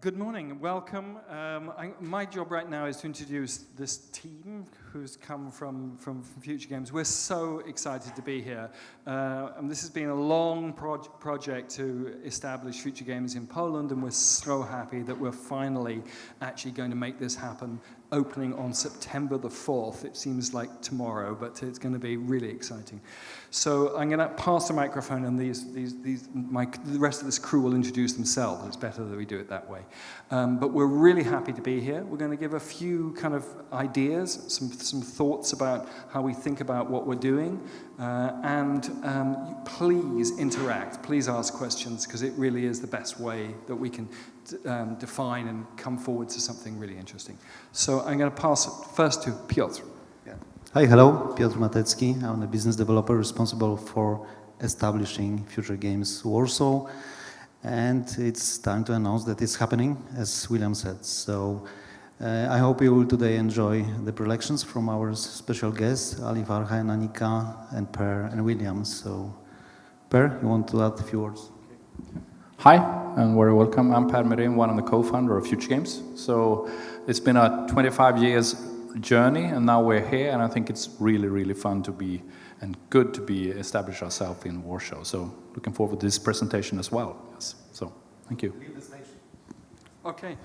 Good morning, welcome. My job right now is to introduce this team who's come from Futuregames. We're so excited to be here. And this has been a long project to establish Futuregames in Poland, and we're so happy that we're finally actually going to make this happen, opening on September the 4th. It seems like tomorrow, but it's going to be really exciting. So I'm going to pass the microphone, and the rest of this crew will introduce themselves. It's better that we do it that way. But we're really happy to be here. We're going to give a few kind of ideas, some thoughts about how we think about what we're doing. And please interact, please ask questions, because it really is the best way that we can define and come forward to something really interesting. So I'm going to pass it first to Piotr. Yeah. Hi, hello, Piotr Matecki. I'm the business developer responsible for establishing Futuregames Warsaw. And it's time to announce that it's happening, as William said. So I hope you will today enjoy the prelections from our special guests, Ali, Farha, and Annika, and Per, and William. So, Per, you want to add a few words? Hi, and very welcome. I'm Per Myren, one of the co-founder of Futuregames. So it's been a 25 years journey, and now we're here, and I think it's really, really fun to be, and good to be established ourselves in Warsaw. So looking forward to this presentation as well. Yes. So thank you. Okay.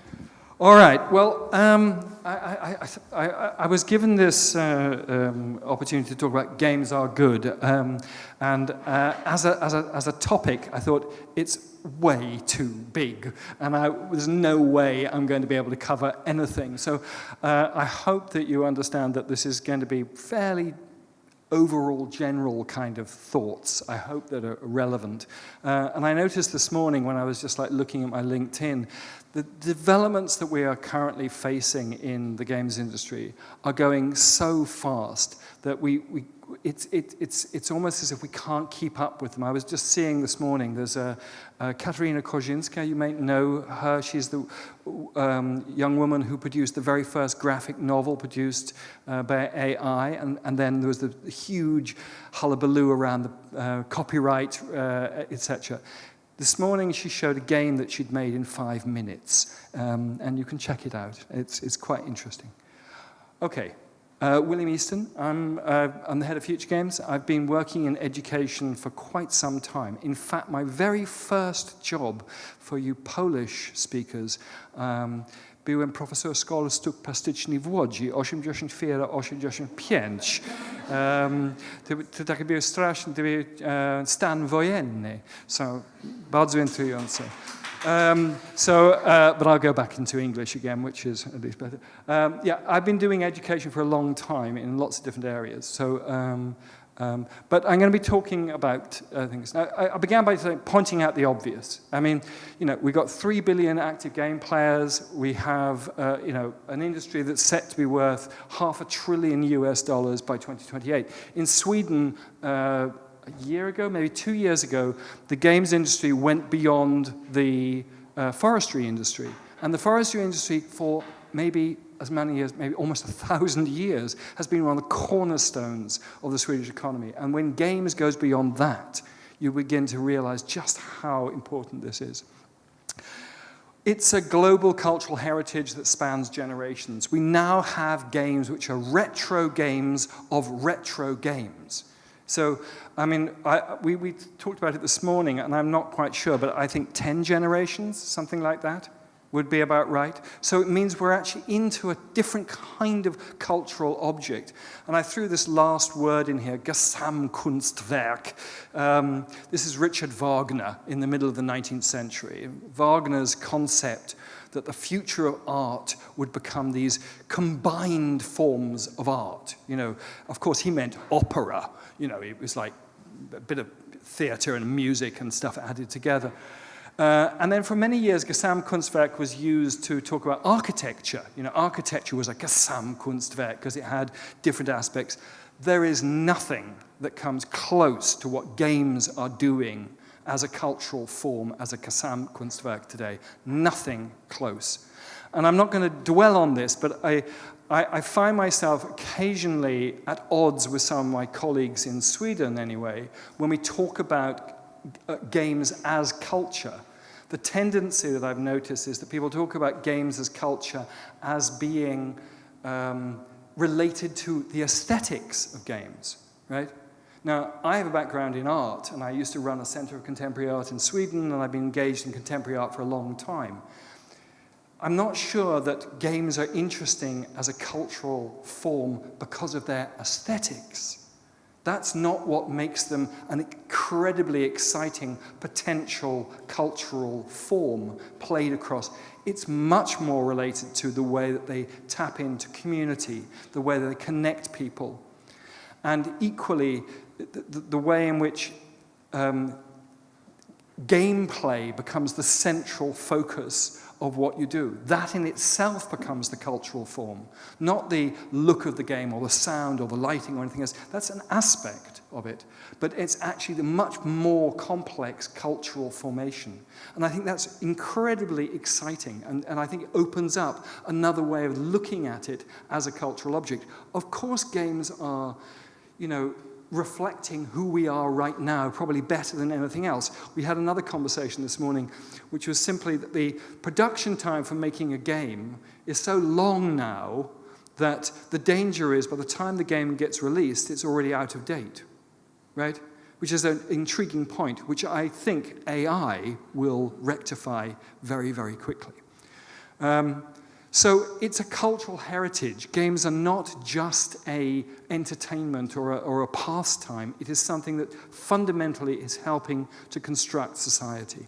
All right. Well, I was given this opportunity to talk about games are good, and as a topic, I thought it's way too big, and there's no way I'm going to be able to cover anything. So I hope that you understand that this is going to be fairly overall general kind of thoughts, I hope, that are relevant. And I noticed this morning when I was just like looking at my LinkedIn, the developments that we are currently facing in the games industry are going so fast that it's almost as if we can't keep up with them. I was just seeing this morning, there's Katarina Kozinska, you may know her. She's the young woman who produced the very first graphic novel produced by AI, and then there was the huge hullabaloo around the copyright, etc. This morning she showed a game that she'd made in 5 minutes, and you can check it out. It's quite interesting. Okay. William Easton, I'm the head of Futuregames. I've been working in education for quite some time. In fact, my very first job, for you Polish speakers, byłem profesor szkoły sztuk plastycznych w Łodzi, 84-85. To taki był straszny stan wojenny. So, bardzo interesujące. But I'll go back into English again, which is at least better. Yeah, I've been doing education for a long time in lots of different areas. So, but I'm going to be talking about things. Now, I began by pointing out the obvious. I mean, we've got 3 billion active game players. We have, an industry that's set to be worth $500 billion US by 2028. In Sweden, a year ago, maybe 2 years ago, the games industry went beyond the forestry industry. And the forestry industry, for maybe as many years, maybe almost 1,000 years, has been one of the cornerstones of the Swedish economy. And when games goes beyond that, you begin to realize just how important this is. It's a global cultural heritage that spans generations. We now have games which are retro games of retro games. So, I mean, we talked about it this morning, and I'm not quite sure, but I think 10 generations, something like that, would be about right. So it means we're actually into a different kind of cultural object. And I threw this last word in here, Gesamtkunstwerk. This is Richard Wagner in the middle of the 19th century. Wagner's concept that the future of art would become these combined forms of art. Of course, he meant opera. It was like a bit of theater and music and stuff added together. And then for many years, Gesamtkunstwerk was used to talk about architecture. Architecture was a Gesamtkunstwerk because it had different aspects. There is nothing that comes close to what games are doing as a cultural form, as a Gesamtkunstwerk today. Nothing close. And I'm not going to dwell on this, but I find myself occasionally at odds with some of my colleagues in Sweden anyway, when we talk about games as culture. The tendency that I've noticed is that people talk about games as culture as being related to the aesthetics of games, right? Now, I have a background in art, and I used to run a Center of Contemporary Art in Sweden, and I've been engaged in contemporary art for a long time. I'm not sure that games are interesting as a cultural form because of their aesthetics. That's not what makes them an incredibly exciting potential cultural form played across. It's much more related to the way that they tap into community, the way that they connect people, and equally the way in which gameplay becomes the central focus of what you do. That in itself becomes the cultural form, not the look of the game or the sound or the lighting or anything else. That's an aspect of it, but it's actually the much more complex cultural formation. And I think that's incredibly exciting, and I think it opens up another way of looking at it as a cultural object. Of course, games are, reflecting who we are right now, probably better than anything else. We had another conversation this morning, which was simply that the production time for making a game is so long now that the danger is by the time the game gets released, it's already out of date, right? Which is an intriguing point, which I think AI will rectify very, very quickly. So it's a cultural heritage. Games are not just an entertainment or a pastime. It is something that fundamentally is helping to construct society.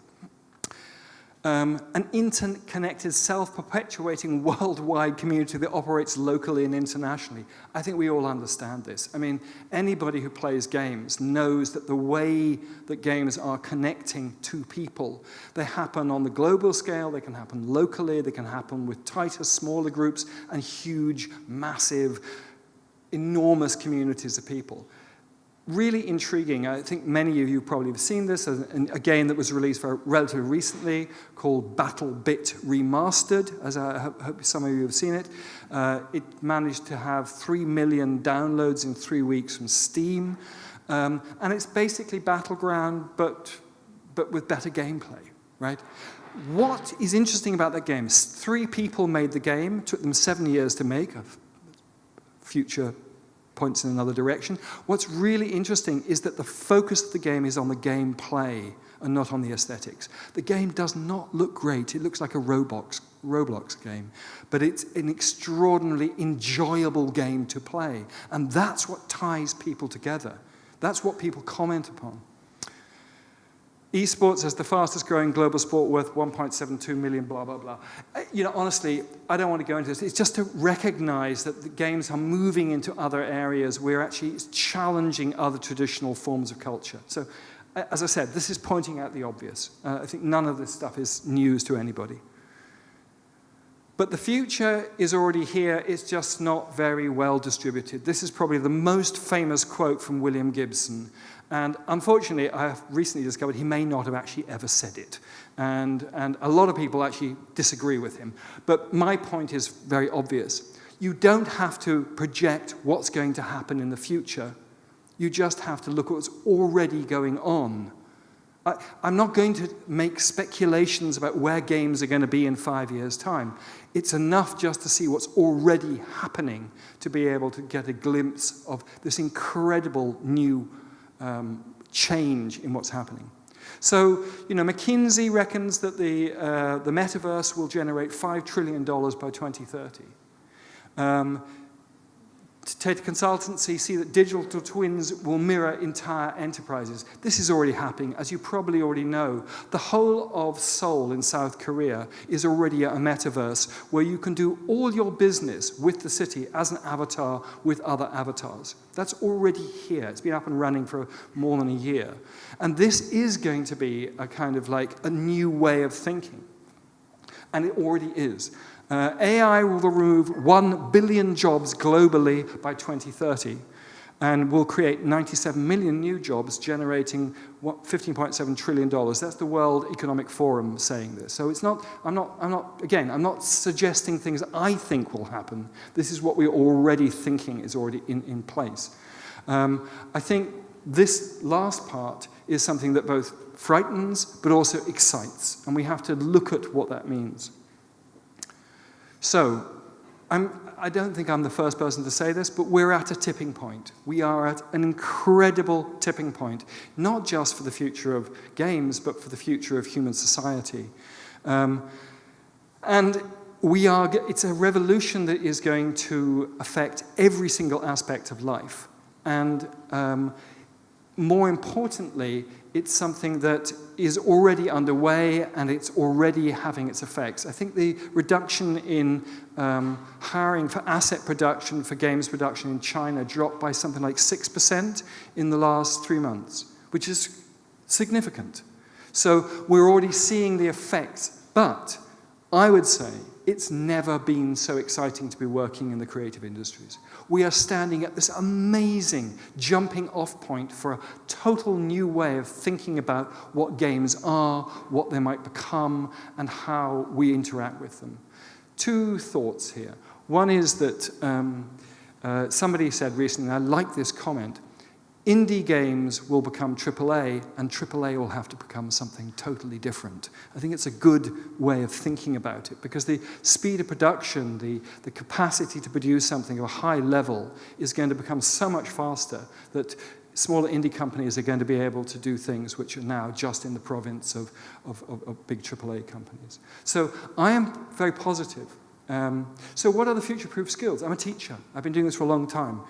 An interconnected, self-perpetuating worldwide community that operates locally and internationally. I think we all understand this. I mean, anybody who plays games knows that the way that games are connecting to people, they happen on the global scale, they can happen locally, they can happen with tighter, smaller groups, and huge, massive, enormous communities of people. Really intriguing. I think many of you probably have seen this, a game that was released relatively recently called BattleBit Remastered, as I hope some of you have seen it. It managed to have 3 million downloads in 3 weeks from Steam. And it's basically Battleground, but with better gameplay, right? What is interesting about that game? 3 people made the game. It took them 7 years to make. Future points in another direction. What's really interesting is that the focus of the game is on the gameplay and not on the aesthetics. The game does not look great. It looks like a Roblox game, but it's an extraordinarily enjoyable game to play, and that's what ties people together. That's what people comment upon. Esports is the fastest growing global sport worth 1.72 million, blah, blah, blah. Honestly, I don't want to go into this. It's just to recognize that the games are moving into other areas where actually it's challenging other traditional forms of culture. So, as I said, this is pointing out the obvious. I think none of this stuff is news to anybody. But the future is already here. It's just not very well distributed. This is probably the most famous quote from William Gibson. And unfortunately, I have recently discovered he may not have actually ever said it. And a lot of people actually disagree with him. But my point is very obvious. You don't have to project what's going to happen in the future. You just have to look at what's already going on. I'm not going to make speculations about where games are going to be in 5 years' time. It's enough just to see what's already happening to be able to get a glimpse of this incredible new change in what's happening. So, McKinsey reckons that the metaverse will generate $5 trillion by 2030. Data consultancy see that digital twins will mirror entire enterprises. This is already happening. As you probably already know, the whole of Seoul in South Korea is already a metaverse where you can do all your business with the city as an avatar with other avatars. That's already here. It's been up and running for more than a year. And this is going to be a kind of like a new way of thinking. And it already is. AI will remove 1 billion jobs globally by 2030 and will create 97 million new jobs, generating $15.7 trillion. That's the World Economic Forum saying this. So it's not, I'm not suggesting things I think will happen. This is what we're already thinking is already in place. I think this last part is something that both frightens but also excites, and we have to look at what that means. So, I don't think I'm the first person to say this, but we're at a tipping point. We are at an incredible tipping point, not just for the future of games, but for the future of human society. And it's a revolution that is going to affect every single aspect of life. And more importantly, it's something that is already underway and it's already having its effects. I think the reduction in hiring for asset production, for games production in China dropped by something like 6% in the last 3 months, which is significant. So we're already seeing the effects, but I would say it's never been so exciting to be working in the creative industries. We are standing at this amazing jumping off point for a total new way of thinking about what games are, what they might become, and how we interact with them. 2 thoughts here. One is that somebody said recently, and I like this comment, indie games will become AAA, and AAA will have to become something totally different. I think it's a good way of thinking about it, because the speed of production, the capacity to produce something of a high level is going to become so much faster that smaller indie companies are going to be able to do things which are now just in the province of big AAA companies. So I am very positive. So what are the future-proof skills? I'm a teacher. I've been doing this for a long time.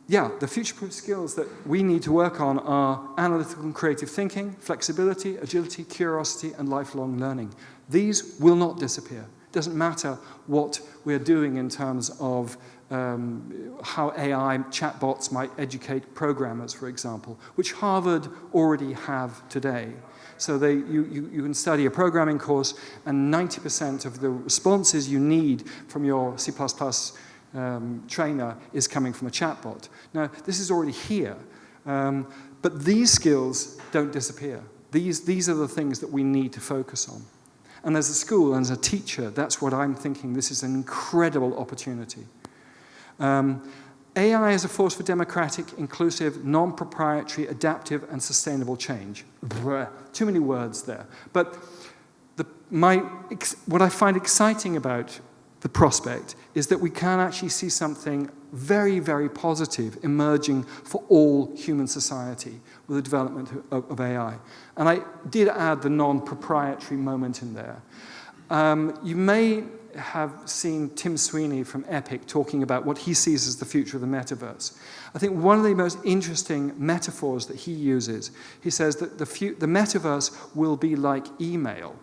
The future-proof skills that we need to work on are analytical and creative thinking, flexibility, agility, curiosity, and lifelong learning. These will not disappear. It doesn't matter what we're doing in terms of how AI chatbots might educate programmers, for example, which Harvard already have today. So you can study a programming course, and 90% of the responses you need from your C++ trainer is coming from a chatbot. Now, this is already here, but these skills don't disappear. These are the things that we need to focus on. And as a school and as a teacher, that's what I'm thinking. This is an incredible opportunity. AI is a force for democratic, inclusive, non-proprietary, adaptive, and sustainable change. Too many words there. But what I find exciting about the prospect is that we can actually see something very, very positive emerging for all human society with the development of AI. And I did add the non-proprietary moment in there. You may have seen Tim Sweeney from Epic talking about what he sees as the future of the metaverse. I think one of the most interesting metaphors that he uses, he says that the metaverse will be like email.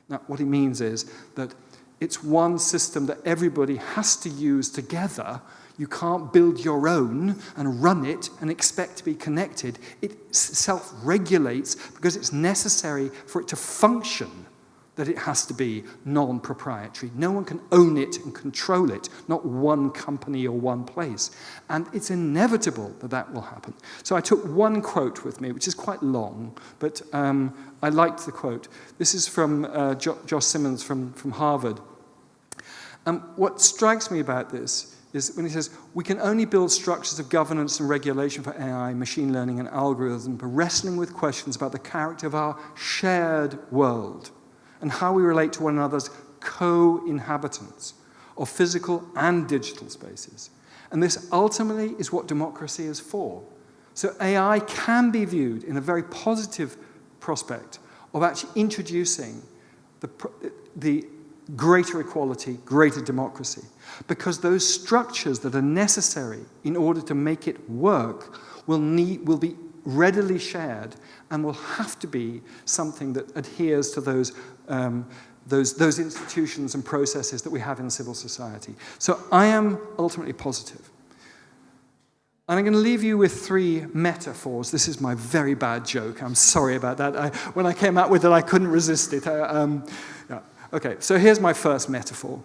Now, what he means is that it's one system that everybody has to use together. You can't build your own and run it and expect to be connected. It self-regulates because it's necessary for it to function, that it has to be non-proprietary. No one can own it and control it, not one company or one place. And it's inevitable that that will happen. So I took one quote with me, which is quite long, but I liked the quote. This is from Josh Simmons from Harvard. What strikes me about this is when he says, we can only build structures of governance and regulation for AI, machine learning, and algorithms by wrestling with questions about the character of our shared world and how we relate to one another's co-inhabitants of physical and digital spaces. And this ultimately is what democracy is for. So AI can be viewed in a very positive prospect of actually introducing the greater equality, greater democracy, because those structures that are necessary in order to make it work will be readily shared and will have to be something that adheres to those institutions and processes that we have in civil society. So I am ultimately positive. And I'm going to leave you with 3 metaphors. This is my very bad joke. I'm sorry about that. When I came out with it, I couldn't resist it. Okay, so here's my first metaphor.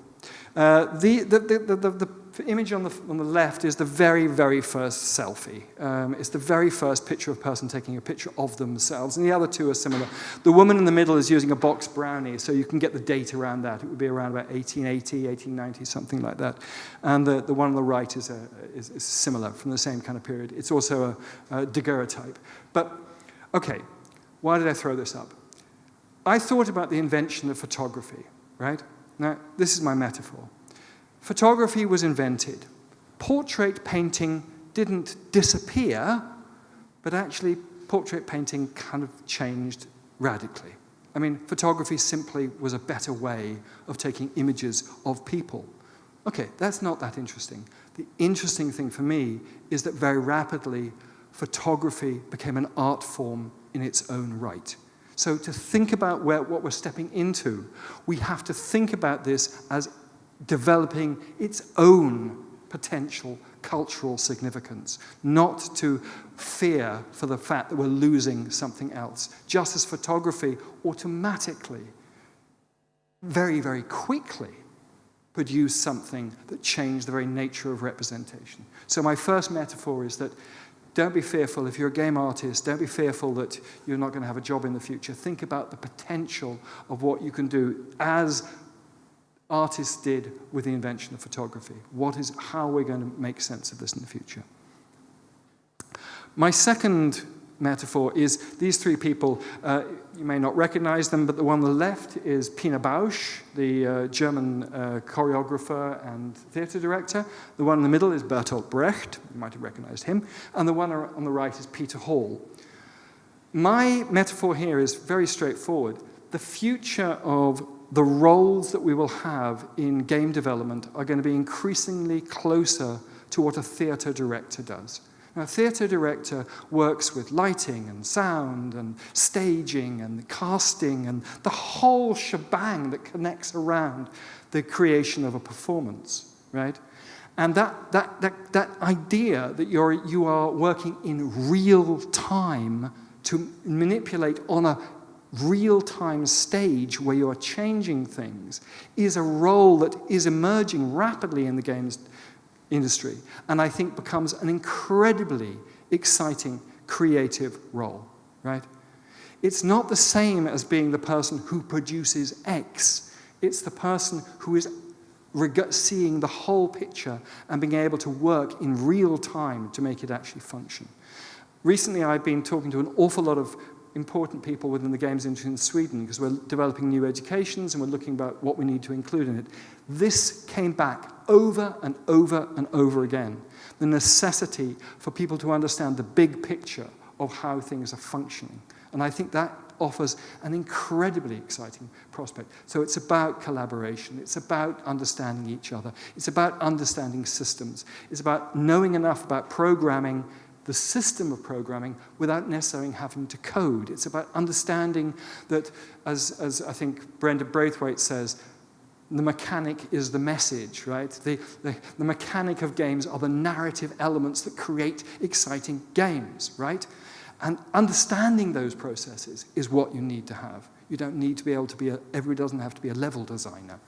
The The image on the left is the very, very first selfie. It's the very first picture of a person taking a picture of themselves, and the other two are similar. The woman in the middle is using a box brownie, so you can get the date around that. It would be around about 1880, 1890, something like that. And the one on the right is similar, from the same kind of period. It's also a daguerreotype. But, okay, why did I throw this up? I thought about the invention of photography, right? Now, this is my metaphor. Photography was invented. Portrait painting didn't disappear, but actually portrait painting kind of changed radically. I mean, photography simply was a better way of taking images of people. Okay, that's not that interesting. The interesting thing for me is that very rapidly, photography became an art form in its own right. So to think about what we're stepping into, we have to think about this as developing its own potential cultural significance, not to fear for the fact that we're losing something else. Just as photography automatically, very, very quickly, produced something that changed the very nature of representation. So my first metaphor is that don't be fearful. If you're a game artist, don't be fearful that you're not going to have a job in the future. Think about the potential of what you can do as artists did with the invention of photography. How we're going to make sense of this in the future. My second metaphor is these three people. You may not recognize them, but the one on the left is Pina Bausch, the German choreographer and theater director. The one in the middle is Bertolt Brecht. You might have recognized him. And the one on the right is Peter Hall. My metaphor here is very straightforward. The future of the roles that we will have in game development are going to be increasingly closer to what a theater director does. Now, a theater director works with lighting and sound and staging and casting and the whole shebang that connects around the creation of a performance, right? And that idea that you are working in real time to manipulate on a real-time stage where you are changing things is a role that is emerging rapidly in the games industry, and I think becomes an incredibly exciting creative role, right? It's not the same as being the person who produces X. It's the person who is seeing the whole picture and being able to work in real time to make it actually function. Recently, I've been talking to an awful lot of important people within the games industry in Sweden because we're developing new educations and we're looking about what we need to include in it. This came back over and over and over again. The necessity for people to understand the big picture of how things are functioning. And I think that offers an incredibly exciting prospect. So it's about collaboration. It's about understanding each other. It's about understanding systems. It's about knowing enough about programming, the system of programming, without necessarily having to code. It's about understanding that, as I think Brenda Braithwaite says, the mechanic is the message, right? The mechanic of games are the narrative elements that create exciting games, right? And understanding those processes is what you need to have. You don't need to be able to be everybody doesn't have to be a level designer.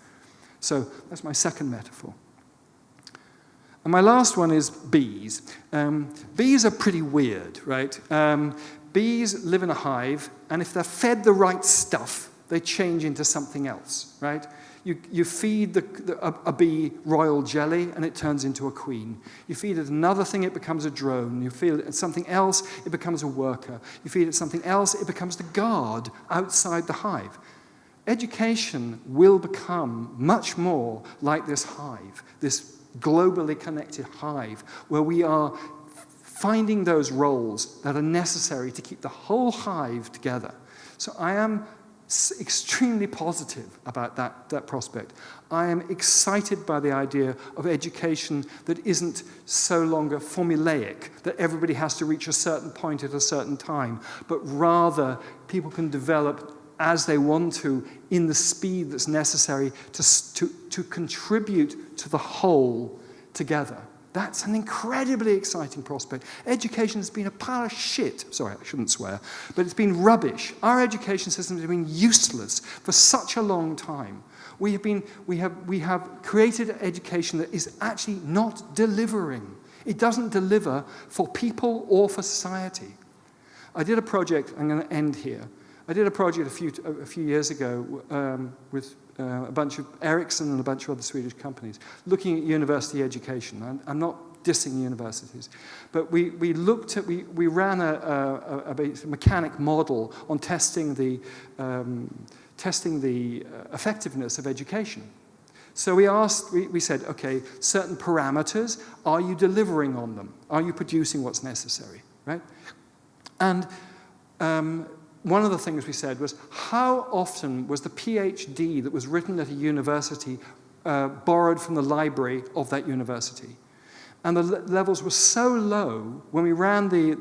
So that's my second metaphor. And my last one is bees. Bees are pretty weird, right? Bees live in a hive, and if they're fed the right stuff, they change into something else, right? You feed a bee royal jelly, and it turns into a queen. You feed it another thing, it becomes a drone. You feed it something else, it becomes a worker. You feed it something else, it becomes the guard outside the hive. Education will become much more like this hive, this globally connected hive, where we are finding those roles that are necessary to keep the whole hive together. So I am extremely positive about that prospect. I am excited by the idea of education that isn't so longer formulaic, that everybody has to reach a certain point at a certain time, but rather people can develop as they want to in the speed that's necessary to contribute to the whole together. That's an incredibly exciting prospect. Education has been a pile of shit. Sorry, I shouldn't swear, but it's been rubbish. Our education system has been useless for such a long time. We have created education that is actually not delivering. It doesn't deliver for people or for society. I did a project, I'm going to end here. I did a project a few years ago with a bunch of Ericsson and a bunch of other Swedish companies looking at university education. I'm not dissing universities, but we ran a mechanic model on testing the effectiveness of education. So we said, okay, certain parameters, are you delivering on them? Are you producing what's necessary, right? And one of the things we said was, how often was the PhD that was written at a university borrowed from the library of that university? And the levels were so low when we ran the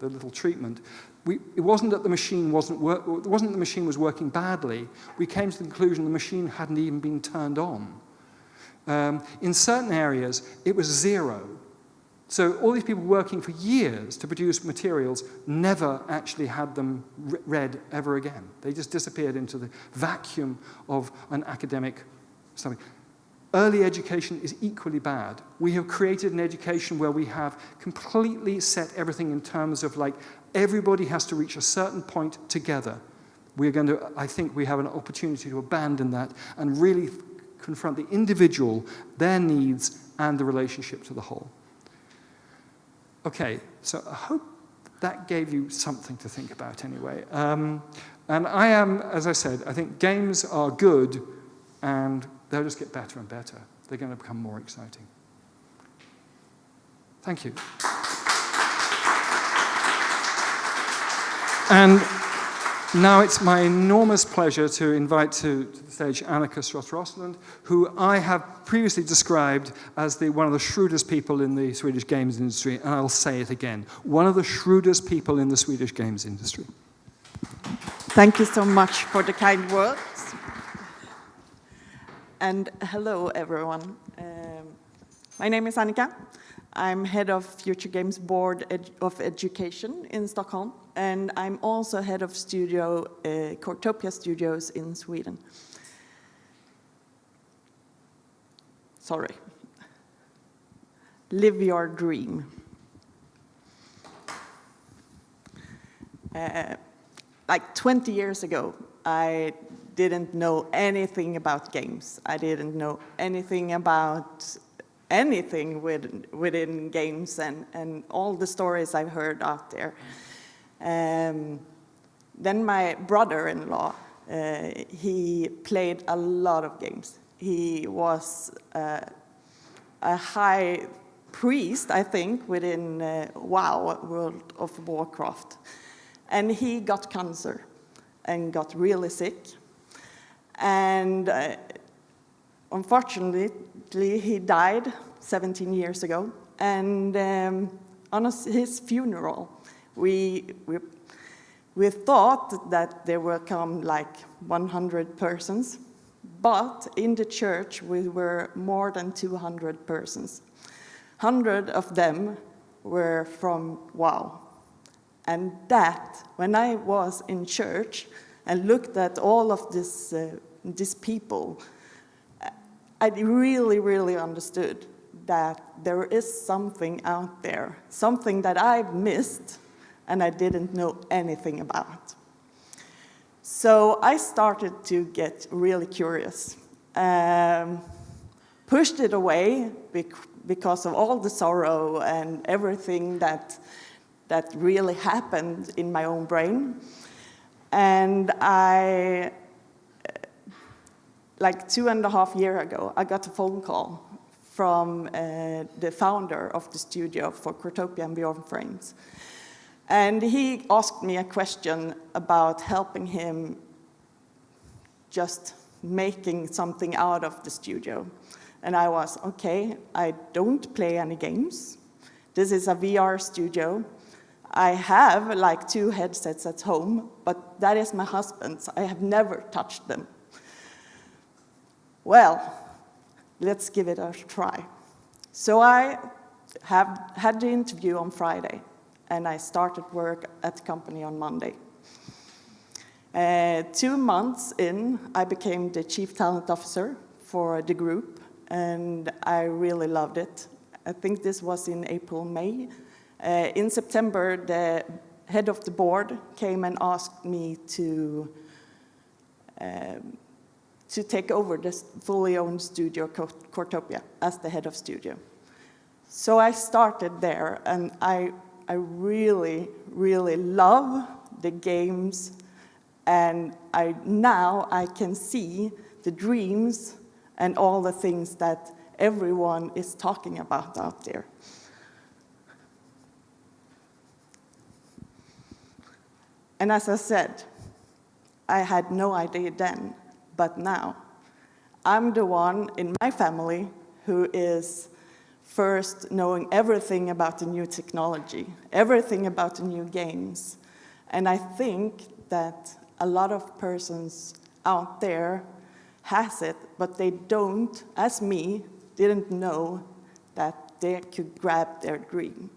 little treatment. It wasn't that the machine was working badly. We came to the conclusion the machine hadn't even been turned on. In certain areas, it was 0. So all these people working for years to produce materials never actually had them read ever again. They just disappeared into the vacuum of an academic something. Early education is equally bad. We have created an education where we have completely set everything in terms of like everybody has to reach a certain point together. I think we have an opportunity to abandon that and really confront the individual, their needs, and the relationship to the whole. Okay, so I hope that gave you something to think about anyway. And I am, as I said, I think games are good and they'll just get better and better. They're going to become more exciting. Thank you. And now it's my enormous pleasure to invite to the stage Annika Stråth Roslund, who I have previously described as one of the shrewdest people in the Swedish games industry, and I'll say it again, one of the shrewdest people in the Swedish games industry. Thank you so much for the kind words. And hello, everyone. My name is Annika. I'm head of Futuregames Board of Education in Stockholm, and I'm also head of studio, Cortopia Studios in Sweden. Sorry. Live your dream. Like 20 years ago, I didn't know anything about games. I didn't know anything about anything within games and all the stories I've heard out there. Then my brother-in-law, he played a lot of games. He was a high priest, I think, within WoW, World of Warcraft. And he got cancer and got really sick. And unfortunately, he died 17 years ago. And on his funeral, we thought that there will come like 100 persons. But in the church, we were more than 200 persons. 100 of them were from WoW. And that, when I was in church and looked at all of these people, I really, really understood that there is something out there, something that I've missed and I didn't know anything about. So I started to get really curious, pushed it away because of all the sorrow and everything that really happened in my own brain. And like 2.5 years ago, I got a phone call from the founder of the studio for Cortopia and Beyond Frames. And he asked me a question about helping him just making something out of the studio. And I was, okay, I don't play any games. This is a VR studio. I have like 2 headsets at home, but that is my husband's. I have never touched them. Well, let's give it a try. So I had the interview on Friday, and I started work at the company on Monday. 2 months in, I became the Chief Talent Officer for the group, and I really loved it. I think this was in April, May. In September, the head of the board came and asked me to take over this fully owned studio, Cortopia, as the head of studio. So I started there, and I really, really love the games, and now I can see the dreams and all the things that everyone is talking about out there. And as I said, I had no idea then, but now I'm the one in my family who is first knowing everything about the new technology, everything about the new games. And I think that a lot of persons out there has it, but they don't, as me, didn't know that they could grab their dream.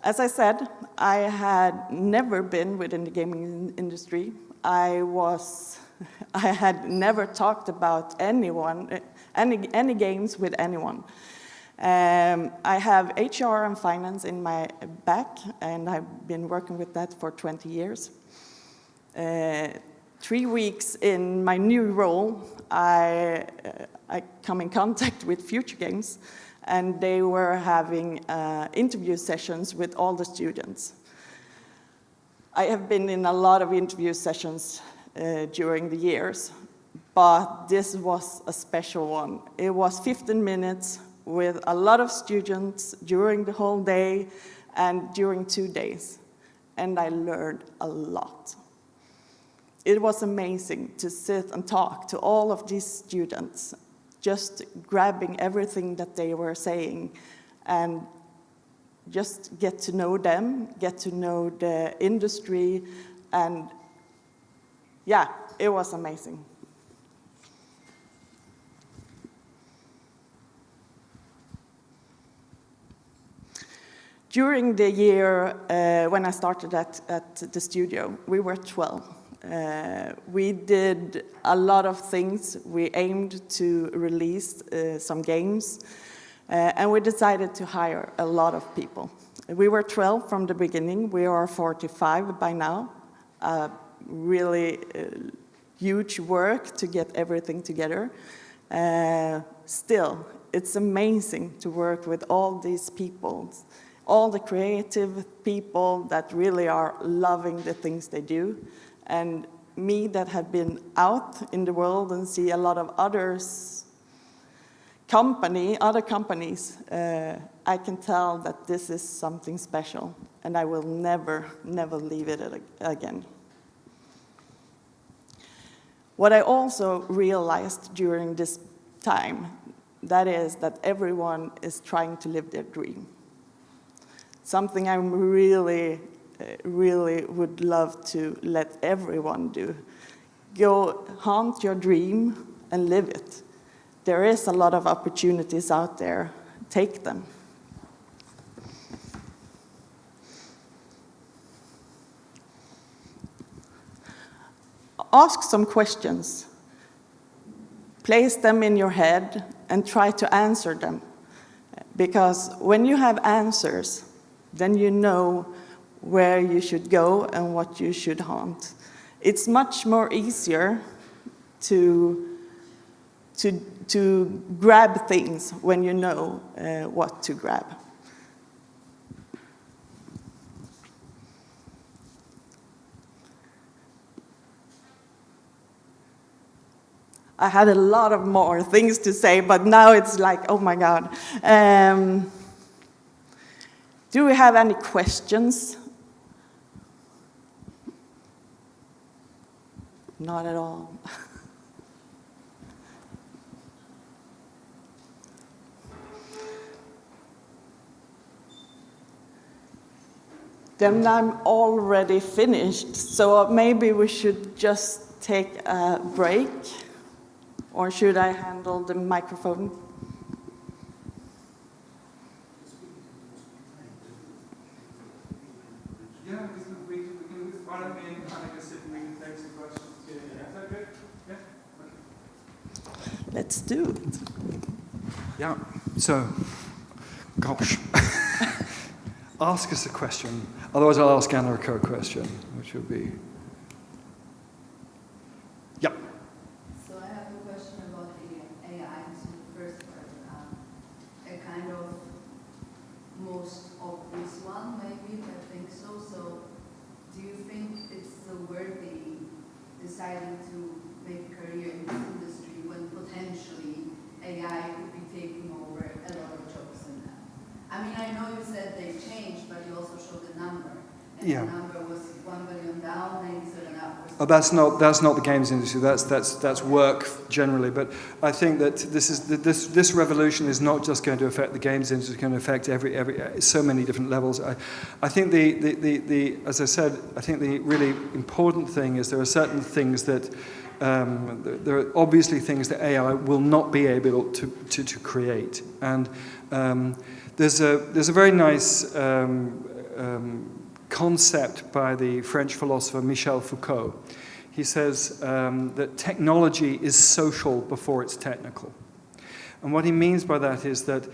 As I said, I had never been within the gaming industry. I had never talked about any games with anyone. I have HR and finance in my back, and I've been working with that for 20 years. 3 weeks in my new role, I come in contact with Futuregames, and they were having interview sessions with all the students. I have been in a lot of interview sessions during the years, but this was a special one. It was 15 minutes with a lot of students during the whole day and during 2 days, and I learned a lot. It was amazing to sit and talk to all of these students, just grabbing everything that they were saying and just get to know them, get to know the industry, and yeah, it was amazing. During the year when I started at the studio, we were 12. We did a lot of things. We aimed to release some games, and we decided to hire a lot of people. We were 12 from the beginning. We are 45 by now. Really huge work to get everything together. Still, it's amazing to work with all these people, all the creative people that really are loving the things they do. And me that have been out in the world and see a lot of other companies, I can tell that this is something special, and I will never leave it again. What I also realized during this time, that is that everyone is trying to live their dream. Something I'm really would love to let everyone do. Go haunt your dream and live it. There is a lot of opportunities out there. Take them. Ask some questions. Place them in your head and try to answer them. Because when you have answers, then you know where you should go and what you should haunt. It's much more easier to grab things when you know what to grab. I had a lot of more things to say, but now it's like, oh my God. Do we have any questions? Not at all. Then I'm already finished, so maybe we should just take a break. Or should I handle the microphone? Yeah, we can, why don't me and Annika sit and we can take some questions? Yeah. Is that good? Yeah? Okay. Let's do it. Yeah, so, gosh. Ask us a question. Otherwise I'll ask Annika a question, which would be... Yeah. So I have a question about the AI. So the first part, a kind of most obvious one, maybe, I think so. So do you think it's so worthy deciding to make a career in this industry when potentially AI could be taking over a lot of jobs in that? I mean, I know you said they changed, but you also showed the number. And yeah. The number was 1 billion down, 97 up. Oh, that's not the games industry. That's work generally. But I think that this revolution is not just going to affect the games industry. It's going to affect every so many different levels. I think as I said, I think the really important thing is there are certain things that there are obviously things that AI will not be able to create. And there's a very nice concept by the French philosopher Michel Foucault. He says that technology is social before it's technical. And what he means by that is that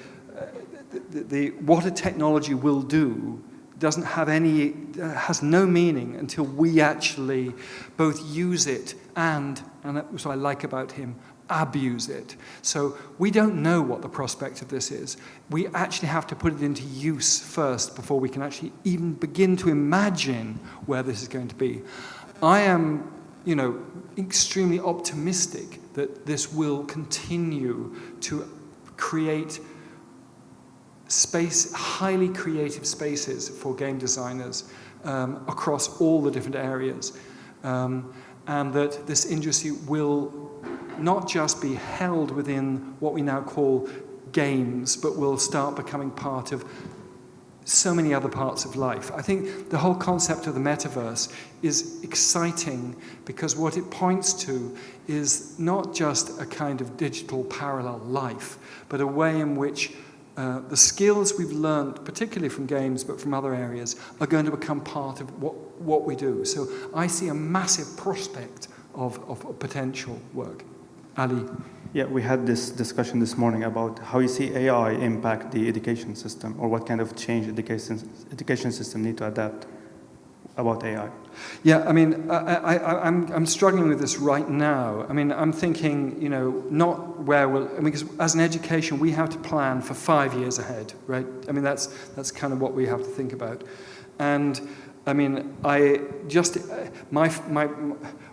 what a technology will do has no meaning until we actually both use it and that's what I like about him, abuse it. So we don't know what the prospect of this is. We actually have to put it into use first before we can actually even begin to imagine where this is going to be. I am, extremely optimistic that this will continue to create highly creative spaces for game designers across all the different areas. And that this industry will not just be held within what we now call games, but will start becoming part of so many other parts of life. I think the whole concept of the metaverse is exciting because what it points to is not just a kind of digital parallel life, but a way in which the skills we've learned, particularly from games, but from other areas, are going to become part of what we do. So I see a massive prospect of potential work. Ali? Yeah, we had this discussion this morning about how you see AI impact the education system, or what kind of change education system need to adapt about AI. Yeah, I mean, I'm struggling with this right now. I mean, I'm thinking, not where because as an education, we have to plan for 5 years ahead, right? I mean, that's kind of what we have to think about. And I mean,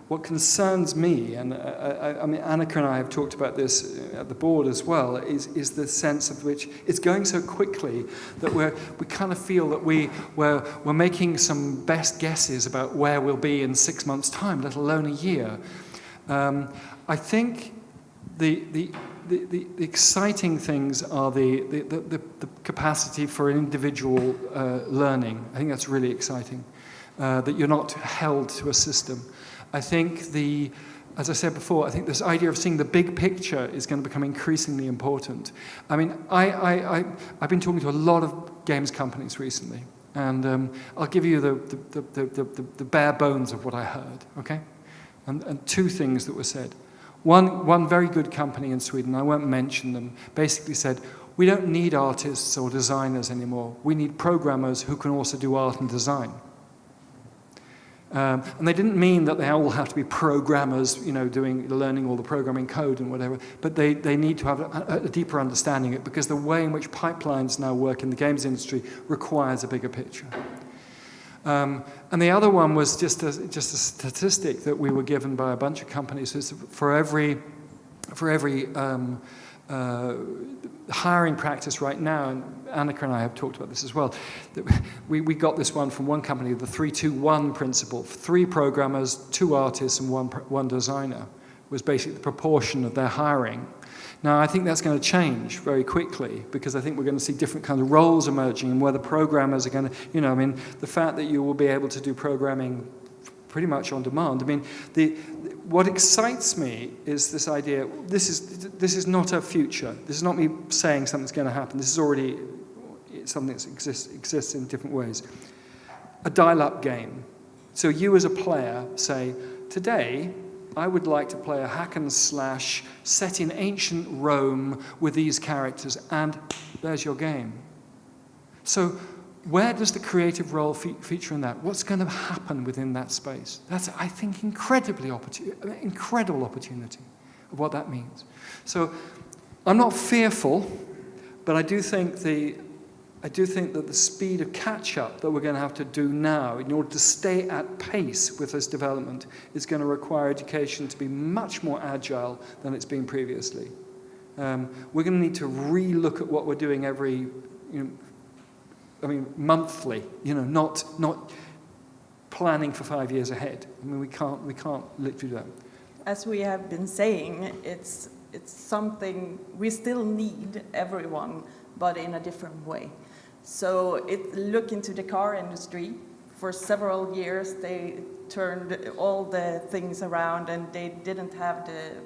what concerns me, and I mean, Annika and I have talked about this at the board as well, is the sense of which it's going so quickly that we kind of feel that we're making some best guesses about where we'll be in 6 months' time, let alone a year. I think the exciting things are the capacity for an individual learning. I think that's really exciting, that you're not held to a system. I think as I said before, I think this idea of seeing the big picture is going to become increasingly important. I mean, I've been talking to a lot of games companies recently, and I'll give you the bare bones of what I heard, okay? And two things that were said. One very good company in Sweden, I won't mention them, basically said, we don't need artists or designers anymore. We need programmers who can also do art and design. And they didn't mean that they all have to be programmers, learning all the programming code and whatever, but they need to have a deeper understanding of it, because the way in which pipelines now work in the games industry requires a bigger picture. And the other one was just a statistic that we were given by a bunch of companies. Is for every hiring practice right now, and Annika and I have talked about this as well, that we got this one from one company, the 3-2-1 principle. 3 programmers, 2 artists, and one designer was basically the proportion of their hiring. Now, I think that's going to change very quickly, because I think we're going to see different kinds of roles emerging, and where the programmers are going to, the fact that you will be able to do programming pretty much on demand. I mean, what excites me is this idea, this is not a future. This is not me saying something's going to happen. This is already something that exists in different ways. A dial-up game. So you as a player say, today, I would like to play a hack and slash set in ancient Rome with these characters, and there's your game. So where does the creative role feature in that? What's going to happen within that space? That's, I think, incredible opportunity of what that means. So I'm not fearful, but I do think that the speed of catch-up that we're going to have to do now in order to stay at pace with this development is going to require education to be much more agile than it's been previously. We're going to need to re-look at what we're doing every, monthly, not planning for 5 years ahead. I mean, we can't literally do that. As we have been saying, it's something we still need everyone, but in a different way. So look into the car industry. For several years, they turned all the things around, and they didn't have the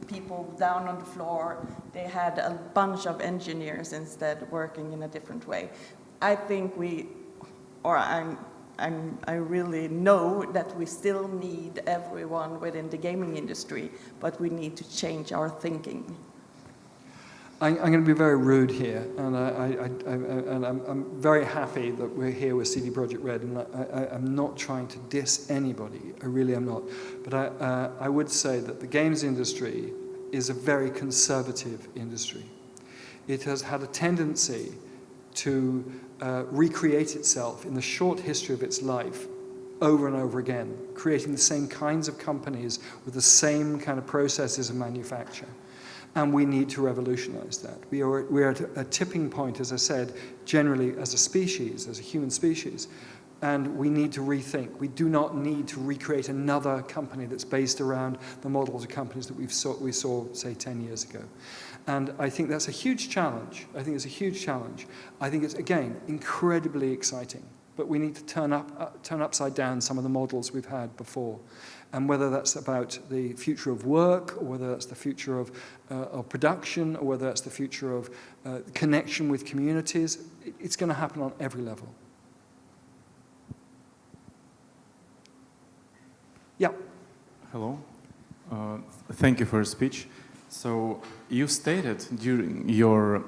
people down on the floor. They had a bunch of engineers instead working in a different way. I think I really know that we still need everyone within the gaming industry, but we need to change our thinking. I'm going to be very rude here, and I'm very happy that we're here with CD Projekt Red, and I'm not trying to diss anybody. I really am not. But I would say that the games industry is a very conservative industry. It has had a tendency to recreate itself in the short history of its life over and over again, creating the same kinds of companies with the same kind of processes of manufacture. And we need to revolutionize that. We're at a tipping point, as I said, generally as a species, as a human species, and we need to rethink. We do not need to recreate another company that's based around the models of companies that we saw, say, 10 years ago. And I think that's a huge challenge. I think it's, again, incredibly exciting. But we need to turn upside down some of the models we've had before. And whether that's about the future of work, or whether that's the future of production, or whether that's the future of connection with communities, it's going to happen on every level. Yeah. Hello. Thank you for your speech. So you stated during your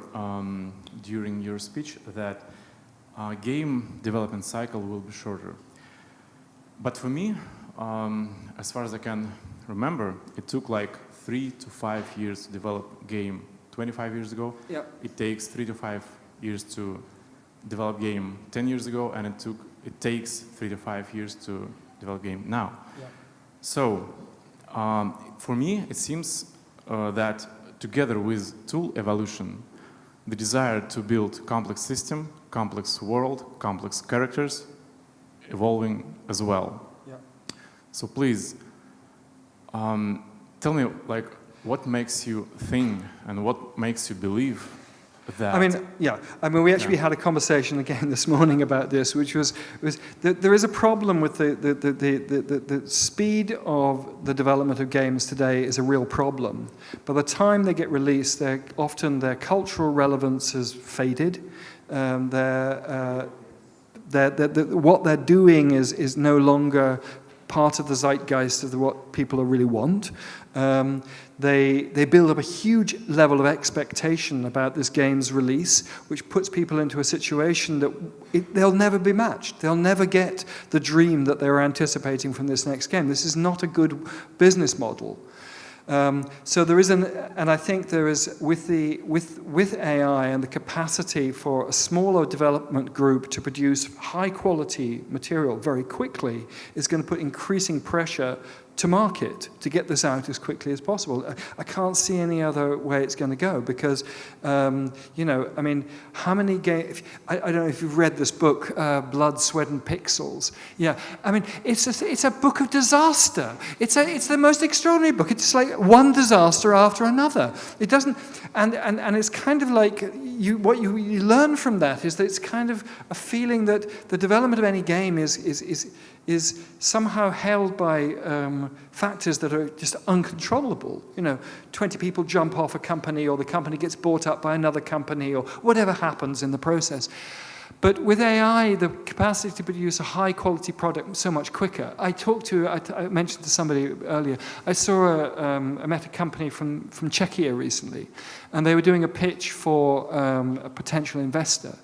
speech that game development cycle will be shorter. But for me, as far as I can remember, it took like 3 to 5 years to develop game 25 years ago. Yep. It takes 3 to 5 years to develop game 10 years ago, and it takes 3 to 5 years to develop game now. Yep. So for me, it seems that together with tool evolution, the desire to build complex system, complex world, complex characters, evolving as well. Yeah. So please, tell me, like, what makes you think and what makes you believe that? We actually had a conversation again this morning about this, which was there is a problem with the speed of the development of games today is a real problem. By the time they get released, often their cultural relevance has faded. What they're doing is no longer part of the zeitgeist of what people really want. They build up a huge level of expectation about this game's release, which puts people into a situation that they'll never be matched. They'll never get the dream that they were anticipating from this next game. This is not a good business model. So there is and I think there is with AI and the capacity for a smaller development group to produce high quality material very quickly is going to put increasing pressure to market to get this out as quickly as possible. I can't see any other way it's going to go because, how many games? I don't know if you've read this book, Blood, Sweat and Pixels. Yeah, it's a book of disaster. It's the most extraordinary book. It's like one disaster after another. It doesn't, and it's kind of like what you learn from that is that it's kind of a feeling that the development of any game is somehow held by factors that are just uncontrollable. 20 people jump off a company, or the company gets bought up by another company, or whatever happens in the process. But with AI, the capacity to produce a high-quality product so much quicker. I mentioned to somebody earlier, I met a company from Czechia recently, and they were doing a pitch for a potential investor.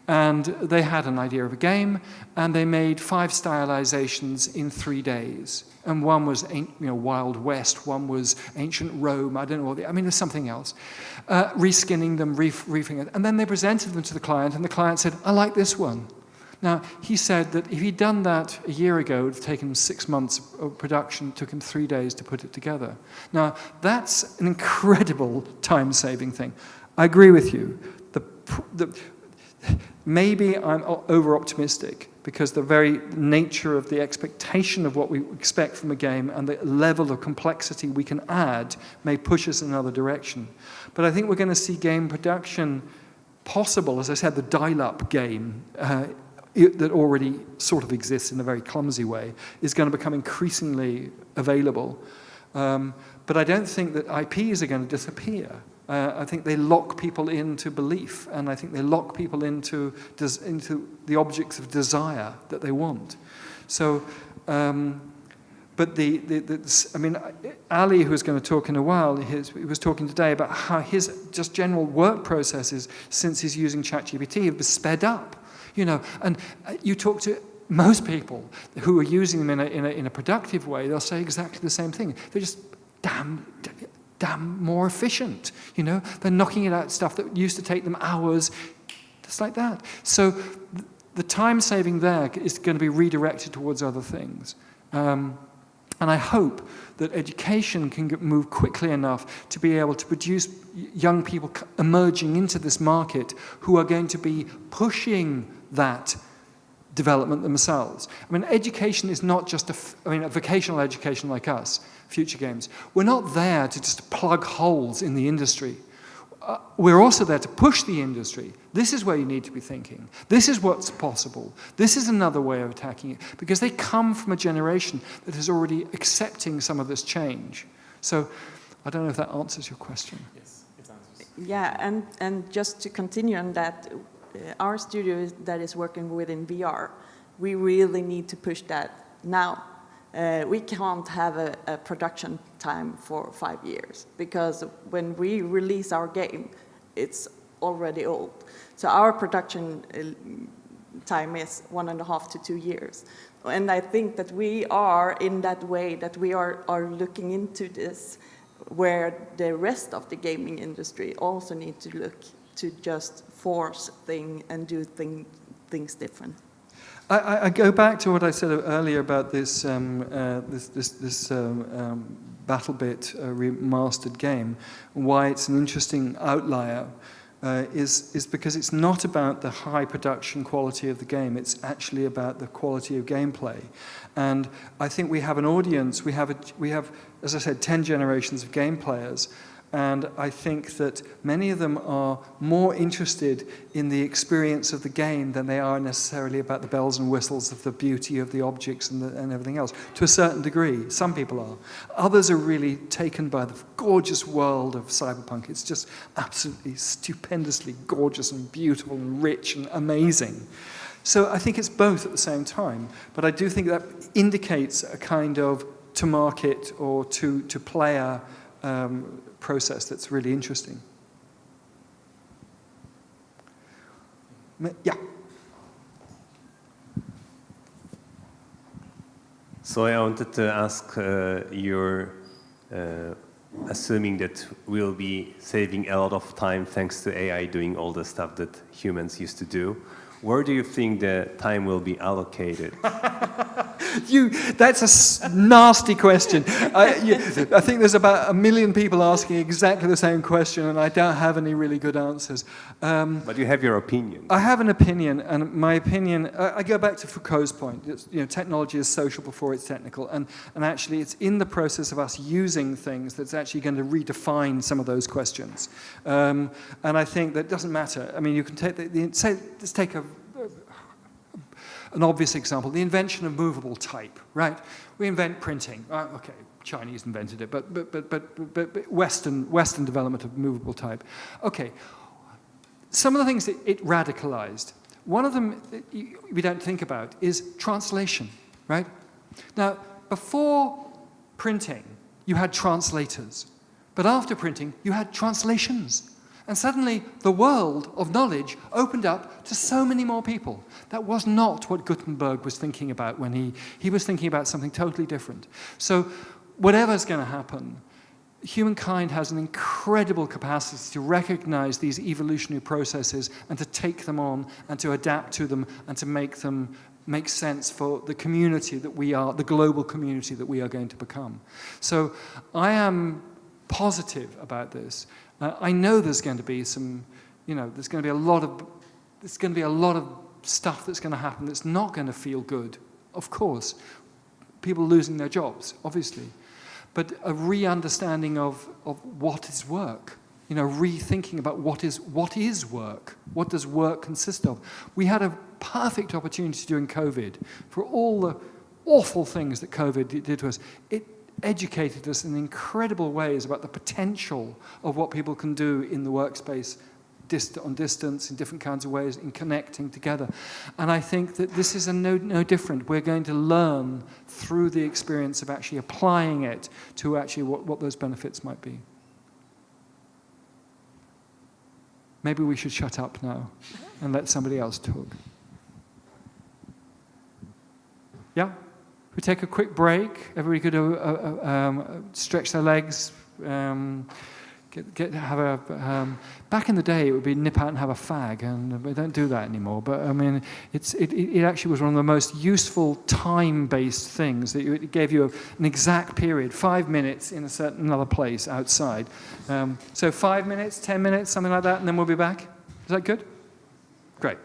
And they had an idea of a game, and they made 5 stylizations in 3 days. And one was Wild West, one was ancient Rome, I don't know there's something else. Reskinning them, reefing it. And then they presented them to the client, and the client said, I like this one. Now, he said that if he'd done that a year ago, it would have taken him 6 months of production, took him 3 days to put it together. Now, that's an incredible time-saving thing. I agree with you. Maybe I'm over-optimistic, because the very nature of the expectation of what we expect from a game and the level of complexity we can add may push us in another direction. But I think we're going to see game production possible, as I said, the dial-up game that already sort of exists in a very clumsy way is going to become increasingly available. But I don't think that IPs are going to disappear. I think they lock people into belief, and I think they lock people into the objects of desire that they want. So, but Ali, who's going to talk in a while, he was talking today about how his just general work processes since he's using ChatGPT have been sped up. And you talk to most people who are using them in a productive way, they'll say exactly the same thing. They're just damn more efficient, They're knocking out stuff that used to take them hours, just like that. So the time saving there is going to be redirected towards other things. And I hope that education can move quickly enough to be able to produce young people emerging into this market who are going to be pushing that development themselves. Education is not just a vocational education like us, Futuregames. We're not there to just plug holes in the industry. We're also there to push the industry. This is where you need to be thinking. This is what's possible. This is another way of attacking it, because they come from a generation that is already accepting some of this change. So I don't know if that answers your question. Yes, it answers. Yeah, and just to continue on that, our studio that is working within VR, we really need to push that now. We can't have a production time for 5 years, because when we release our game, it's already old. So our production time is 1.5 to 2 years. And I think that we are in that way, that we are looking into this, where the rest of the gaming industry also need to look to just force things and do things different. I go back to what I said earlier about this BattleBit remastered game. Why it's an interesting outlier is because it's not about the high production quality of the game. It's actually about the quality of gameplay. And I think we have an audience. We have, as I said, 10 generations of game players. And I think that many of them are more interested in the experience of the game than they are necessarily about the bells and whistles of the beauty of the objects and everything else, to a certain degree. Some people are. Others are really taken by the gorgeous world of cyberpunk. It's just absolutely stupendously gorgeous and beautiful and rich and amazing. So I think it's both at the same time. But I do think that indicates a kind of to-market or to-player process that's really interesting. Yeah. So I wanted to ask, you're assuming that we'll be saving a lot of time thanks to AI doing all the stuff that humans used to do. Where do you think the time will be allocated? That's a nasty question. I think there's about 1 million people asking exactly the same question, and I don't have any really good answers. But you have your opinion. I have an opinion, and my opinion, I go back to Foucault's point. Technology is social before it's technical, and actually it's in the process of us using things that's actually going to redefine some of those questions. And I think that doesn't matter. I mean, you can take let's take an obvious example, the invention of movable type, right? We invent printing. Okay, Chinese invented it, but Western development of movable type. Okay, some of the things that it radicalized, one of them that we don't think about is translation, right? Now, before printing, you had translators, but after printing, you had translations. And suddenly, the world of knowledge opened up to so many more people. That was not what Gutenberg was thinking about when he was thinking about something totally different. So whatever's going to happen, humankind has an incredible capacity to recognize these evolutionary processes and to take them on and to adapt to them and to make them make sense for the community that we are, the global community that we are going to become. So I am positive about this. I know there's going to be some, there's going to be a lot of stuff that's going to happen that's not going to feel good. Of course, people losing their jobs, obviously, but a re-understanding of what is work. Rethinking about what is work. What does work consist of? We had a perfect opportunity during COVID for all the awful things that COVID did to us. It educated us in incredible ways about the potential of what people can do in the workspace, on distance, in different kinds of ways, in connecting together. And I think that this is no different. We're going to learn through the experience of actually applying it to actually what those benefits might be. Maybe we should shut up now and let somebody else talk. Yeah? We take a quick break. Everybody could stretch their legs. Back in the day, it would be nip out and have a fag, and we don't do that anymore. But I mean, it actually was one of the most useful time-based things. It gave you an exact period, 5 minutes in another place outside. So 5 minutes, 10 minutes, something like that, and then we'll be back. Is that good? Great.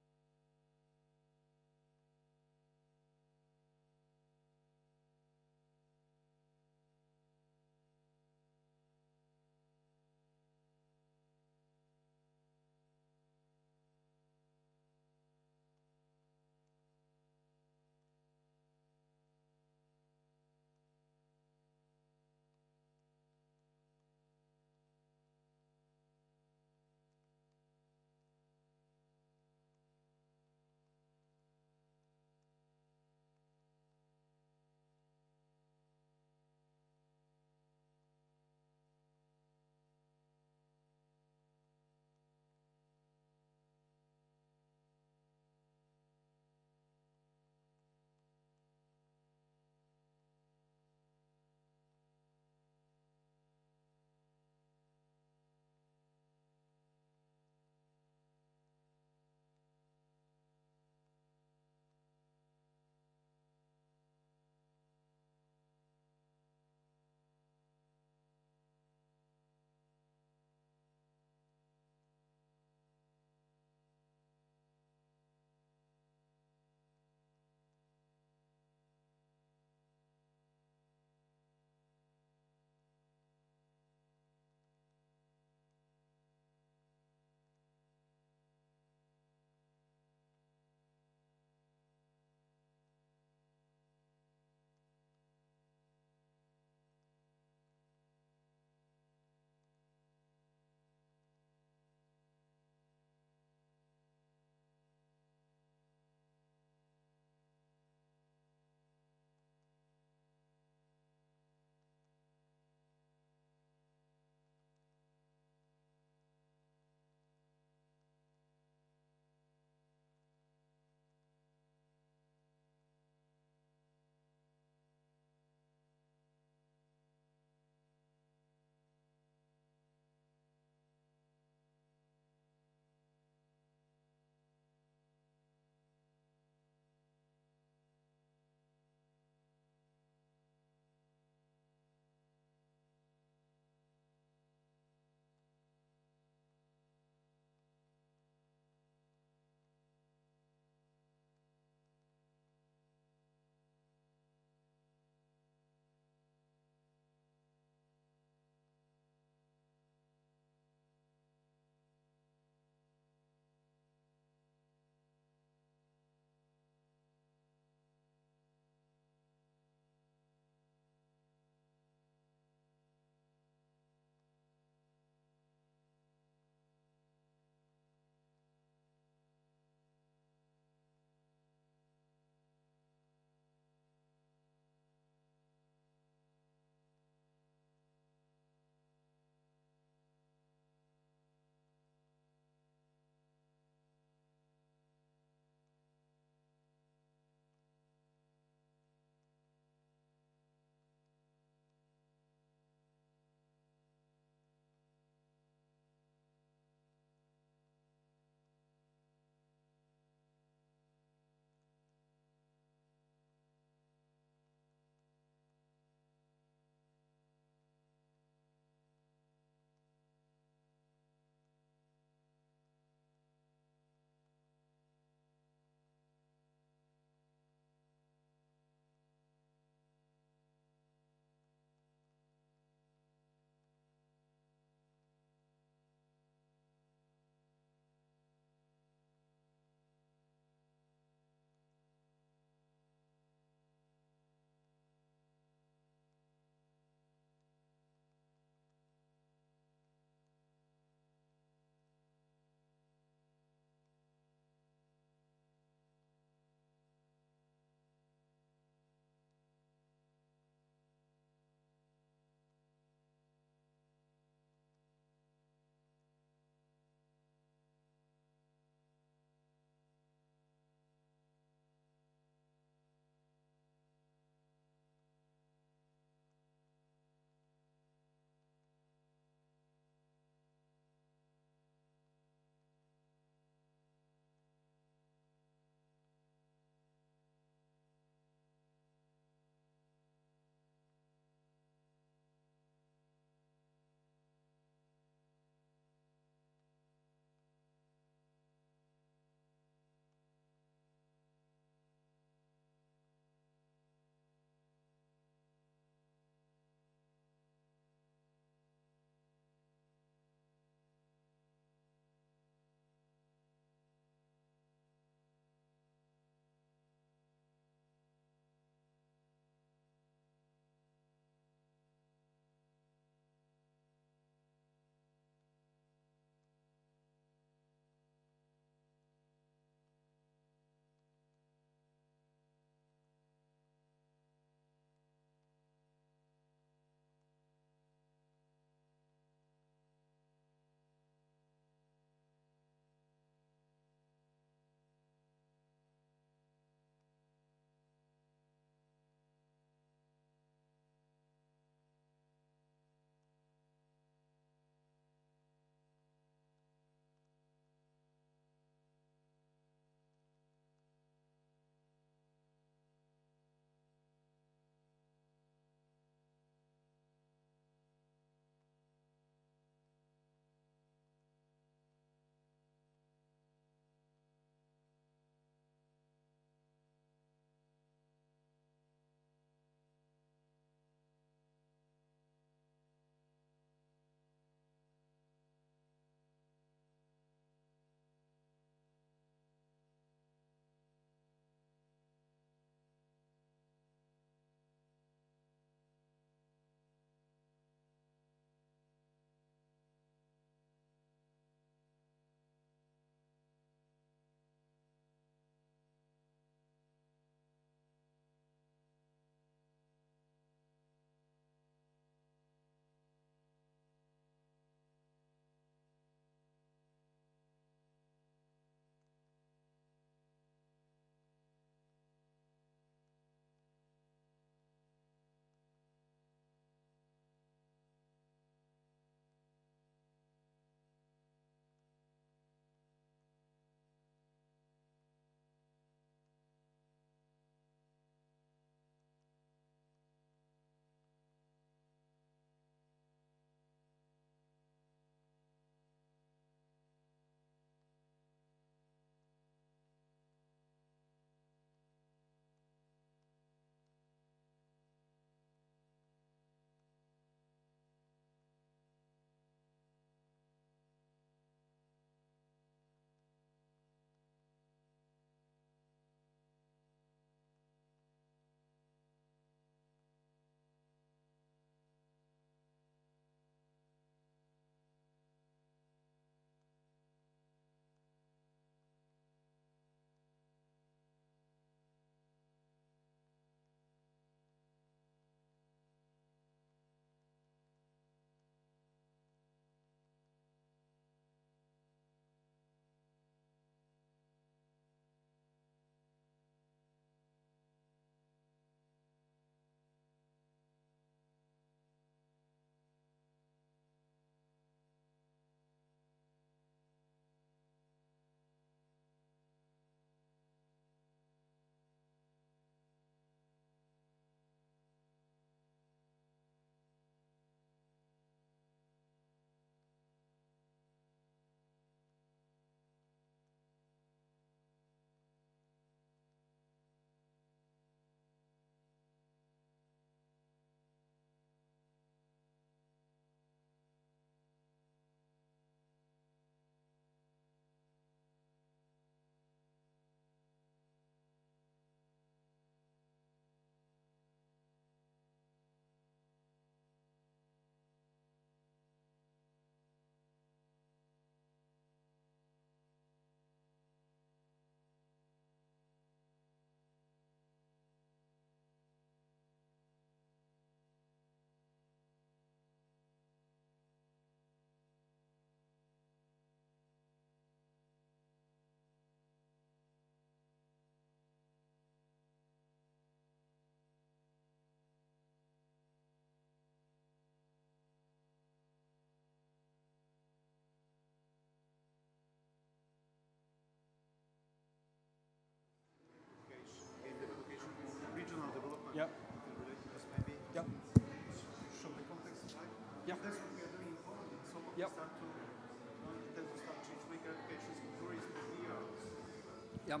Yep.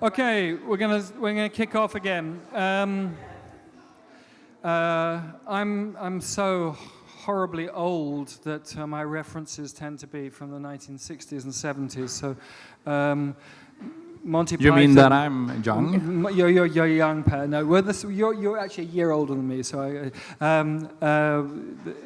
Okay, we're gonna kick off again. I'm so horribly old that my references tend to be from the 1960s and 70s. So Monty Python. You mean that I'm young? You're young, Per. No, well, you're actually a year older than me. So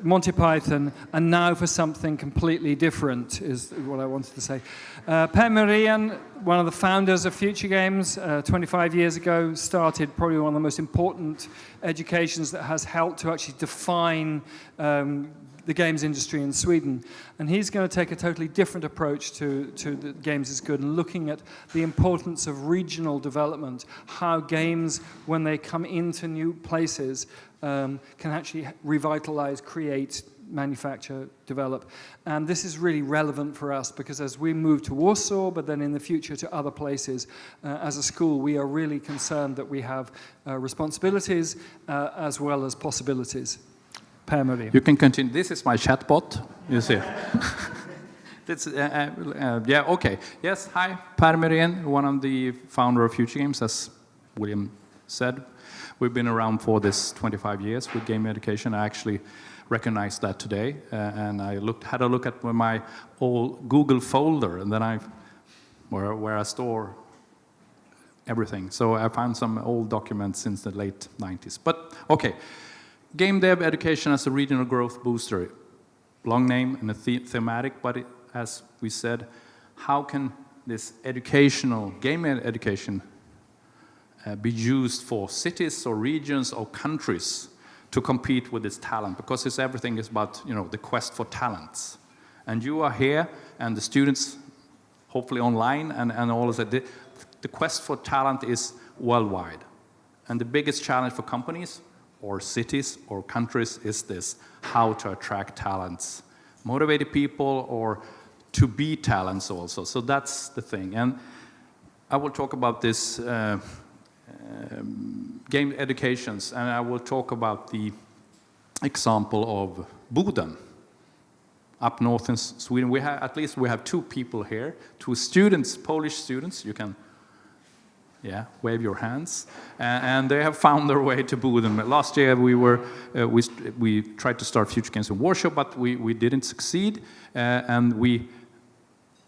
Monty Python, and now for something completely different is what I wanted to say. Per Myren, one of the founders of Futuregames, 25 years ago, started probably one of the most important educations that has helped to actually define the games industry in Sweden. And he's going to take a totally different approach to the Games is Good and looking at the importance of regional development, how games, when they come into new places, can actually revitalize, create, manufacture, develop. And this is really relevant for us because as we move to Warsaw, but then in the future to other places, as a school, we are really concerned that we have responsibilities as well as possibilities. Per Myren. You can continue. This is my chatbot, you see. Yeah, okay. Yes, hi, Per Myren, one of the founder of Futuregames, as William said. We've been around for this 25 years with game education. I actually recognized that today, and I had a look at my old Google folder, and then where I store everything. So I found some old documents since the late 90s. But okay. Game dev education as a regional growth booster. Long name and a thematic, but as we said, how can this game education be used for cities or regions or countries to compete with this talent? Because everything is about the quest for talents. And you are here, and the students, hopefully online, and all of that. The quest for talent is worldwide. And the biggest challenge for companies or cities or countries is this: how to attract talents, motivated people, or to be talents also. So that's the thing. And I will talk about this game educations, and I will talk about the example of Boden up north in Sweden. We have two people here, two students, Polish students. You can wave your hands. And they have found their way to Boden. Last year we tried to start Futuregames in Warsaw, but we didn't succeed. And we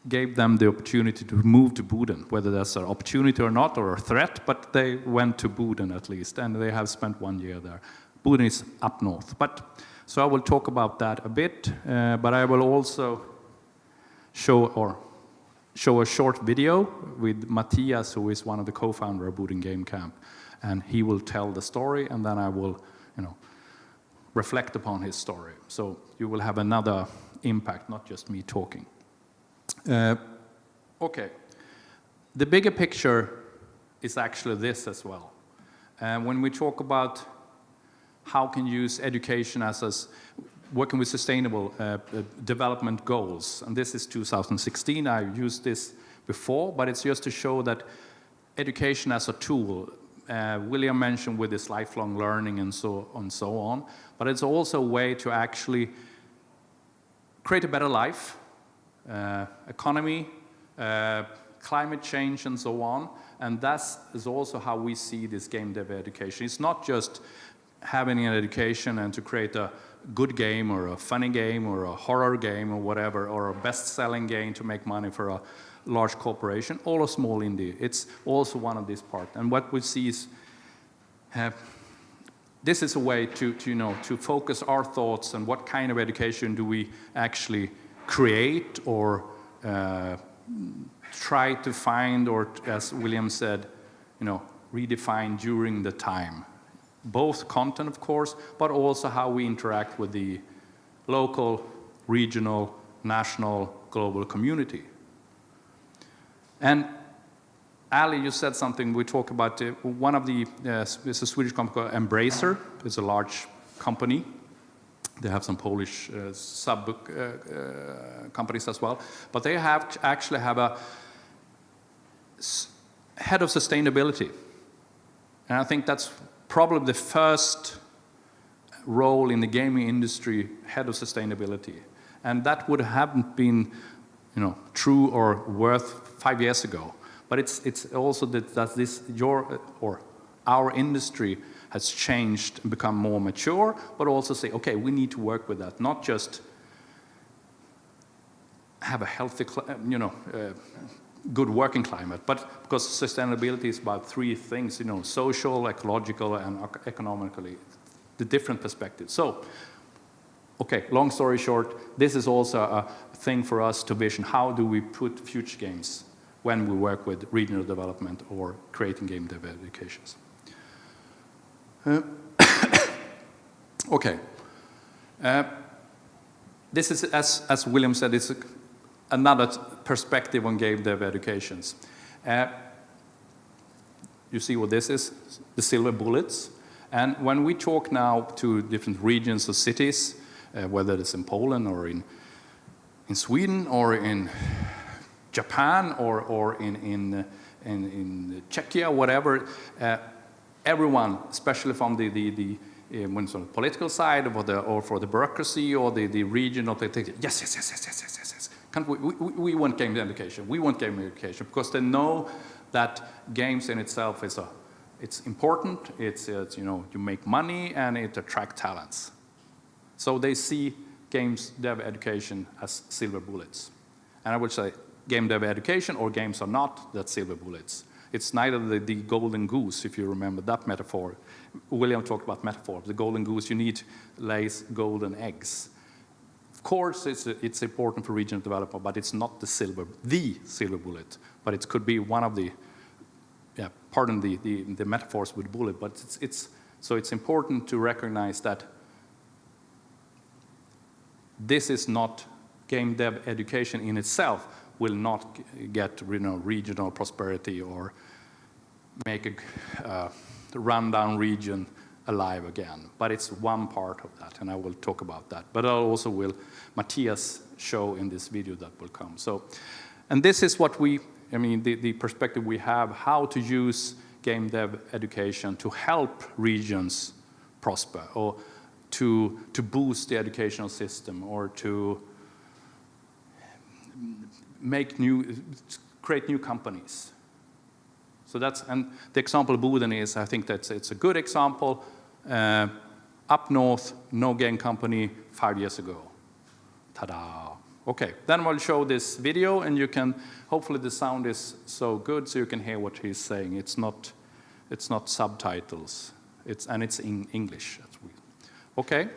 gave them the opportunity to move to Boden, whether that's an opportunity or not, or a threat, but they went to Boden at least, and they have spent 1 year there. Boden is up north. So I will talk about that a bit, but I will also show a short video with Matthias, who is one of the co-founder of Boden Game Camp, and he will tell the story, and then I will, reflect upon his story. So you will have another impact, not just me talking. Okay, the bigger picture is actually this as well. When we talk about how can you use education as working with sustainable development goals, and this is 2016. I used this before, but it's just to show that education as a tool. William mentioned with this lifelong learning and so on, but it's also a way to actually create a better life, economy, climate change, and so on. And that is also how we see this game dev education. It's not just having an education and to create a good game or a funny game or a horror game or whatever, or a best-selling game to make money for a large corporation or a small indie. It's also one of these parts. And what we see is this is a way to focus our thoughts on what kind of education do we actually create or try to find, or as William said, redefine during the time. Both content, of course, but also how we interact with the local, regional, national, global community. And Ali, you said something, we talk about one of the, it's a Swedish company called Embracer. It's a large company. They have some Polish companies as well. But they actually have a head of sustainability. And I think that's probably the first role in the gaming industry, head of sustainability. And that would haven't been true or worth 5 years ago. But it's also that this our industry has changed and become more mature, but also say, okay, we need to work with that, not just have a healthy, good working climate, but because sustainability is about three things, social, ecological, and economically, the different perspectives. So, okay, long story short, this is also a thing for us to vision. How do we put future games when we work with regional development or creating game dev educations? Okay. This is, as William said, it's another perspective on game dev educations. You see what this is? The silver bullets. And when we talk now to different regions or cities, whether it's in Poland or in Sweden or in Japan or in Czechia, whatever, everyone, especially from the political side or for the bureaucracy or the regional, they think, yes. We want game education. We want game education because they know that games in itself it's important. It's you make money and it attracts talents. So they see games dev education as silver bullets. And I would say game dev education or games are not that silver bullets. It's neither the golden goose, if you remember that metaphor. William talked about metaphor. The golden goose, you need lays golden eggs. Of course, it's important for regional development, but it's not the silver bullet. But it could be one of the, pardon the metaphors with bullet, but it's important to recognize that this is not game dev education in itself will not get regional prosperity or make a rundown region alive again. But it's one part of that, and I will talk about that. But I also will Matthias show in this video that will come. So, and this is what the perspective we have, how to use game dev education to help regions prosper, or to boost the educational system, or to create new companies. So and the example of Boden is, I think it's a good example. Up north, no game company 5 years ago. Ta-da! Okay, then we'll show this video, and you can, hopefully the sound is so good so you can hear what he's saying. It's not subtitles, and it's in English. That's weird. Okay.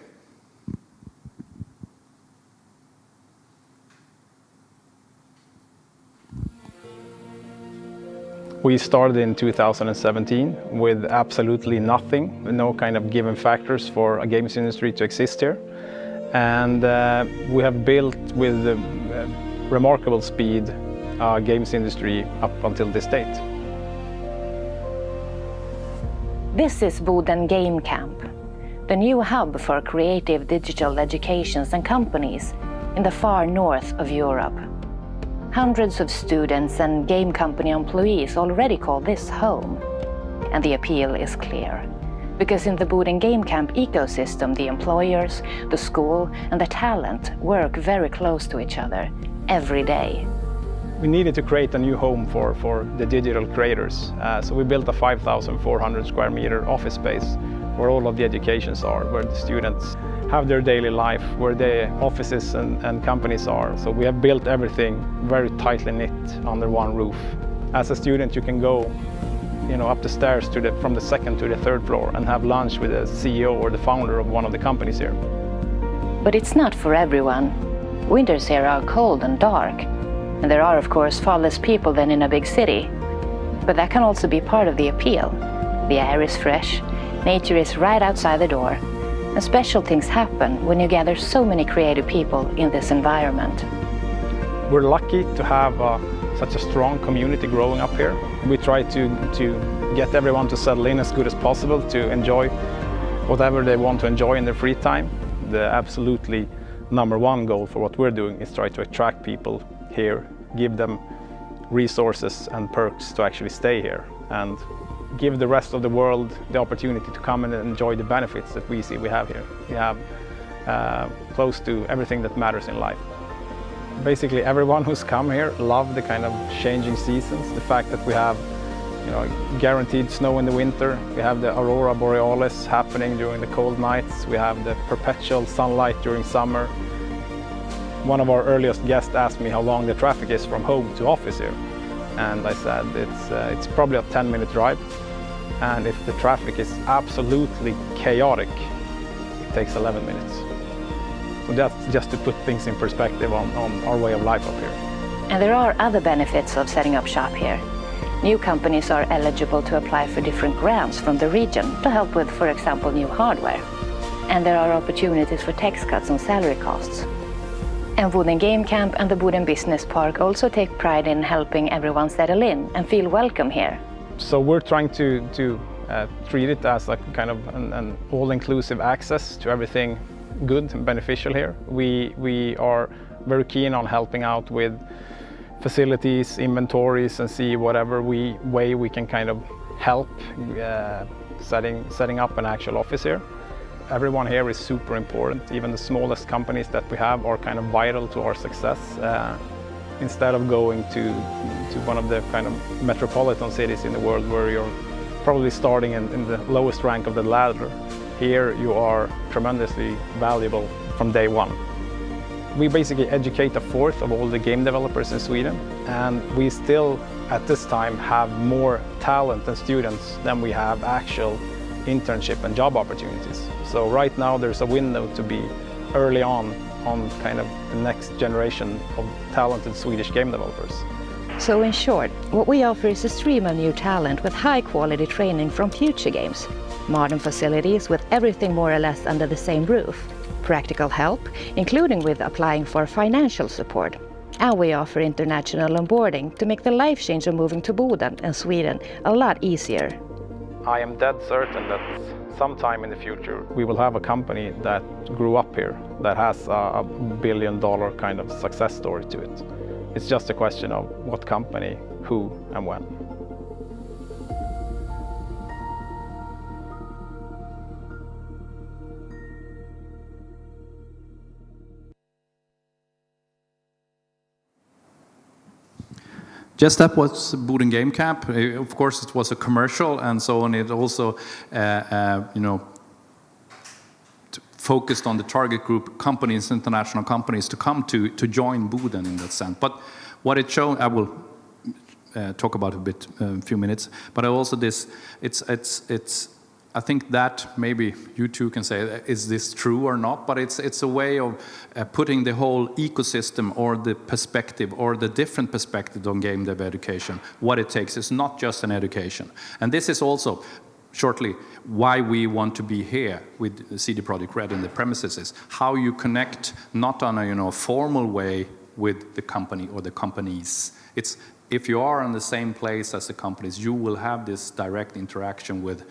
We started in 2017 with absolutely nothing, no kind of given factors for a games industry to exist here. And we have built with remarkable speed a games industry up until this date. This is Boden Game Camp, the new hub for creative digital educations and companies in the far north of Europe. Hundreds of students and game company employees already call this home. And the appeal is clear. Because in the Boden Game Camp ecosystem, the employers, the school, and the talent work very close to each other every day. We needed to create a new home for the digital creators. So we built a 5,400 square meter office space where all of the educations are, where the students have their daily life, where the offices and companies are. So we have built everything very tightly knit under one roof. As a student, you can go up the stairs from the second to the third floor and have lunch with the CEO or the founder of one of the companies here. But it's not for everyone. Winters here are cold and dark, and there are of course far less people than in a big city. But that can also be part of the appeal. The air is fresh, nature is right outside the door, and special things happen when you gather so many creative people in this environment. We're lucky to have such a strong community growing up here. We try to get everyone to settle in as good as possible, to enjoy whatever they want to enjoy in their free time. The absolutely #1 goal for what we're doing is try to attract people here, give them resources and perks to actually stay here, and give the rest of the world the opportunity to come and enjoy the benefits that we see we have here. We have close to everything that matters in life. Basically everyone who's come here love the kind of changing seasons, the fact that we have guaranteed snow in the winter, we have the aurora borealis happening during the cold nights, we have the perpetual sunlight during summer. One of our earliest guests asked me how long the traffic is from home to office here, and I said it's probably a 10-minute drive, and if the traffic is absolutely chaotic, it takes 11 minutes. So that's just to put things in perspective on our way of life up here. And there are other benefits of setting up shop here. New companies are eligible to apply for different grants from the region to help with, for example, new hardware. And there are opportunities for tax cuts on salary costs. And Boden Game Camp and the Boden Business Park also take pride in helping everyone settle in and feel welcome here. So we're trying to treat it as a kind of an all-inclusive access to everything good and beneficial here. We are very keen on helping out with facilities, inventories, and see whatever way we can kind of help setting up an actual office here. Everyone here is super important. Even the smallest companies that we have are kind of vital to our success. Instead of going to one of the kind of metropolitan cities in the world where you're probably starting in the lowest rank of the ladder, here you are tremendously valuable from day one. We basically educate a fourth of all the game developers in Sweden, and we still at this time have more talent and students than we have actual internship and job opportunities. So right now there's a window to be early on kind of the next generation of talented Swedish game developers. So in short, what we offer is a stream of new talent with high quality training from Futuregames. Modern facilities with everything more or less under the same roof. Practical help, including with applying for financial support. And we offer international onboarding to make the life change of moving to Boden and Sweden a lot easier. I am dead certain that sometime in the future we will have a company that grew up here, that has a billion-dollar kind of success story to it. It's just a question of what company, who, and when. Just that was Boden Game Camp. Of course, it was a commercial and so on. It also, focused on the target group companies, international companies, to come to join Boden in that sense. But what it showed, I will talk about a few minutes. But also this, I think that maybe you two can say, is this true or not? But it's a way of putting the whole ecosystem or the perspective or the different perspectives on game dev education, what it takes. It's not just an education. And this is also, shortly, why we want to be here with the CD Projekt Red in the premises is how you connect not on a formal way with the company or the companies. It's if you are in the same place as the companies, you will have this direct interaction with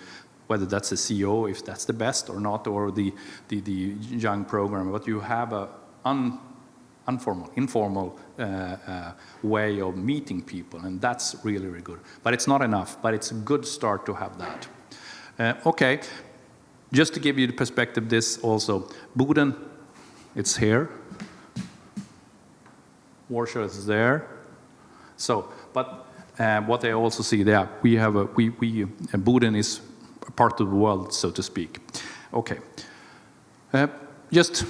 whether that's a CEO, if that's the best or not, or the young programmer, but you have a informal way of meeting people, and that's really, really good. But it's not enough, but it's a good start to have that. Okay, just to give you the perspective, this also, Boden, it's here. Warsaw is there. So, but what I also see there, we have Boden is a part of the world, so to speak. Okay, just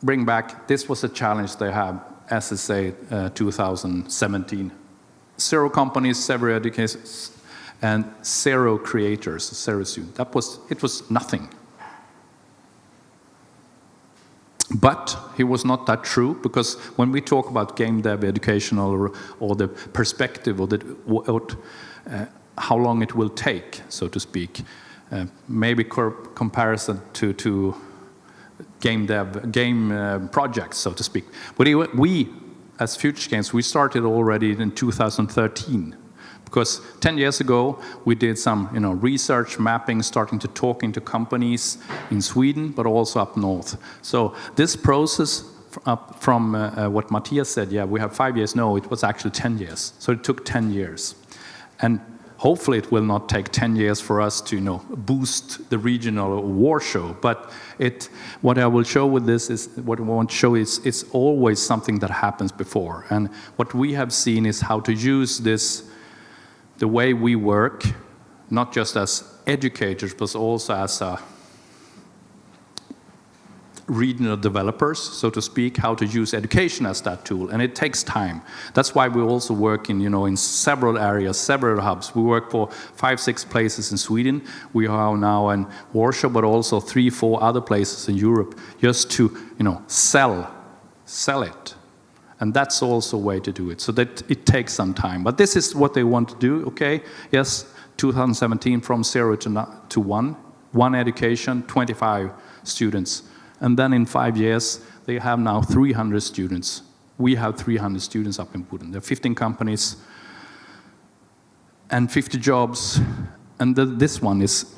bring back, this was a challenge they have, SSA 2017. 0 companies, 0 educators, and 0 creators, 0 students. It was nothing. But it was not that true, because when we talk about game dev education or the perspective or how long it will take, so to speak, maybe comparison to game projects, so to speak. But we, as Futuregames, we started already in 2013. Because 10 years ago, we did some research mapping, starting to talk into companies in Sweden, but also up north. So this process, up from what Matthias said, yeah, we have 5 years. No, it was actually 10 years. So it took 10 years. And hopefully it will not take 10 years for us to, boost the regional Warsaw. But what I will show with this is, what I want to show is, it's always something that happens before. And what we have seen is how to use this, the way we work, not just as educators, but also as regional developers, so to speak, how to use education as that tool, and it takes time. That's why we also work in, in several areas, several hubs. We work for 5-6 places in Sweden. We are now in Warsaw, but also 3-4 other places in Europe, just to, sell it. And that's also a way to do it, so that it takes some time. But this is what they want to do, okay? Yes, 2017 from 0 to 1 education, 25 students. And then in 5 years, they have now 300 students. We have 300 students up in Boden. There are 15 companies and 50 jobs. And this one is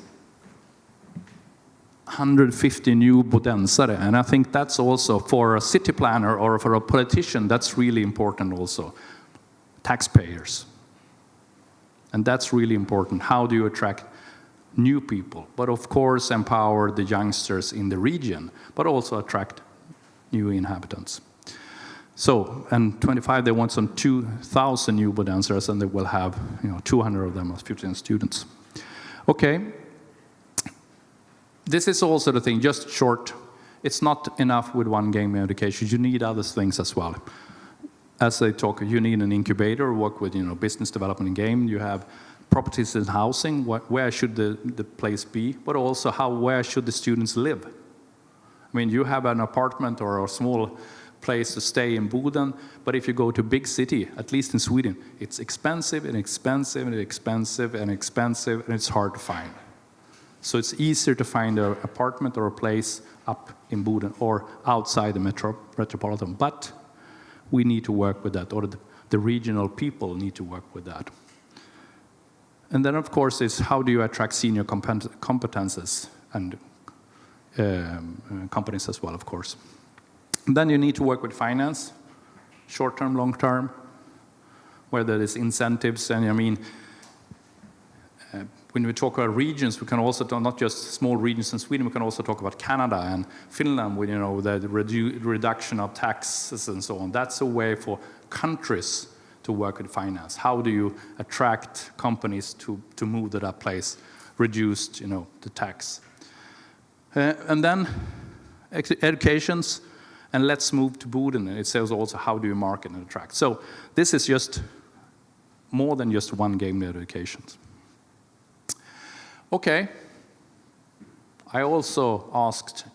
150 new Bodensare. And I think that's also, for a city planner or for a politician, that's really important also. Taxpayers. And that's really important. How do you attract new people, but of course empower the youngsters in the region, but also attract new inhabitants. So, and 25, they want some 2,000 new Bodensers, and they will have 200 of them as future students. Okay, this is also the thing, just short, it's not enough with one game education, you need other things as well. As they talk, you need an incubator, work with business development in game, you have properties and housing, where should the place be, but also where should the students live? I mean, you have an apartment or a small place to stay in Boden, but if you go to a big city, at least in Sweden, it's expensive and expensive and expensive and expensive, and it's hard to find. So it's easier to find an apartment or a place up in Boden or outside the metropolitan, but we need to work with that, or the regional people need to work with that. And then, of course, is how do you attract senior competences and companies as well, of course. And then you need to work with finance, short-term, long-term, where there is incentives. And I mean, when we talk about regions, we can also talk not just small regions in Sweden, we can also talk about Canada and Finland with, the reduction of taxes and so on. That's a way for countries to work with finance. How do you attract companies to move to that place, reduced, the tax? And then educations, and let's move to Boden. It says also how do you market and attract. So this is just more than just one game education. Okay. I also asked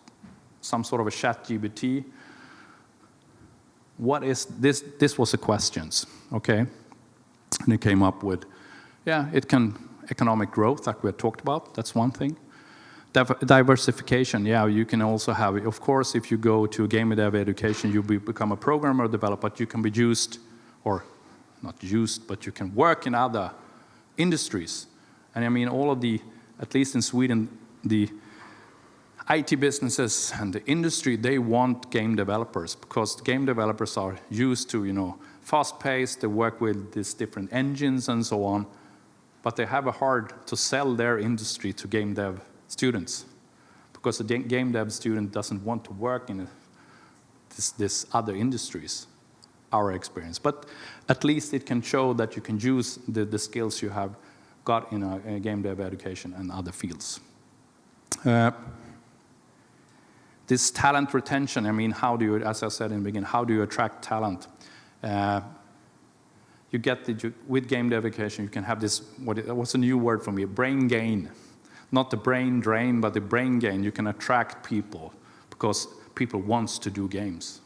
some sort of a ChatGPT. What is this? This was the questions, okay? And it came up with, economic growth, like we had talked about, that's one thing. Diversification, you can also have, of course, if you go to game dev education, you become a programmer or developer, but you can be used, or not used, but you can work in other industries. And I mean, all of the, at least in Sweden, the IT businesses and the industry, they want game developers because game developers are used to, fast-paced, they work with these different engines and so on, but they have a hard to sell their industry to game dev students because the game dev student doesn't want to work in this other industries, our experience. But at least it can show that you can use the skills you have got in a game dev education and other fields. This talent retention, I mean, how do you, as I said in the beginning, how do you attract talent? You get with game dev education, you can have this, what's a new word for me, brain gain. Not the brain drain, but the brain gain. You can attract people because people want to do games.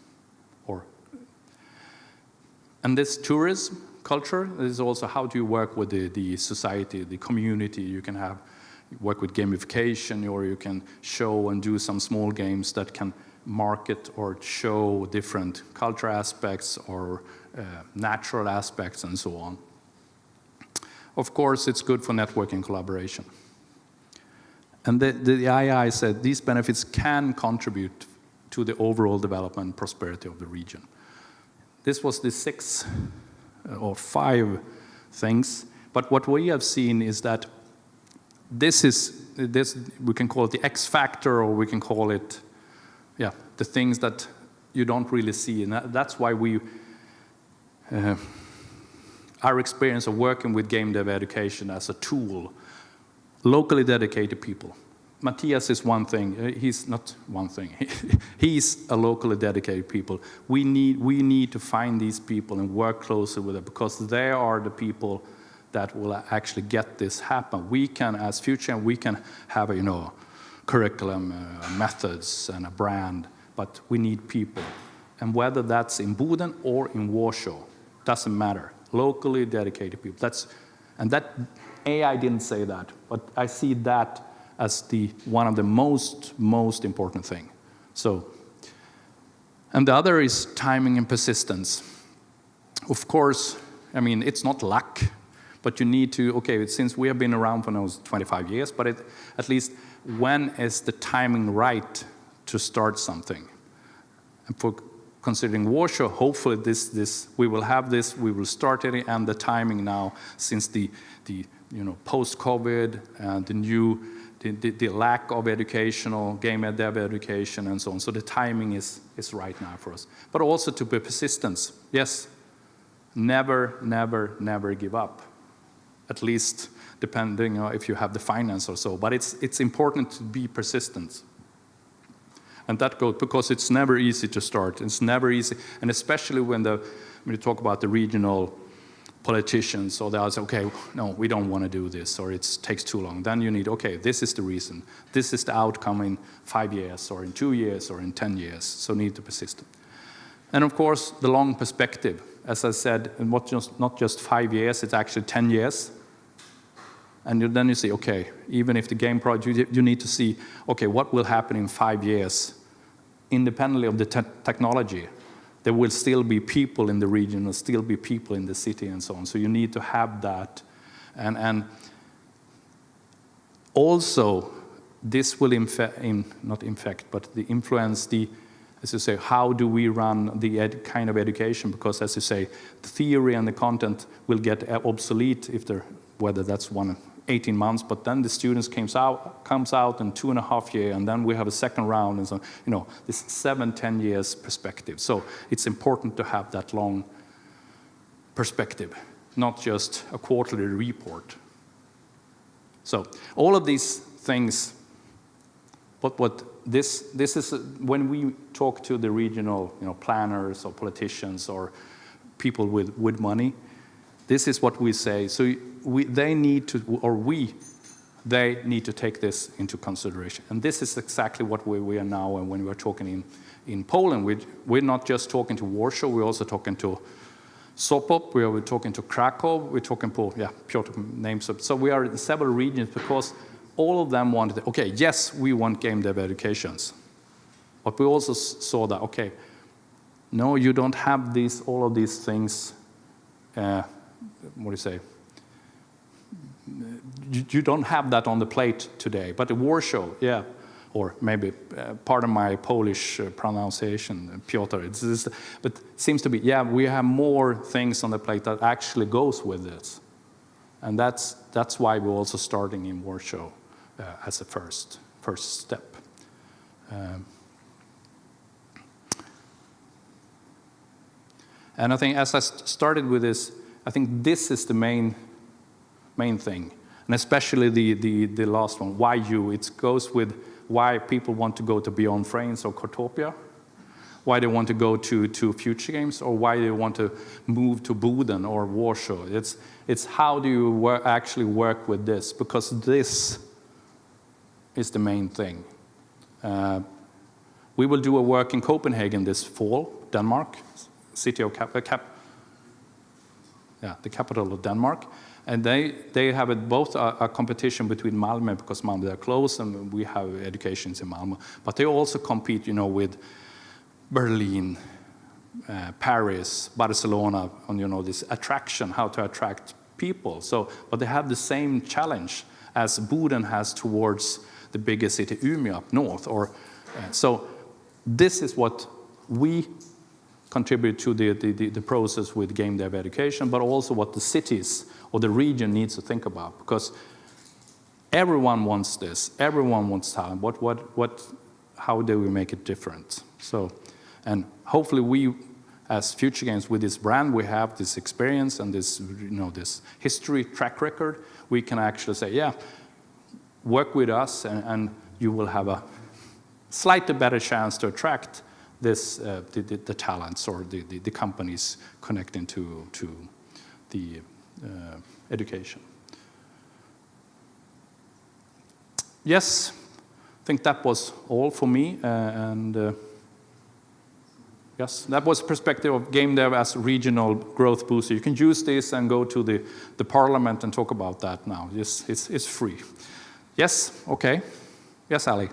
And this tourism culture is also how do you work with the society, the community. You can work with gamification, or you can show and do some small games that can market or show different culture aspects or natural aspects and so on. Of course, it's good for networking collaboration. And the II said these benefits can contribute to the overall development and prosperity of the region. This was the 6 or 5 things, But what we have seen is that this, we can call it the X factor, or we can call it, yeah, the things that you don't really see. And that's why our experience of working with game dev education as a tool, locally dedicated people. Matthias is one thing. He's not one thing. He's a locally dedicated people. We need to find these people and work closely with them, because they are the people that will actually get this happen. We can, as Future, we can have a curriculum, methods, and a brand, but we need people. And whether that's in Boden or in Warsaw, doesn't matter. Locally dedicated people. And that AI didn't say that, but I see that as one of the most important thing. So, and the other is timing and persistence. Of course, I mean, it's not luck, but you need to, okay, since we have been around for those 25 years, but at least when is the timing right to start something? And for considering Warsaw, hopefully we will have this, we will start it, and the timing now, since the post-COVID and the lack of educational game dev education and so on. So the timing is right now for us. But also to be persistent. Yes, never give up. At least depending on if you have the finance or so. But it's important to be persistent. And that goes because it's never easy to start. It's never easy, and especially when you talk about the regional politicians, so they'll say, okay, no, we don't want to do this, or it takes too long. Then you need, okay, this is the reason. This is the outcome in 5 years, or in 2 years, or in 10 years. So need to persist. And of course, the long perspective. As I said, not just 5 years, it's actually 10 years. And then you see, okay, even if the game project, you need to see, okay, what will happen in 5 years, independently of the technology. There will still be people in the region, there will still be people in the city, and so on. So you need to have that. And also, this will influence as you say, how do we run the kind of education? Because as you say, the theory and the content will get obsolete whether that's 18 months, but then the students comes out in 2.5 years, and then we have a second round, and so this 7-10 years perspective. So it's important to have that long perspective, not just a quarterly report. So all of these things, what this is when we talk to the regional planners or politicians or people with money, this is what we say. So they need to take this into consideration. And this is exactly what we are now. And when we are talking in Poland, we're not just talking to Warsaw, we're also talking to Sopot, we're talking to Krakow, we're talking to, Piotr names it. So we are in several regions because all of them wanted, okay, yes, we want game dev educations. But we also saw that, okay, no, you don't have all of these things, what do you say? You don't have that on the plate today. But in Warsaw, yeah, or maybe part of my Polish pronunciation, Piotr, but it seems to be, yeah, we have more things on the plate that actually goes with this. And that's why we're also starting in Warsaw as a first step. And I think as I started with this, I think this is the main thing, and especially the last one. Why you? It goes with why people want to go to Beyond Frames or Cortopia, why they want to go to Future Games, or why they want to move to Boden or Warsaw. It's how do you actually work with this, because this is the main thing. We will do a work in Copenhagen this fall, Denmark, city of the capital of Denmark. And they have both a competition between Malmö, because Malmö they're close, and we have educations in Malmö. But they also compete, with Berlin, Paris, Barcelona, on this attraction, how to attract people. So, but they have the same challenge as Boden has towards the bigger city Umeå up north. So this is what we contribute to the process with game dev education, but also what the cities or the region needs to think about, because everyone wants this, everyone wants talent. How do we make it different? So, and hopefully we, as Futuregames, with this brand, we have this experience and this, this history track record. We can actually say, yeah, work with us, and you will have a slightly better chance to attract this the talents or the companies connecting to the education. Yes, I think that was all for me, and yes, that was the perspective of game dev as regional growth booster. You can use this and go to the parliament and talk about that now. Yes, it's free. Yes, okay. Yes, Ali.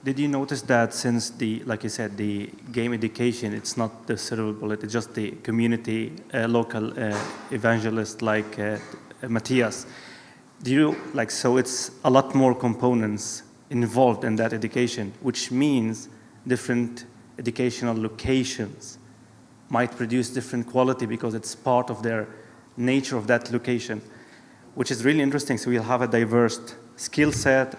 Did you notice that since like you said, the game education, it's not the cerebral bullet, it's just the community, local evangelist like Matthias. So it's a lot more components involved in that education, which means different educational locations might produce different quality because it's part of their nature of that location, which is really interesting. So we'll have a diverse skill set.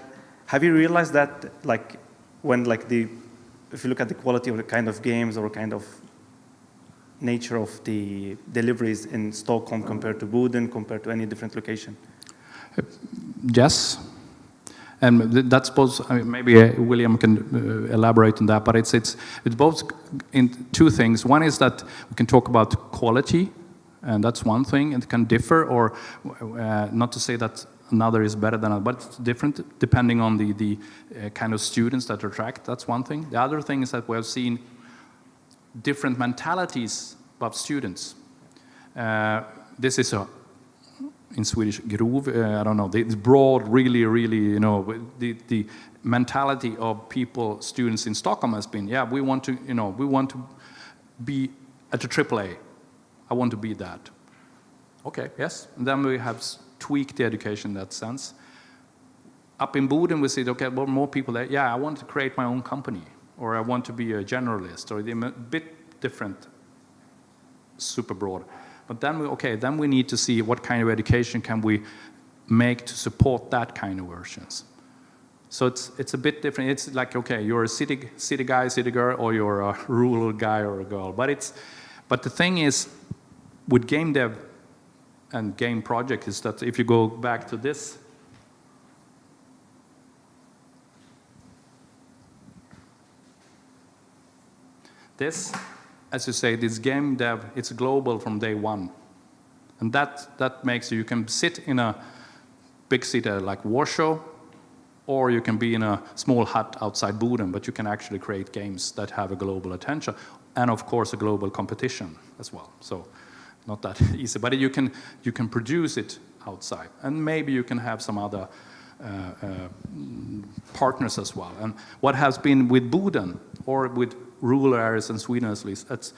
Have you realized that, like, if you look at the quality of the kind of games or kind of nature of the deliveries in Stockholm compared to Boden, compared to any different location? Yes, and that's both. Maybe William can elaborate on that, but it's both in two things. One is that we can talk about quality, and that's one thing. It can differ, or not to say that another is better than another, but it's different depending on the kind of students that attract. That's one thing. The other thing is that we have seen different mentalities of students. This is in Swedish, grov, I don't know, it's broad, really, the mentality of people, students in Stockholm has been, yeah, we want to be at a AAA. I want to be that. Okay, yes. And then we have tweaked the education in that sense. Up in Boden, we said, okay, well, more people there, yeah, I want to create my own company, or I want to be a generalist, or a bit different, super broad. But then we need to see what kind of education can we make to support that kind of versions. So it's a bit different. It's like, okay, you're a city guy, city girl, or you're a rural guy or a girl. But the thing is, with game dev and game project, is that if you go back to this, as you say, this game dev, it's global from day one. And that makes you can sit in a big city like Warsaw, or you can be in a small hut outside Boden, but you can actually create games that have a global attention, and of course a global competition as well. So not that easy, but you can produce it outside, and maybe you can have some other partners as well. And what has been with Boden, or with rural areas in Sweden at least, it's,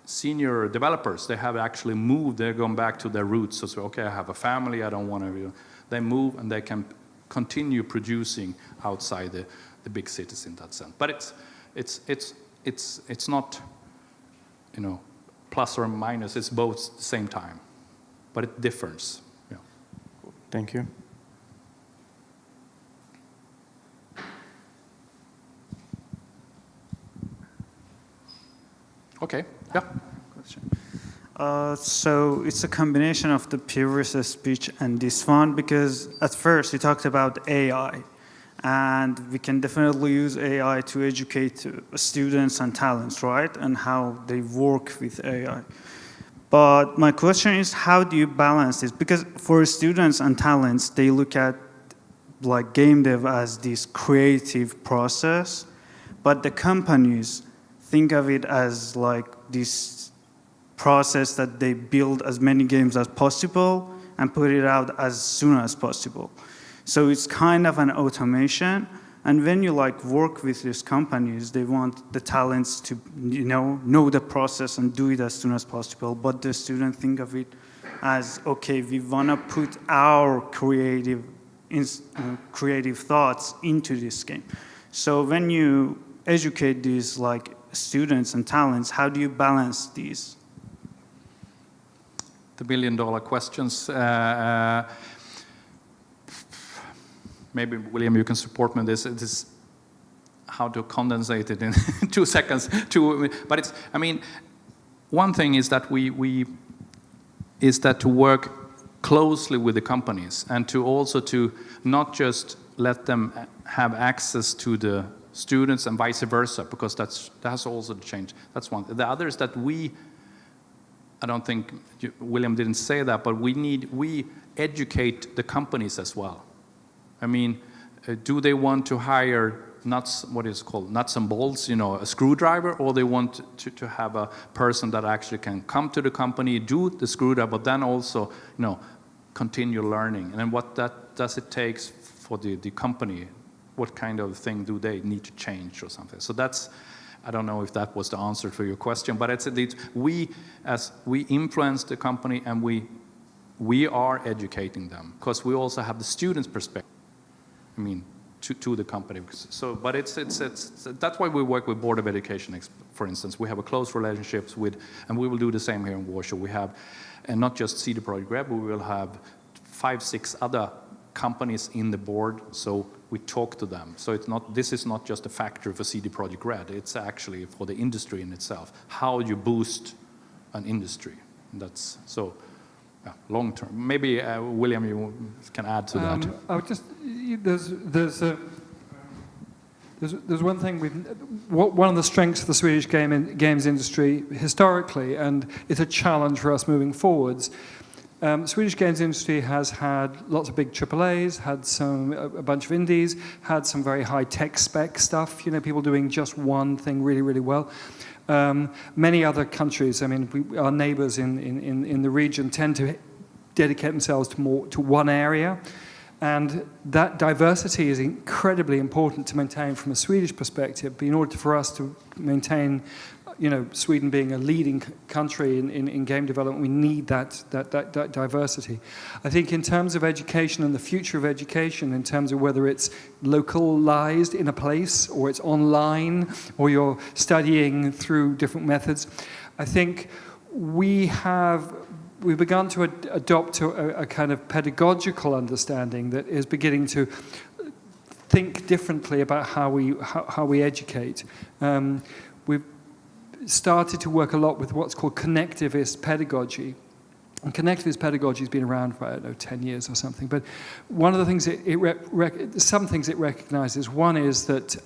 senior developers, they have actually moved, they're going back to their roots. So okay, I have a family, I don't want to, they move and they can continue producing outside the big cities in that sense. But it's not, plus or minus, it's both at the same time, but it differs. Yeah. Thank you. Okay, yeah. So it's a combination of the previous speech and this one, because at first you talked about AI, and we can definitely use AI to educate students and talents, right? And how they work with AI. But my question is, how do you balance this? Because for students and talents, they look at like game dev as this creative process, but the companies think of it as like this process that they build as many games as possible and put it out as soon as possible. So it's kind of an automation. And when you like work with these companies, they want the talents to know the process and do it as soon as possible. But the students think of it as, okay, we want to put our creative creative thoughts into this game. So when you educate these like students and talents, how do you balance these? The $1 million questions. Maybe William, you can support me on this. It is how to condensate it in 2 seconds. But it's, I mean, one thing is that to work closely with the companies and to also to not just let them have access to the students and vice versa, because that has also changed. That's one. The other is that I don't think William didn't say that, but we educate the companies as well. I mean, do they want to hire nuts and bolts, you know, a screwdriver, or they want to have a person that actually can come to the company, do the screwdriver, but then also, you know, continue learning. And then what does it take for the company? What kind of thing do they need to change or something? So that's, I don't know if that was the answer for your question, but we influence the company and we are educating them, because we also have the students' perspective. I mean, to the company. So, but that's why we work with Board of Education, for instance. We have a close relationships with, and we will do the same here in Warsaw. We have, and not just CD Projekt Red, we will have 5, 6 other companies in the board, so we talk to them. So this is not just a factory for CD Projekt Red, it's actually for the industry in itself. How you boost an industry. That's so. Yeah, long term. Maybe William, you can add to that. I would just there's one thing one of the strengths of the Swedish games industry historically, and it's a challenge for us moving forwards. The Swedish games industry has had lots of big AAAs, had a bunch of indies, had some very high tech spec stuff. You know, people doing just one thing really, really well. Many other countries, I mean, our neighbours in the region tend to dedicate themselves to one area, and that diversity is incredibly important to maintain from a Swedish perspective. But in order for us to maintain, you know, Sweden being a leading country in game development, we need that diversity. I think in terms of education and the future of education, in terms of whether it's localized in a place or it's online or you're studying through different methods, I think we've begun to adopt a kind of pedagogical understanding that is beginning to think differently about how we educate. We've started to work a lot with what's called connectivist pedagogy. And connectivist pedagogy has been around for, I don't know, 10 years or something. But one of the things some things it recognizes, one is that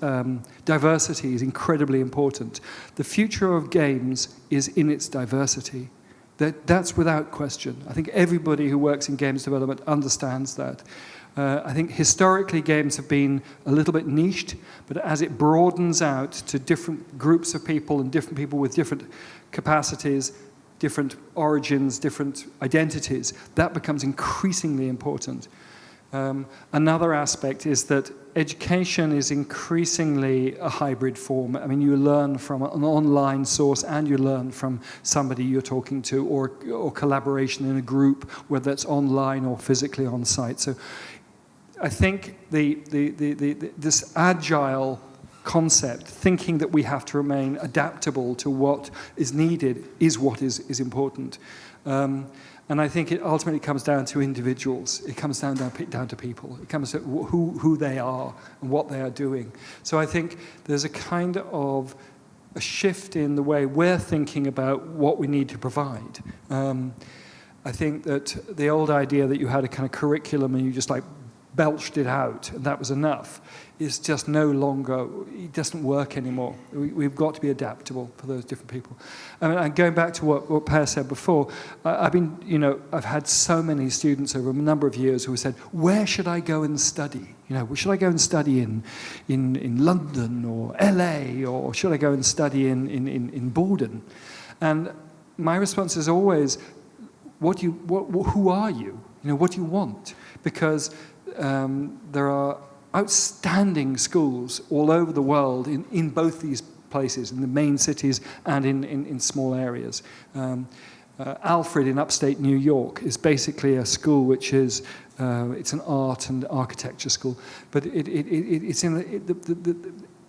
diversity is incredibly important. The future of games is in its diversity. That's without question. I think everybody who works in games development understands that. I think historically games have been a little bit niched, but as it broadens out to different groups of people and different people with different capacities, different origins, different identities, that becomes increasingly important. Another aspect is that education is increasingly a hybrid form. I mean, you learn from an online source and you learn from somebody you're talking to, or collaboration in a group, whether it's online or physically on site. So I think this agile concept, thinking that we have to remain adaptable to what is needed, is what is important. And I think it ultimately comes down to individuals. It comes down to people. It comes to who they are and what they are doing. So I think there's a kind of a shift in the way we're thinking about what we need to provide. I think that the old idea that you had a kind of curriculum and you just like belched it out and that was enough is just no longer, it doesn't work anymore. We've got to be adaptable for those different people. I mean, and going back to what Per said before, I've had so many students over a number of years who have said, where should I go and study? You know, should I go and study in London or LA, or should I go and study in Borden? And my response is always, who are you? You know, what do you want? Because there are outstanding schools all over the world in both these places, in the main cities and in small areas. Alfred in upstate New York is basically a school which is It's an art and architecture school, but it's in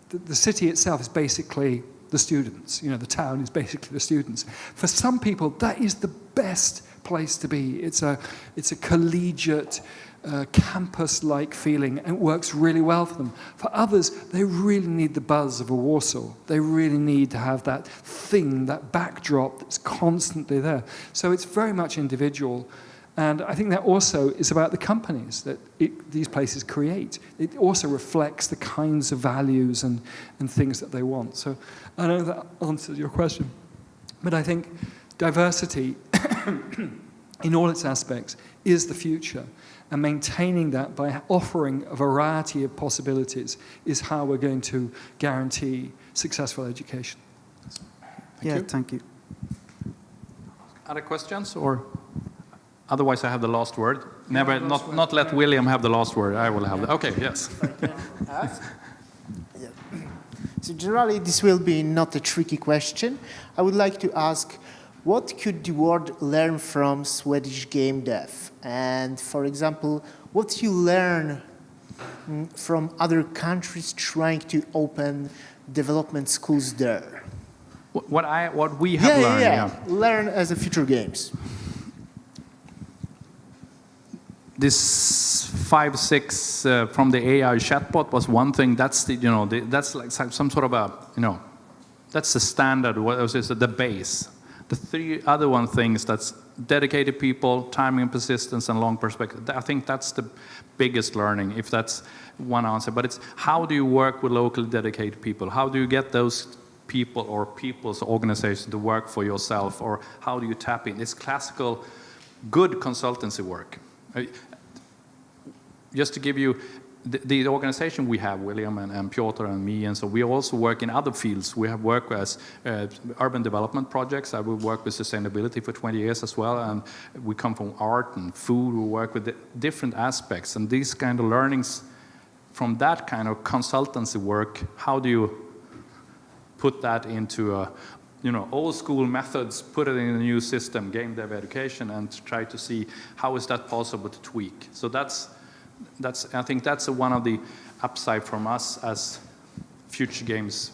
the city itself is basically the students. You know, the town is basically the students. For some people, that is the best place to be. It's a collegiate, campus-like feeling, and it works really well for them. For others, they really need the buzz of a Warsaw. They really need to have that thing, that backdrop that's constantly there. So it's very much individual. And I think that also is about the companies that these places create. It also reflects the kinds of values and things that they want. So I don't know if that answers your question. But I think diversity, in all its aspects, is the future. And maintaining that by offering a variety of possibilities is how we're going to guarantee successful education. Thank you. Other questions, or otherwise I have the last word. Never, not let William have the last word. I will have the. Okay, yes. So generally, this will be not a tricky question. I would like to ask, what could the world learn from Swedish game dev? And for example, what you learn from other countries trying to open development schools there? What we have learned. Learn as a Futuregames. This 5-6 from the AI chatbot was one thing. That's the that's like some sort of a that's the standard. What is the base? The three other things, that's dedicated people, timing and persistence, and long perspective. I think that's the biggest learning, if that's one answer. But it's how do you work with locally dedicated people? How do you get those people or people's organizations to work for yourself? Or how do you tap in? It's classical, good consultancy work. Just to give you, the organization we have, William and Piotr and me, and so we also work in other fields. We have worked as urban development projects. I will work with sustainability for 20 years as well, and we come from art and food. We work with different aspects, and these kind of learnings from that kind of consultancy work, how do you put that into old school methods, put it in a new system, game dev education, and try to see how is that possible to tweak. So I think that's one of the upside from us as Futuregames.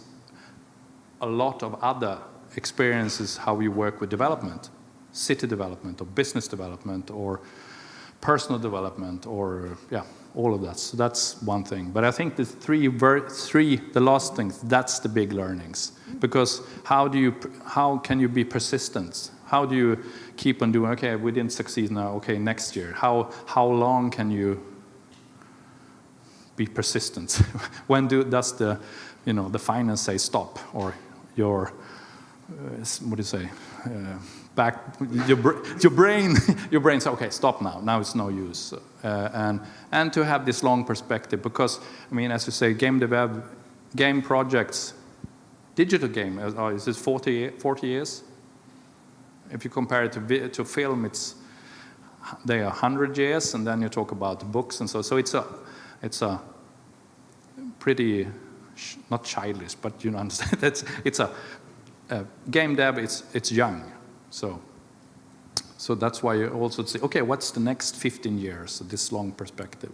A lot of other experiences how we work with development, city development or business development or personal development or all of that. So that's one thing. But I think the the last things, that's the big learnings. Because how can you be persistent? How do you keep on doing? Okay, we didn't succeed now. Okay, next year. How long can you be persistent? When does the finance say stop, or your what do you say? Your brain says, okay, stop now. Now it's no use. And to have this long perspective, because I mean, as you say, game projects, digital game is it 40 years? If you compare it to film, they are 100 years, and then you talk about books and so. So it's a pretty not childish, but you understand. It's a game dev. It's young. So that's why you also say, okay, what's the next 15 years, this long perspective?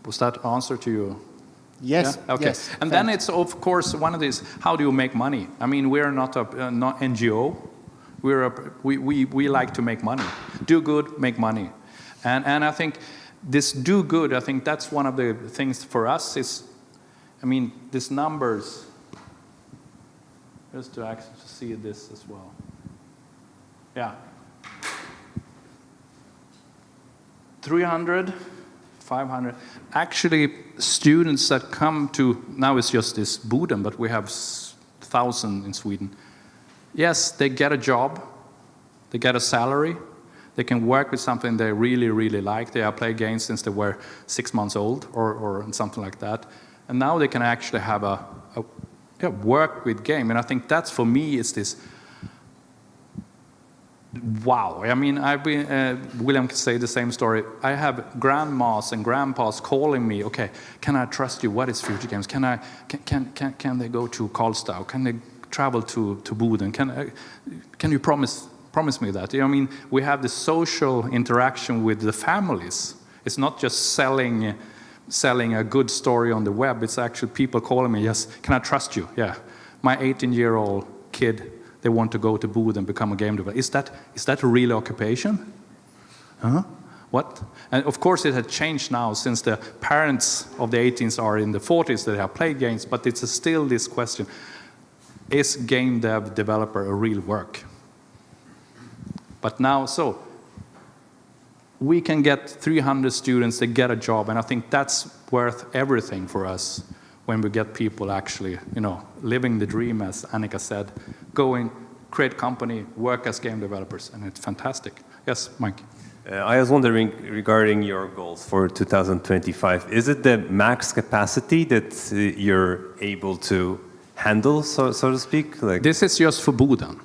Was that answer to you? Yes. Yeah? Okay. Yes, and then it's, of course, one of these, how do you make money? I mean, we're not NGO. We like to make money. Do good, make money. And I think this do good, I think that's one of the things for us is, I mean, these numbers, just to actually see this as well. Yeah. 300, 500. Actually, students that come to, now it's just this Boden, but we have 1,000 in Sweden. Yes, they get a job, they get a salary, they can work with something they really, really like. They have played games since they were 6 months old or something like that. And now they can actually have work with game. And I think that's, for me, is this, wow. I mean, I've been, William can say the same story. I have grandmas and grandpas calling me, okay, can I trust you? What is Futuregames? Can they go to Karlstad? Can they travel to Boden? Can you promise Promise me that. I mean, we have the social interaction with the families. It's not just selling a good story on the web. It's actually people calling me, yes, can I trust you? Yeah. My 18-year-old kid, they want to go to Boden and become a game developer. Is that a real occupation? Huh? What? And of course it had changed now since the parents of the 18s are in the 40s that have played games, but it's still this question, is game dev developer a real work? But now, so, we can get 300 students to get a job, and I think that's worth everything for us when we get people actually, living the dream, as Annika said, going, create company, work as game developers, and it's fantastic. Yes, Mike? I was wondering regarding your goals for 2025, is it the max capacity that you're able to handle, so to speak? Like, this is just for Boden.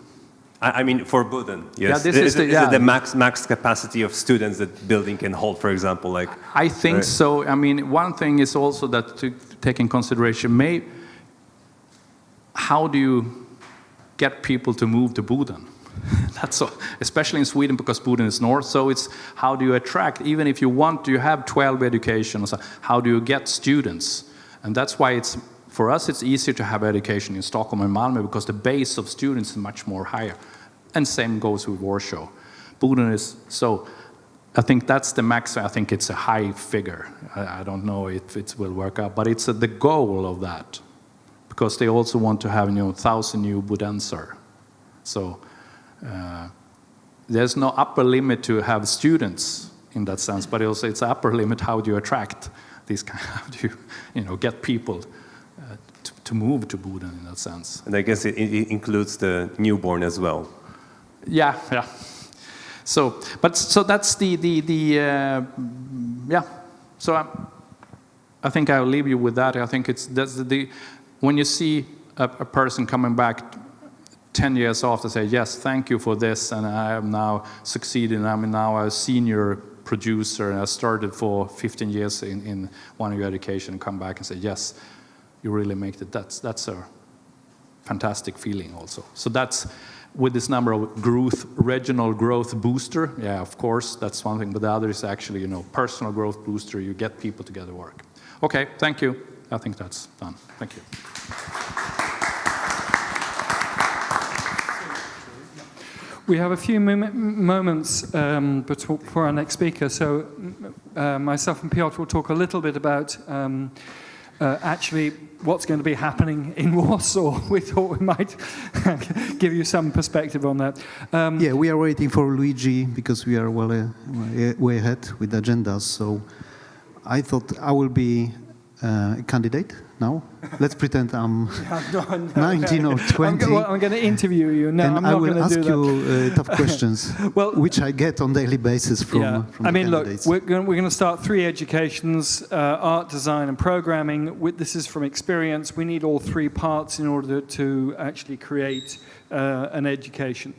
I mean, for Boden, yes. Yeah, is it the max capacity of students that building can hold, for example? Like, I think so. I mean, one thing is also that to take in consideration, how do you get people to move to Boden? That's so, especially in Sweden, because Boden is north. So it's how do you attract, even if you want to have 12 education, how do you get students? And that's why for us, it's easier to have education in Stockholm and Malmö because the base of students is much more higher. And same goes with Warsaw. Boden is, so I think that's the max. I think it's a high figure. I don't know if it will work out, but it's the goal of that. Because they also want to have 1,000 new Bodenser. So there's no upper limit to have students in that sense, but also it's upper limit how do you attract these kind, how do you get people to move to Boden in that sense. And I guess it includes the newborn as well. Yeah. So that's yeah. So I think I'll leave you with that. I think when you see a person coming back 10 years after, say, yes, thank you for this, and I am now succeeding. I'm now a senior producer, and I started for 15 years in one of your education, and come back and say, yes, you really make it. That's a fantastic feeling also. So that's with this number of regional growth booster. Yeah, of course, that's one thing. But the other is actually, personal growth booster. You get people together work. Okay, thank you. I think that's done. Thank you. We have a few moments before our next speaker. So myself and Piotr will talk a little bit about actually what's going to be happening in Warsaw. We thought we might give you some perspective on that. Yeah, we are waiting for Luigi because we are way ahead with agendas. So I thought I will be a candidate now. Let's pretend I'm 19 or 20. I'm going to interview you. No, and I'm not going to do that. I will ask you tough questions, which I get on daily basis from I mean, candidates. Look, we're going to start 3 educations, art, design, and programming. This is from experience. We need all 3 parts in order to actually create an education.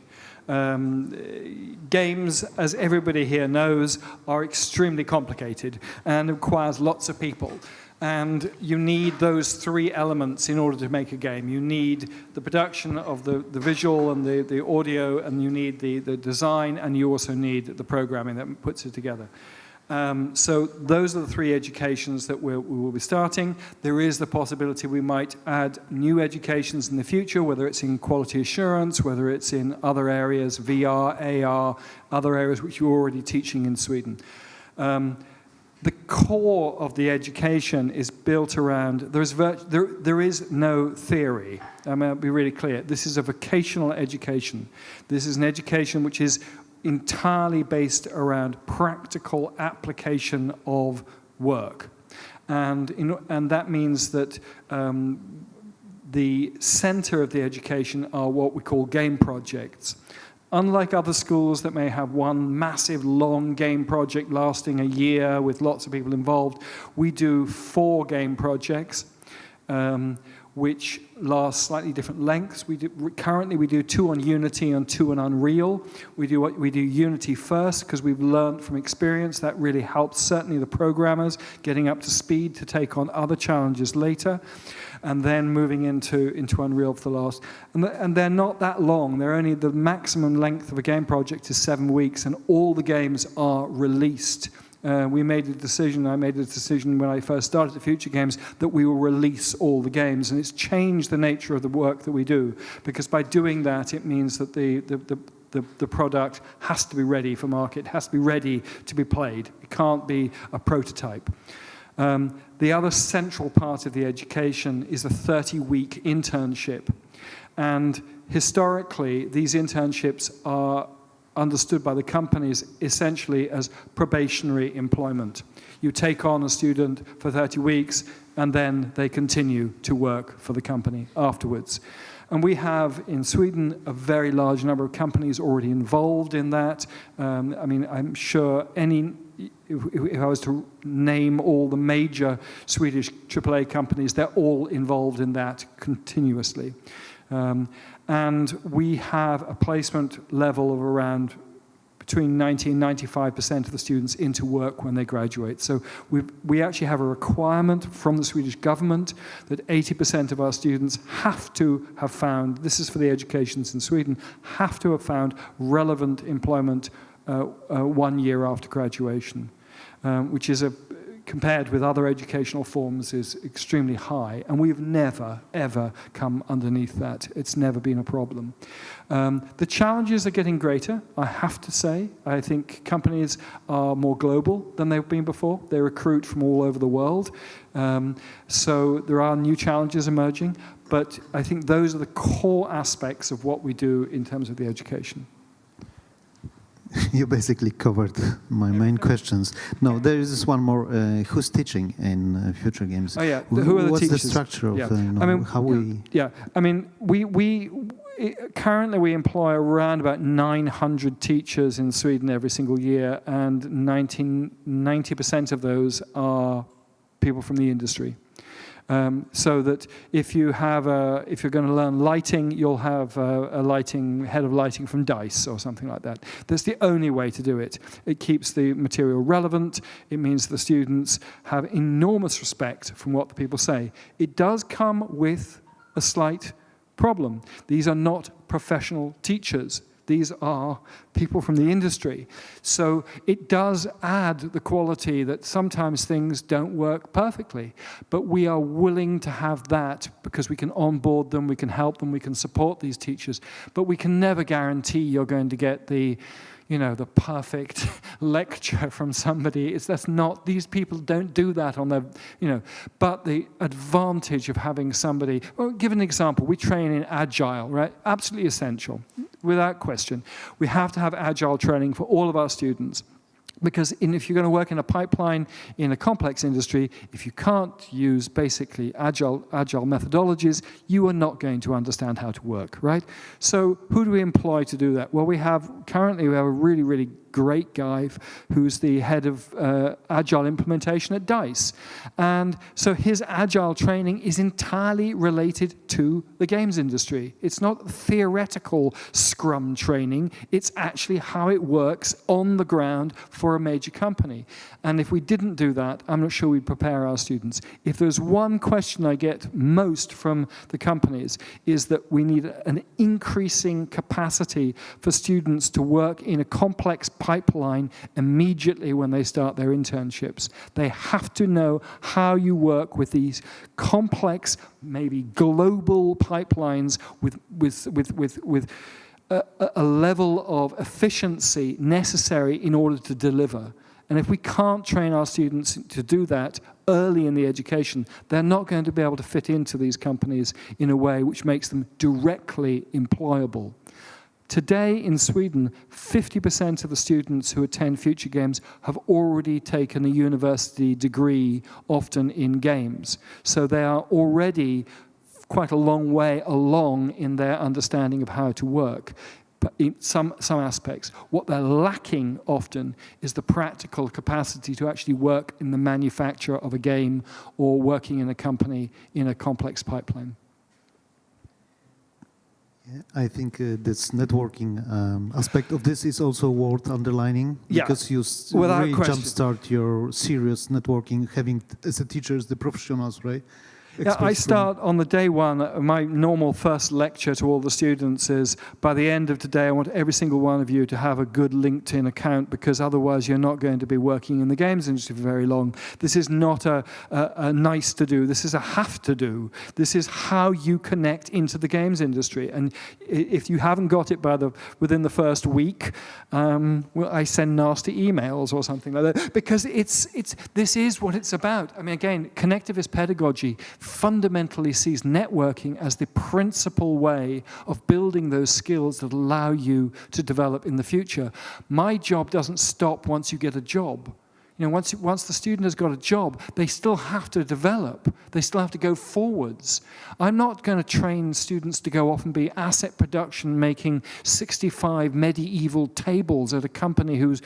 Games, as everybody here knows, are extremely complicated and requires lots of people. And you need those 3 elements in order to make a game. You need the production of the visual and the audio, and you need the design, and you also need the programming that puts it together. So those are the 3 educations that we will be starting. There is the possibility we might add new educations in the future, whether it's in quality assurance, whether it's in other areas, VR, AR, other areas which you're already teaching in Sweden. The core of the education is built around, there is no theory. I mean, I'll be really clear. This is a vocational education. This is an education which is entirely based around practical application of work. And that means that the center of the education are what we call game projects. Unlike other schools that may have one massive long game project lasting a year with lots of people involved, we do 4 game projects. which last slightly different lengths. Currently we do 2 on Unity and 2 on Unreal. We do Unity first because we've learned from experience that really helps certainly the programmers getting up to speed to take on other challenges later, and then moving into Unreal for the last. And they're not that long. They're only, the maximum length of a game project is 7 weeks, and all the games are released. I made a decision when I first started at Futuregames that we will release all the games, and it's changed the nature of the work that we do, because by doing that it means that the product has to be ready for market, has to be ready to be played. It can't be a prototype. The other central part of the education is a 30-week internship, and historically these internships are understood by the companies essentially as probationary employment. You take on a student for 30 weeks and then they continue to work for the company afterwards. And we have in Sweden a very large number of companies already involved in that. I mean, I'm sure if I was to name all the major Swedish AAA companies, they're all involved in that continuously. And we have a placement level of around between 90 and 95% of the students into work when they graduate. So we actually have a requirement from the Swedish government that 80% of our students have to have found, this is for the educations in Sweden, have to have found relevant employment 1 year after graduation, which is compared with other educational forms is extremely high, and we've never, ever come underneath that. It's never been a problem. The challenges are getting greater, I have to say. I think companies are more global than they've been before. They recruit from all over the world. So there are new challenges emerging, but I think those are the core aspects of what we do in terms of the education. You basically covered my main questions. No, there is one more. Who's teaching in Futuregames? Oh yeah, who are the What's teachers? The structure of I mean, how we? Yeah, I mean, currently we employ around about 900 teachers in Sweden every single year, and 90% of those are people from the industry. So that if you're going to learn lighting, you'll have a head of lighting from DICE or something like that. That's the only way to do it. It keeps the material relevant. It means the students have enormous respect from what the people say. It does come with a slight problem. These are not professional teachers. These are people from the industry. So it does add the quality that sometimes things don't work perfectly. But we are willing to have that because we can onboard them, we can help them, we can support these teachers. But we can never guarantee you're going to get the perfect lecture from somebody. These people don't do that on their, but the advantage of having somebody, well, give an example. We train in Agile, right? Absolutely essential, without question. We have to have Agile training for all of our students. Because if you're going to work in a pipeline in a complex industry, if you can't use basically agile methodologies, you are not going to understand how to work, right? So who do we employ to do that? Well, currently we have a really, really great guy who's the head of Agile implementation at DICE. And so his Agile training is entirely related to the games industry. It's not theoretical Scrum training. It's actually how it works on the ground for a major company. And if we didn't do that, I'm not sure we'd prepare our students. If there's one question I get most from the companies is that we need an increasing capacity for students to work in a complex pipeline immediately when they start their internships. They have to know how you work with these complex, maybe global pipelines with a level of efficiency necessary in order to deliver. And if we can't train our students to do that early in the education, they're not going to be able to fit into these companies in a way which makes them directly employable. Today in Sweden, 50% of the students who attend Futuregames have already taken a university degree, often in games. So they are already quite a long way along in their understanding of how to work. But in some aspects, what they're lacking often is the practical capacity to actually work in the manufacture of a game or working in a company in a complex pipeline. I think this networking aspect of this is also worth underlining, because you really jumpstart your serious networking, having as a teachers the professionals, right? Yeah, I start on the day one. My normal first lecture to all the students is, by the end of today, I want every single one of you to have a good LinkedIn account, because otherwise you're not going to be working in the games industry for very long. This is not a nice to do. This is a have to do. This is how you connect into the games industry. And if you haven't got it within the first week, well, I send nasty emails or something like that, because this is what it's about. I mean, again, connectivist pedagogy fundamentally sees networking as the principal way of building those skills that allow you to develop in the future. My job doesn't stop once you get a job. You know, once the student has got a job, they still have to develop. They still have to go forwards. I'm not going to train students to go off and be asset production making 65 medieval tables at a company who's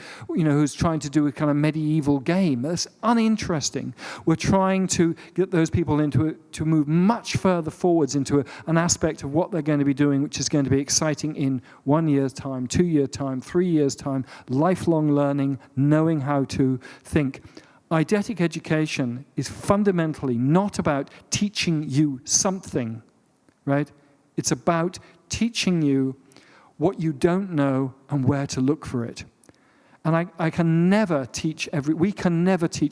trying to do a kind of medieval game. That's uninteresting. We're trying to get those people to move much further forwards into an aspect of what they're going to be doing, which is going to be exciting in 1 year's time, 2 years' time, 3 years' time, lifelong learning, knowing how to think. Eidetic education is fundamentally not about teaching you something, right? It's about teaching you what you don't know and where to look for it. And we can never teach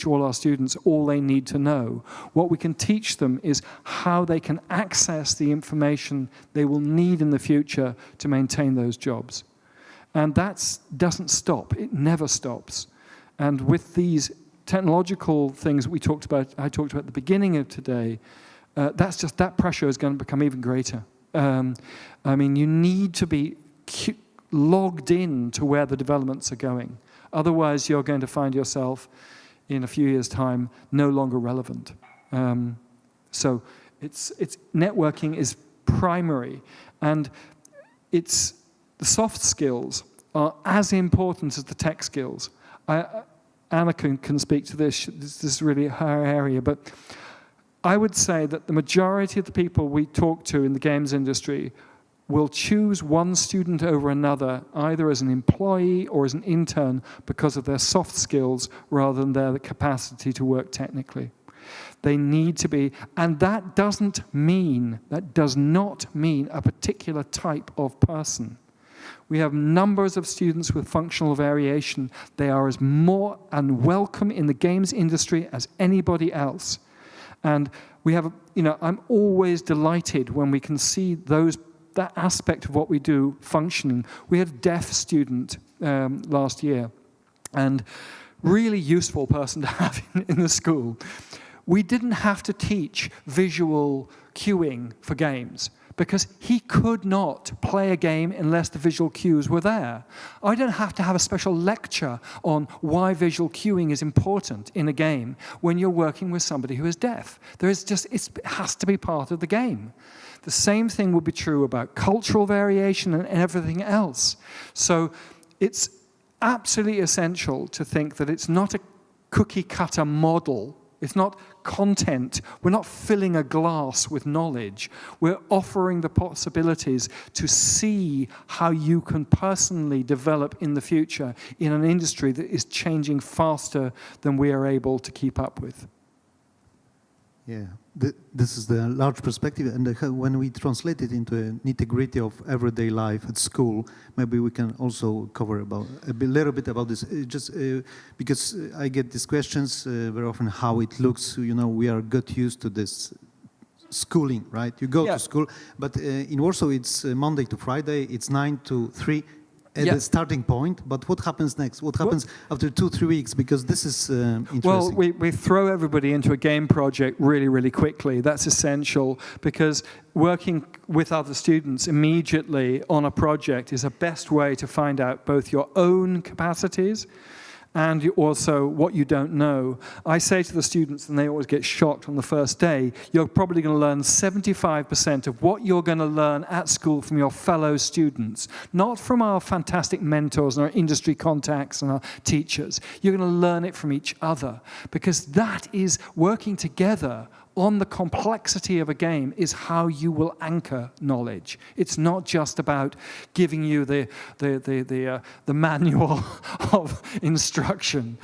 all our students all they need to know. What we can teach them is how they can access the information they will need in the future to maintain those jobs. And that doesn't stop. It never stops. And with these technological things I talked about at the beginning of today, that pressure is going to become even greater. I mean, you need to be logged in to where the developments are going. Otherwise, you're going to find yourself in a few years' time no longer relevant. So networking is primary, and the soft skills are as important as the tech skills. Annika can speak to this. This is really her area, but I would say that the majority of the people we talk to in the games industry will choose one student over another, either as an employee or as an intern, because of their soft skills rather than their capacity to work technically. They need to be, and that does not mean a particular type of person. We have numbers of students with functional variation. They are as more and welcome in the games industry as anybody else. And we have, I'm always delighted when we can see that aspect of what we do functioning. We had a deaf student last year, and really useful person to have in the school. We didn't have to teach visual cueing for games, because he could not play a game unless the visual cues were there. I don't have to have a special lecture on why visual cueing is important in a game when you're working with somebody who is deaf. It has to be part of the game. The same thing would be true about cultural variation and everything else. So it's absolutely essential to think that it's not a cookie-cutter model. It's not content. We're not filling a glass with knowledge. We're offering the possibilities to see how you can personally develop in the future in an industry that is changing faster than we are able to keep up with. Yeah, this is the large perspective, and when we translate it into a nitty-gritty of everyday life at school, maybe we can also cover a little bit about this. Because I get these questions very often, how it looks. We got used to this schooling, right? You go to school, but in Warsaw it's Monday to Friday. It's 9 to 3. At the starting point, but what happens next? What happens after 2-3 weeks? Because this is interesting. Well, we throw everybody into a game project really, really quickly. That's essential, because working with other students immediately on a project is a best way to find out both your own capacities and also what you don't know. I say to the students, and they always get shocked on the first day, you're probably going to learn 75% of what you're going to learn at school from your fellow students, not from our fantastic mentors and our industry contacts and our teachers. You're going to learn it from each other, because that is working together on the complexity of a game is how you will anchor knowledge. It's not just about giving you the manual of instruction.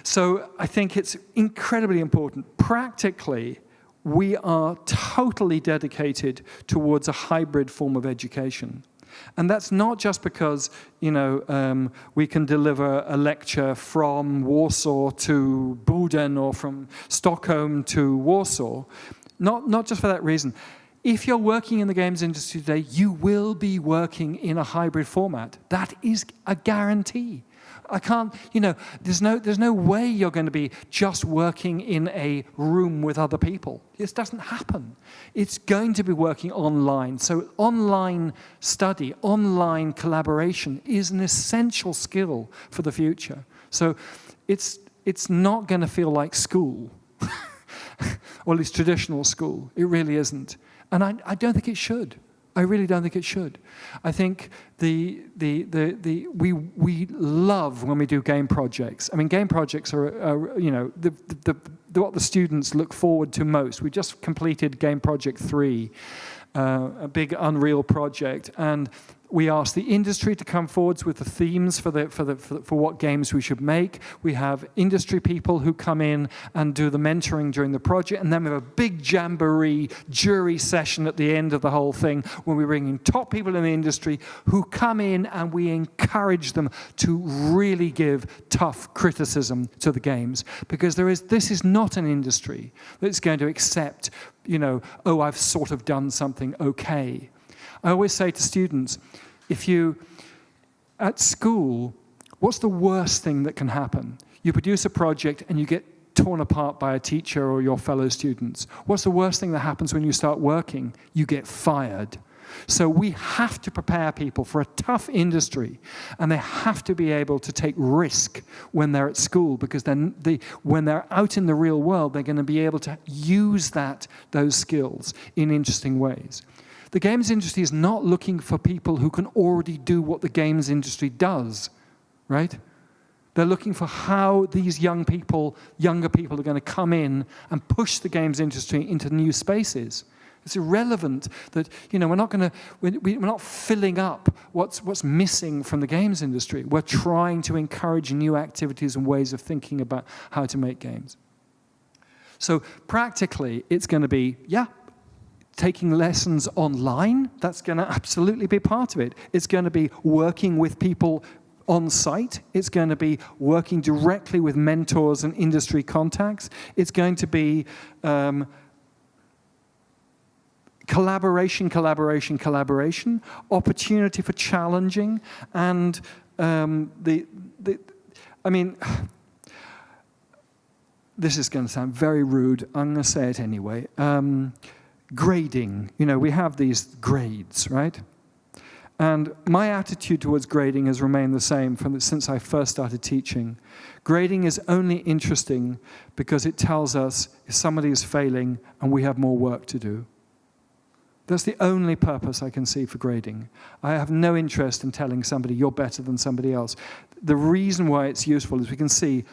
So I think it's incredibly important. Practically, we are totally dedicated towards a hybrid form of education. And that's not just because, you know, we can deliver a lecture from Warsaw to Boden or from Stockholm to Warsaw. Not just for that reason. If you're working in the games industry today, you will be working in a hybrid format. That is a guarantee. I can't, you know, there's no way you're going to be just working in a room with other people. This doesn't happen. It's going to be working online. So online study, online collaboration is an essential skill for the future. So it's not going to feel like school, or at least traditional school. It really isn't. And I don't think it should. I really don't think it should. I think we love when we do game projects. I mean, game projects are you know, what the students look forward to most. We just completed Game Project 3, a big Unreal project, and we asked the industry to come forwards with the themes for what games we should make. We have industry people who come in and do the mentoring during the project, and then we have a big jamboree jury session at the end of the whole thing when we bring in top people in the industry who come in and we encourage them to really give tough criticism to the games, because this is not an industry that's going to accept, you know, oh, I've sort of done something okay. I always say to students, at school, what's the worst thing that can happen? You produce a project and you get torn apart by a teacher or your fellow students. What's the worst thing that happens when you start working? You get fired. So we have to prepare people for a tough industry, and they have to be able to take risk when they're at school, because then when they're out in the real world, they're going to be able to use those skills in interesting ways. The games industry is not looking for people who can already do what the games industry does, right? They're looking for how these younger people are going to come in and push the games industry into new spaces. It's irrelevant that, you know, we're not filling up what's missing from the games industry. We're trying to encourage new activities and ways of thinking about how to make games. So practically, it's going to be, taking lessons online. That's going to absolutely be part of it. It's going to be working with people on site. It's going to be working directly with mentors and industry contacts. It's going to be collaboration, opportunity for challenging, and I mean, this is going to sound very rude. I'm going to say it anyway. Grading. You know, we have these grades, right? And my attitude towards grading has remained the same since I first started teaching. Grading is only interesting because it tells us if somebody is failing and we have more work to do. That's the only purpose I can see for grading. I have no interest in telling somebody you're better than somebody else. The reason why it's useful is we can see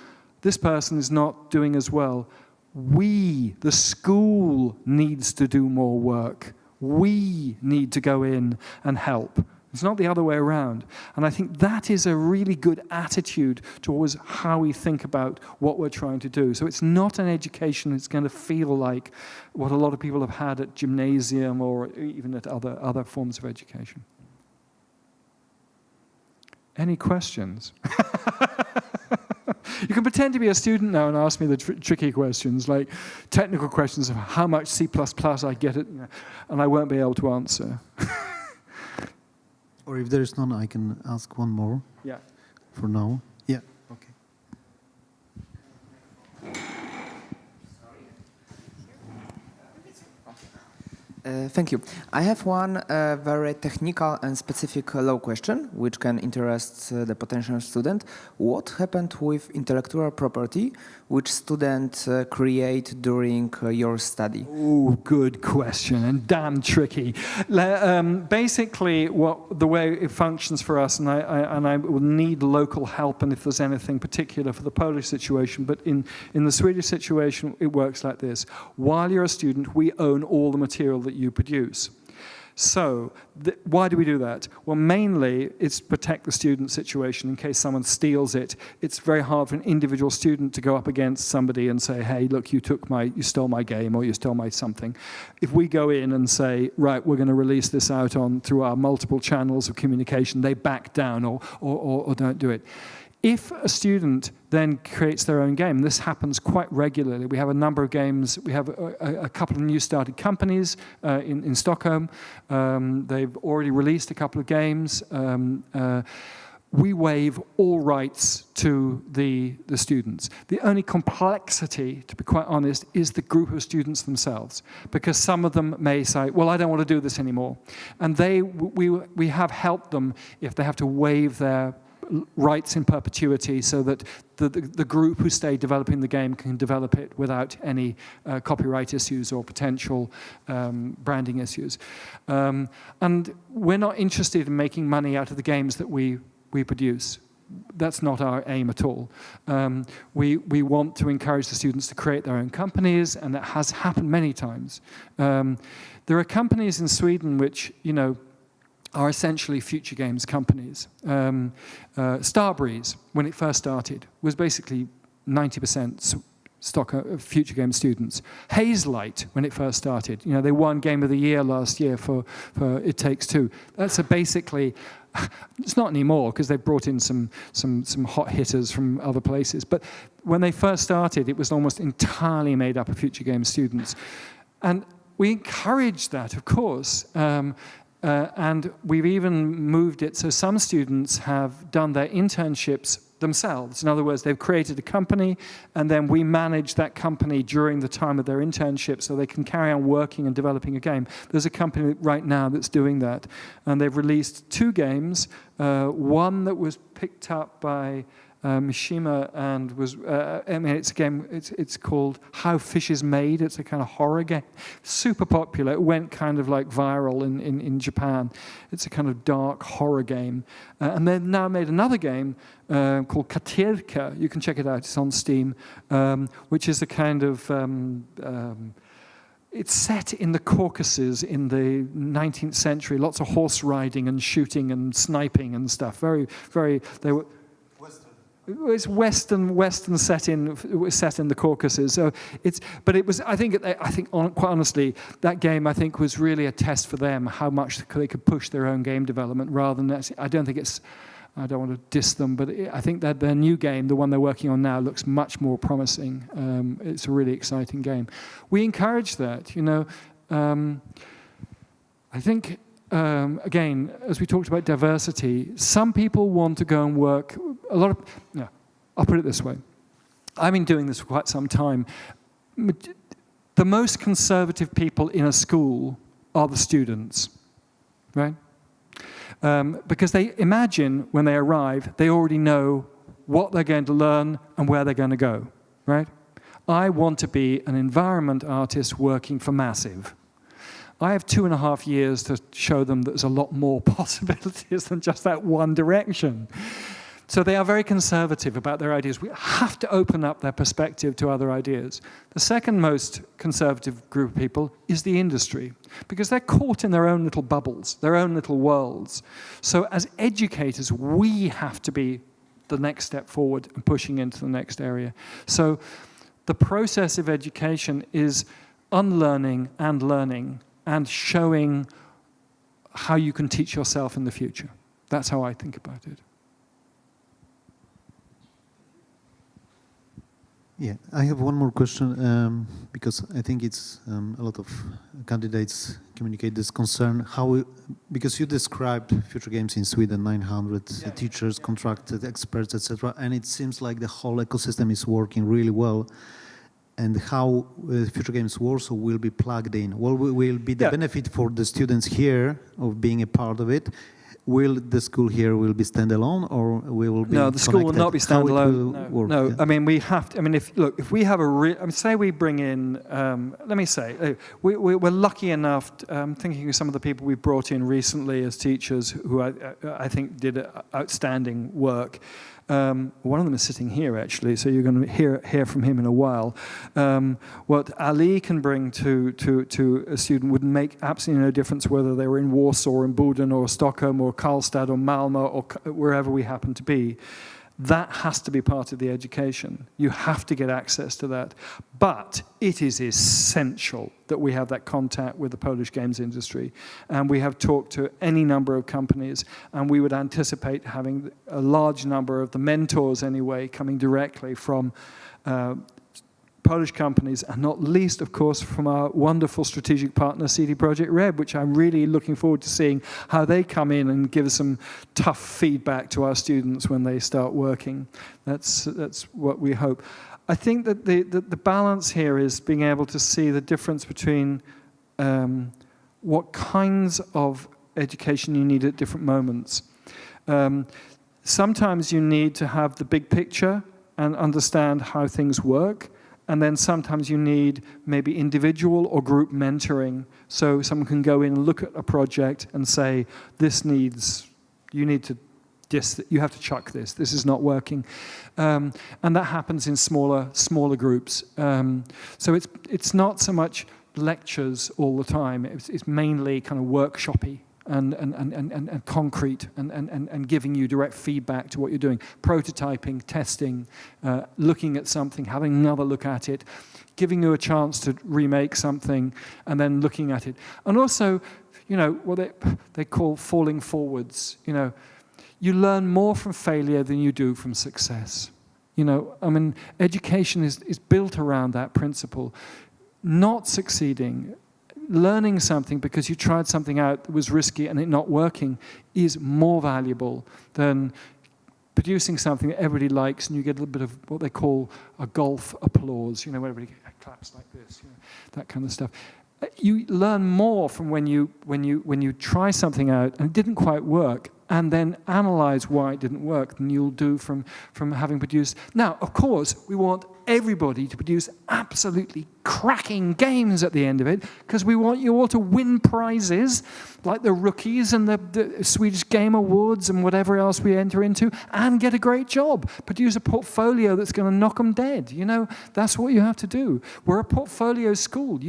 this person is not doing as well. The school, needs to do more work. We need to go in and help. It's not the other way around. And I think that is a really good attitude towards how we think about what we're trying to do. So it's not an education that's going to feel like what a lot of people have had at gymnasium or even at other forms of education. Any questions? You can pretend to be a student now and ask me the tricky questions, like technical questions of how much C++ I get it, and I won't be able to answer. Or if there is none, I can ask one more. Yeah. For now. Yeah. Okay. Thank you. I have one very technical and specific law question, which can interest the potential student. What happened with intellectual property, which students create during your study? Oh, good question, and damn tricky. Basically, the way it functions for us, and I will need local help, and if there's anything particular for the Polish situation, but in the Swedish situation, it works like this. While you're a student, we own all the material that you produce. So, why do we do that? Well, mainly, it's to protect the student situation in case someone steals it. It's very hard for an individual student to go up against somebody and say, hey, look, you stole my game, or you stole my something. If we go in and say, right, we're going to release this out through our multiple channels of communication, they back down or don't do it. If a student then creates their own game, this happens quite regularly. We have a number of games. We have a couple of new started companies in Stockholm. They've already released a couple of games. We waive all rights to the students. The only complexity, to be quite honest, is the group of students themselves, because some of them may say, well, I don't want to do this anymore. And we have helped them if they have to waive their rights in perpetuity, so that the group who stay developing the game can develop it without any copyright issues or potential branding issues. And we're not interested in making money out of the games that we produce. That's not our aim at all. We want to encourage the students to create their own companies, and that has happened many times. There are companies in Sweden which, are essentially Futuregames companies. Starbreeze, when it first started, was basically 90% stock of Futuregames students. Hazelight, when it first started, they won Game of the Year last year for It Takes Two. That's basically, it's not anymore because they've brought in some hot hitters from other places. But when they first started, it was almost entirely made up of Futuregames students. And we encourage that, of course. And we've even moved it so some students have done their internships themselves. In other words, they've created a company, and then we manage that company during the time of their internship so they can carry on working and developing a game. There's a company right now that's doing that, and they've released 2 games. One that was picked up by Mishima, and was, it's a game, it's called How Fish is Made. It's a kind of horror game. Super popular. It went kind of like viral in Japan. It's a kind of dark horror game. And they've now made another game called Katirka. You can check it out. It's on Steam, which is a kind of... it's set in the Caucasus in the 19th century. Lots of horse riding and shooting and sniping and stuff. Very, very... They were... It's Western set in the Caucasus. So but it was. I think quite honestly, that game I think was really a test for them how much they could push their own game development rather than. I don't want to diss them, but I think that their new game, the one they're working on now, looks much more promising. It's a really exciting game. We encourage that. I think. Again, as we talked about diversity, some people want to go and work. I'll put it this way. I've been doing this for quite some time. The most conservative people in a school are the students, right? Because they imagine when they arrive, they already know what they're going to learn and where they're going to go, right? I want to be an environment artist working for Massive. I have 2.5 years to show them that there's a lot more possibilities than just that one direction. So they are very conservative about their ideas. We have to open up their perspective to other ideas. The second most conservative group of people is the industry, because they're caught in their own little bubbles, their own little worlds. So as educators, we have to be the next step forward and pushing into the next area. So the process of education is unlearning and learning, and showing how you can teach yourself in the future. That's how I think about it. Yeah, I have one more question, because I think it's a lot of candidates communicate this concern. Because you described Futuregames in Sweden, 900 teachers, contracted experts, etc., and it seems like the whole ecosystem is working really well. and how Futuregames Warsaw will be plugged in? What will be the benefit for the students here of being a part of it? Will the school here will be standalone, or we will be? No, the school will not be standalone. No. I mean, we have to. I mean, if we have say we bring in, let me say, we're lucky enough. Thinking of some of the people we brought in recently as teachers, who I think did outstanding work. One of them is sitting here, actually, so you're going to hear from him in a while. What Ali can bring to a student would make absolutely no difference whether they were in Warsaw or in Boden or Stockholm or Karlstad or Malmö or wherever we happen to be. That has to be part of the education. You have to get access to that. But it is essential that we have that contact with the Polish games industry. And we have talked to any number of companies, and we would anticipate having a large number of the mentors anyway coming directly from Polish companies, and not least, of course, from our wonderful strategic partner, CD Projekt Red, which I'm really looking forward to seeing how they come in and give some tough feedback to our students when they start working. That's what we hope. I think that the balance here is being able to see the difference between what kinds of education you need at different moments. Sometimes you need to have the big picture and understand how things work. And then sometimes you need maybe individual or group mentoring. So someone can go in and look at a project and say, you have to chuck this. This is not working. And that happens in smaller groups. So it's not so much lectures all the time. It's mainly kind of workshoppy and concrete and giving you direct feedback to what you're doing. Prototyping, testing, looking at something, having another look at it, giving you a chance to remake something, and then looking at it. And also, what they call falling forwards. You learn more from failure than you do from success. Education is built around that principle. Not succeeding, learning something because you tried something out that was risky and it not working is more valuable than producing something that everybody likes and you get a little bit of what they call a golf applause, where everybody claps like this, that kind of stuff. You learn more from when you try something out and it didn't quite work, and then analyze why it didn't work than you'll do from having produced. Now, of course, we want everybody to produce absolutely cracking games at the end of it, because we want you all to win prizes like the Rookies and the Swedish Game Awards and whatever else we enter into, and get a great job. Produce a portfolio that's going to knock them dead. That's what you have to do. We're a portfolio school.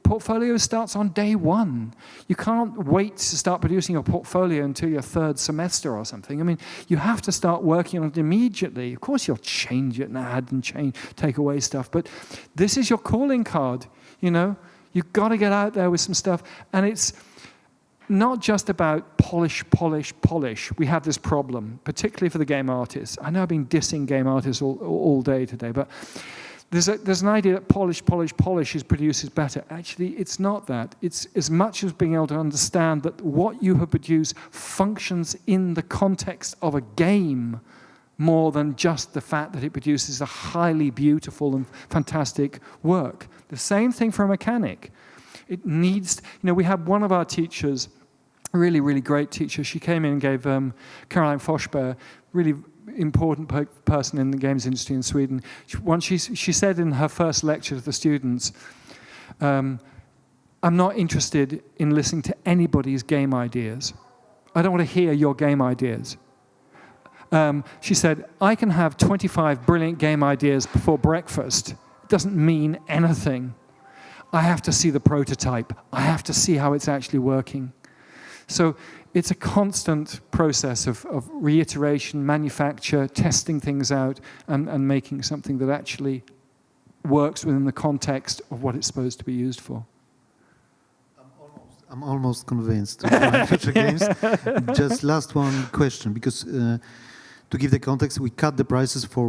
Portfolio starts on day one. You can't wait to start producing your portfolio until your third semester or something. You have to start working on it immediately. Of course, you'll change it and add and take away stuff, but this is your calling card. You've got to get out there with some stuff, and it's not just about polish. We have this problem, particularly for the game artists. I know I've been dissing game artists all day today, but there's an idea that polish produces better. Actually, it's not that. It's as much as being able to understand that what you have produced functions in the context of a game more than just the fact that it produces a highly beautiful and fantastic work. The same thing for a mechanic. It needs, we had one of our teachers, a really, really great teacher. She came in and gave Caroline Forsberg, really important person in the games industry in Sweden. She said in her first lecture to the students, I'm not interested in listening to anybody's game ideas. I don't want to hear your game ideas. She said, I can have 25 brilliant game ideas before breakfast. It doesn't mean anything. I have to see the prototype. I have to see how it's actually working. So it's a constant process of reiteration, manufacture, testing things out, and making something that actually works within the context of what it's supposed to be used for. I'm almost convinced to join Future Games. Just last one question, because To give the context, we cut the prices for,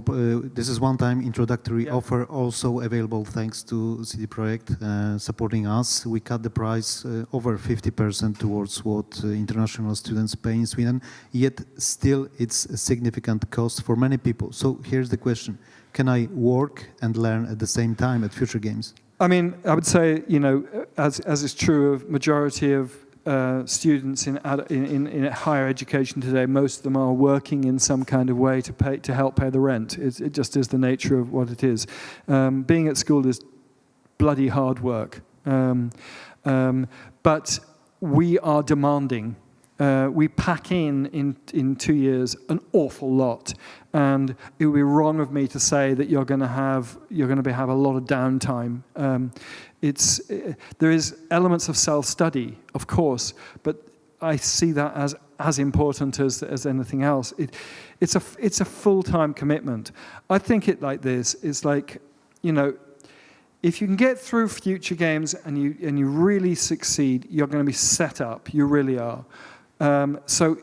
this is one-time introductory offer, also available thanks to CD Projekt supporting us. We cut the price over 50% towards what international students pay in Sweden, yet still it's a significant cost for many people. So here's the question, can I work and learn at the same time at Futuregames? I mean, I would say, you know, as is true of majority of students in higher education today, most of them are working in some kind of way to help pay the rent. It just is the nature of what it is. Being at school is bloody hard work, but we are demanding. We pack in 2 years an awful lot, and it would be wrong of me to say that you're going to have a lot of downtime. There is elements of self-study, of course, but I see that as important as anything else. It's a full-time commitment. I think it like this. It's like, you know, if you can get through Futuregames and you really succeed, you're going to be set up. You really are. So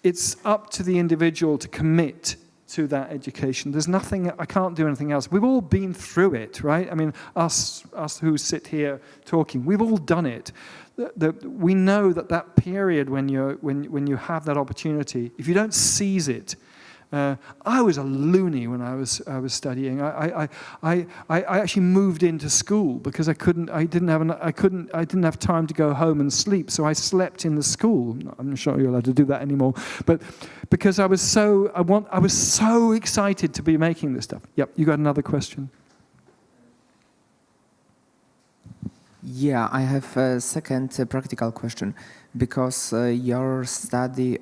it's up to the individual to commit to that education. There's nothing, I can't do anything else. We've all been through it, right? I mean, us who sit here talking, we've all done it. We know that period when you have that opportunity, if you don't seize it, I was a loony when I was studying. I actually moved into school because I didn't have time to go home and sleep, so I slept in the school. I'm not sure you're allowed to do that anymore, but because I was so excited to be making this stuff. Yep, you got another question? Yeah, I have a second practical question, because your study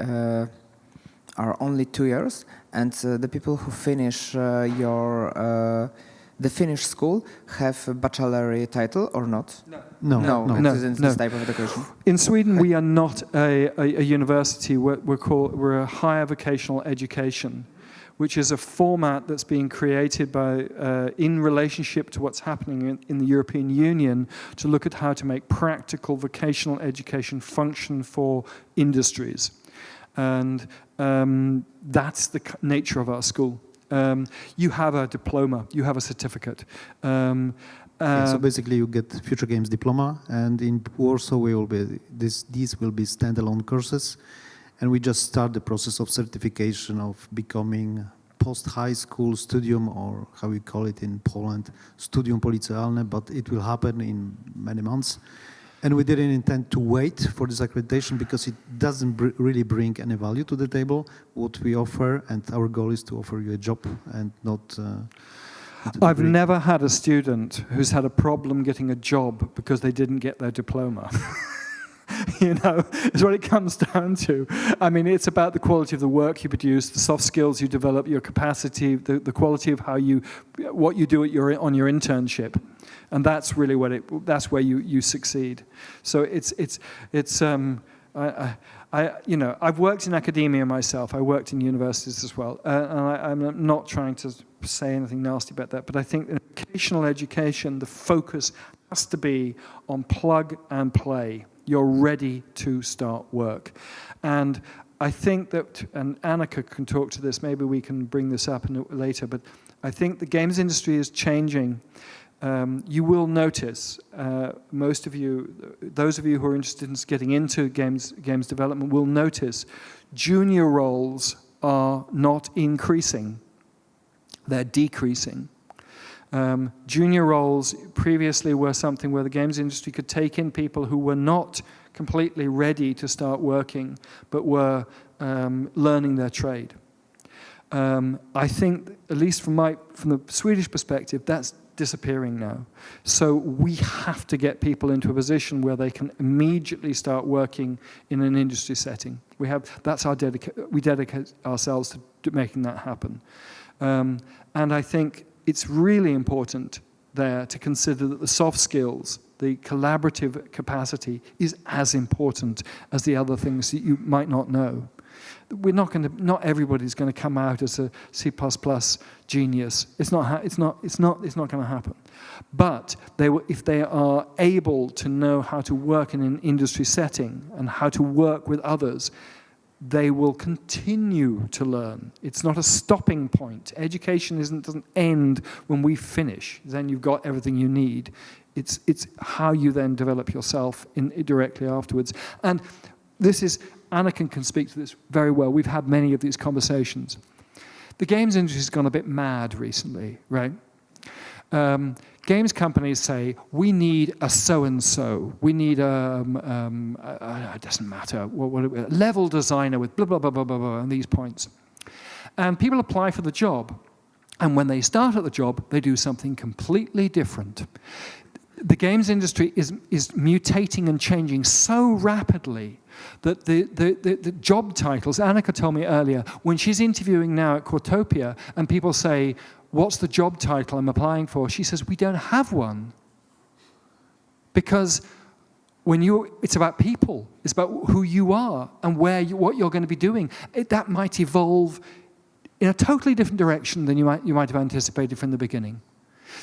are only 2 years, and the people who finish the Finnish school have a bachelor title or not? No. It isn't this type of education. In Sweden, we are not a university. We're a higher vocational education, which is a format that's being created by, in relationship to what's happening in the European Union, to look at how to make practical vocational education function for industries. And that's the nature of our school. You have a diploma, you have a certificate. So basically you get Futuregames diploma, and in Warsaw these will be standalone courses, and we just start the process of certification of becoming post-high school studium, or how we call it in Poland, studium policealne, but it will happen in many months. And we didn't intend to wait for this accreditation because it doesn't really bring any value to the table, what we offer, and our goal is to offer you a job and not... I've never had a student who's had a problem getting a job because they didn't get their diploma. You know, is what it comes down to. I mean, it's about the quality of the work you produce, the soft skills you develop, your capacity, the quality of what you do on your internship, and that's really that's where you succeed. So you know, I've worked in academia myself. I worked in universities as well, and I'm not trying to say anything nasty about that, but I think in vocational education, the focus has to be on plug and play. You're ready to start work. And I think that, and Annika can talk to this, maybe we can bring this up later, but I think the games industry is changing. You will notice, most of you, those of you who are interested in getting into games development will notice junior roles are not increasing, they're decreasing. Junior roles previously were something where the games industry could take in people who were not completely ready to start working, but were learning their trade. I think, at least from the Swedish perspective, that's disappearing now. So we have to get people into a position where they can immediately start working in an industry setting. We dedicate ourselves to making that happen. And I think it's really important there to consider that the soft skills, the collaborative capacity, is as important as the other things that you might not know. Not everybody's going to come out as a C++ genius. It's not going to happen. But if they are able to know how to work in an industry setting and how to work with others, they will continue to learn. It's not a stopping point. Education doesn't end when we finish. Then you've got everything you need. It's how you then develop yourself directly afterwards. And this is, Annika can speak to this very well. We've had many of these conversations. The games industry has gone a bit mad recently, right? Games companies say, we need a so-and-so. We need it doesn't matter, level designer with blah, blah, blah, blah, blah, blah, and these points. And people apply for the job. And when they start at the job, they do something completely different. The games industry is mutating and changing so rapidly that the job titles, Annika told me earlier, when she's interviewing now at Cortopia and people say, what's the job title I'm applying for? She says, we don't have one. Because it's about people, it's about who you are and what you're going to be doing. That might evolve in a totally different direction than you might have anticipated from the beginning.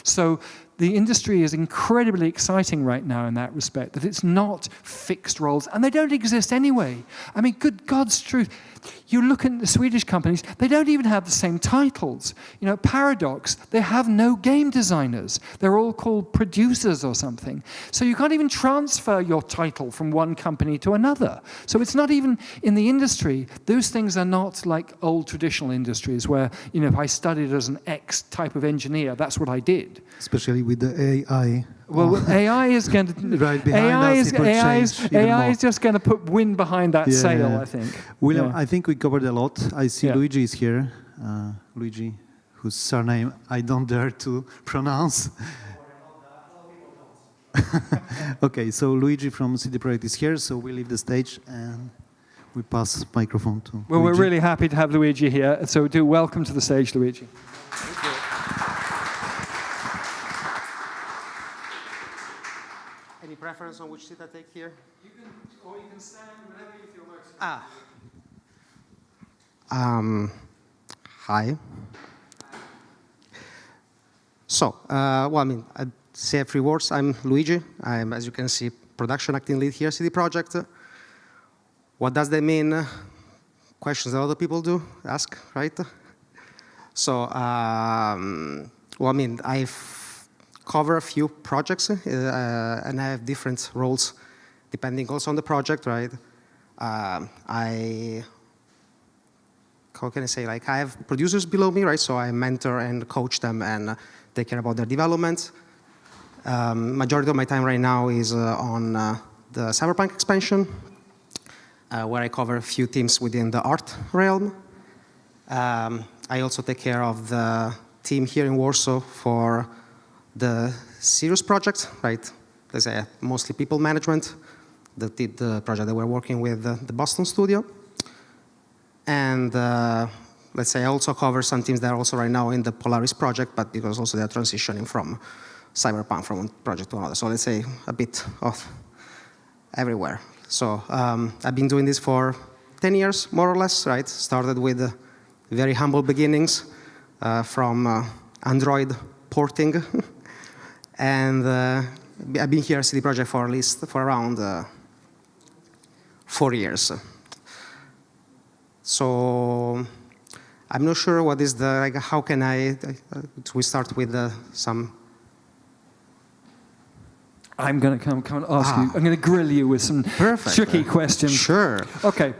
So the industry is incredibly exciting right now in that respect, that it's not fixed roles, and they don't exist anyway. I mean, good God's truth. You look at the Swedish companies, they don't even have the same titles. You know, Paradox, they have no game designers. They're all called producers or something. So you can't even transfer your title from one company to another. So it's not even in the industry. Those things are not like old traditional industries where, you know, if I studied as an X type of engineer, that's what I did. Especially with the AI. Well, AI is going to right behind us, AI is just going to put wind behind that sail, I think. William, I think we covered a lot. I see Luigi is here. Luigi, whose surname I don't dare to pronounce. Okay, so Luigi from CD Projekt is here, so we leave the stage and we pass microphone to Well, Luigi. we're really happy to have Luigi here, so do welcome to the stage, Luigi. Thank you. Any preference on which seat I take here? You can stand whenever you feel most. Hi. So, well, I mean, I'd say a few words. I'm Luigi. I'm, as you can see, production acting lead here at CD Projekt. What does that mean? Questions that other people do ask, right? So, well, I mean, I've cover a few projects, and I have different roles depending also on the project, right? How can I say, like I have producers below me, right? So I mentor and coach them and take care about their development. Majority of my time right now is on the Cyberpunk expansion, where I cover a few teams within the art realm. I also take care of the team here in Warsaw for the Sirius project, right? Let's say mostly people management, the project that we're working with the Boston studio. And let's say I also cover some teams that are also right now in the Polaris project, but because also they're transitioning from Cyberpunk from one project to another. So let's say a bit of everywhere. So I've been doing this for 10 years, more or less, right? Started with very humble beginnings from Android porting. And I've been here at CD Projekt for around 4 years. So I'm not sure what is like, how can we start with some. I'm going to come and ask you, I'm going to grill you with some tricky questions. Sure. Okay.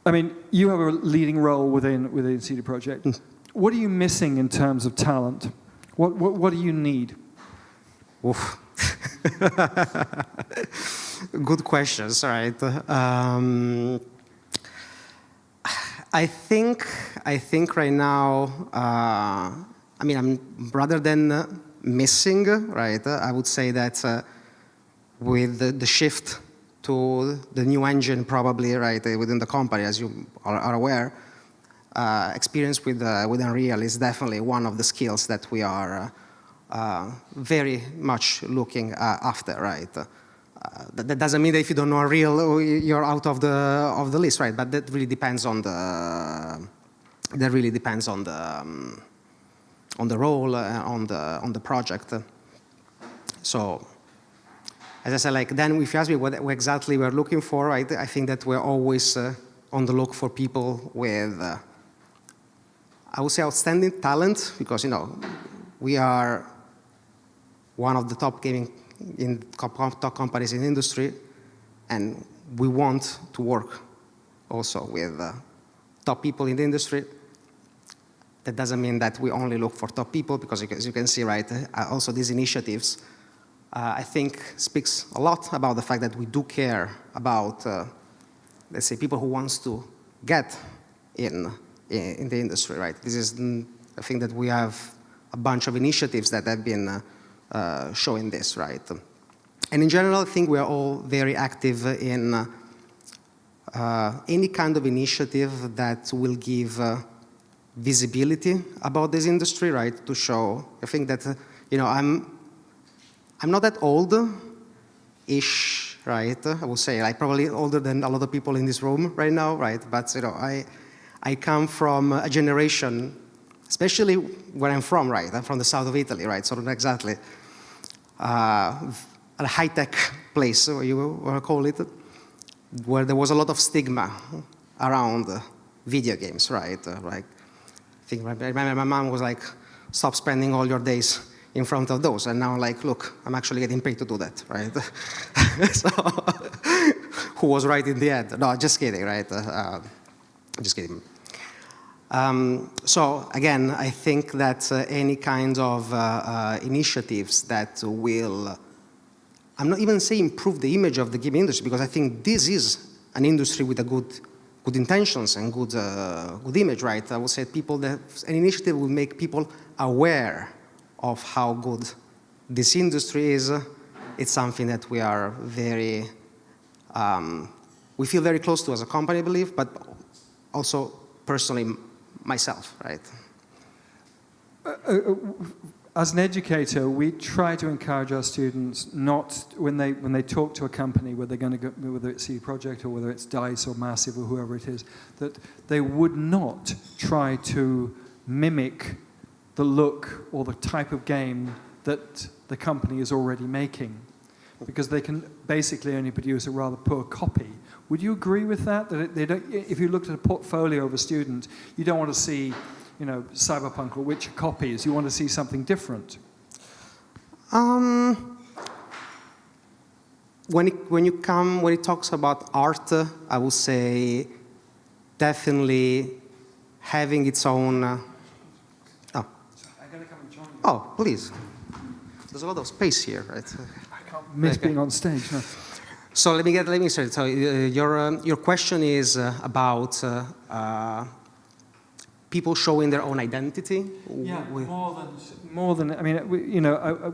I mean, you have a leading role within CD Projekt. What are you missing in terms of talent? What do you need? Oof. Good questions, right? I think right now, I mean, rather than missing, right, I would say that with the shift to the new engine probably, right, within the company, as you are aware, experience with Unreal is definitely one of the skills that we are very much looking after, right? That doesn't mean that if you don't know Unreal, you're out of the list, right? But that really depends on the role, on the project. So, as I said, like then if you ask me what exactly we're looking for, right? I think that we're always on the look for people with, I would say, outstanding talent, because, we are one of the top top companies in the industry, and we want to work also with top people in the industry. That doesn't mean that we only look for top people, because as you can see, right, also these initiatives, I think, speaks a lot about the fact that we do care about, let's say, people who wants to get in the industry, right? This is, I think that we have a bunch of initiatives that have been showing this, right? And in general, I think we are all very active in any kind of initiative that will give visibility about this industry, right? To show, I think that, I'm not that old-ish, right? I would say, like, probably older than a lot of people in this room right now, right? But, I come from a generation, especially where I'm from, right? I'm from the south of Italy, right? So not exactly a high-tech place, or you want to call it, where there was a lot of stigma around video games, right? Like, I remember my mom was like, stop spending all your days in front of those. And now, like, look, I'm actually getting paid to do that, right? So, who was right in the end? No, just kidding, right? Just kidding. So, again, I think that any kind of initiatives that will, I'm not even saying improve the image of the game industry, because I think this is an industry with a good intentions and good image, right? I would say an initiative will make people aware of how good this industry is. It's something that we are we feel very close to as a company, I believe, but also personally myself, right? As an educator, we try to encourage our students not, when they talk to a company, whether they're going to go, whether it's CD Projekt or whether it's DICE or Massive or whoever it is, that they would not try to mimic the look or the type of game that the company is already making, because they can basically only produce a rather poor copy. Would you agree with that? That they don't, if you looked at a portfolio of a student, you don't want to see, Cyberpunk or Witcher copies. You want to see something different. When it talks about art, I would say definitely having its own. I'm going to come and join you. Oh, please. There's a lot of space here, right? I can't miss being on stage. No. So let me start. So your question is about people showing their own identity. Yeah, more than I mean,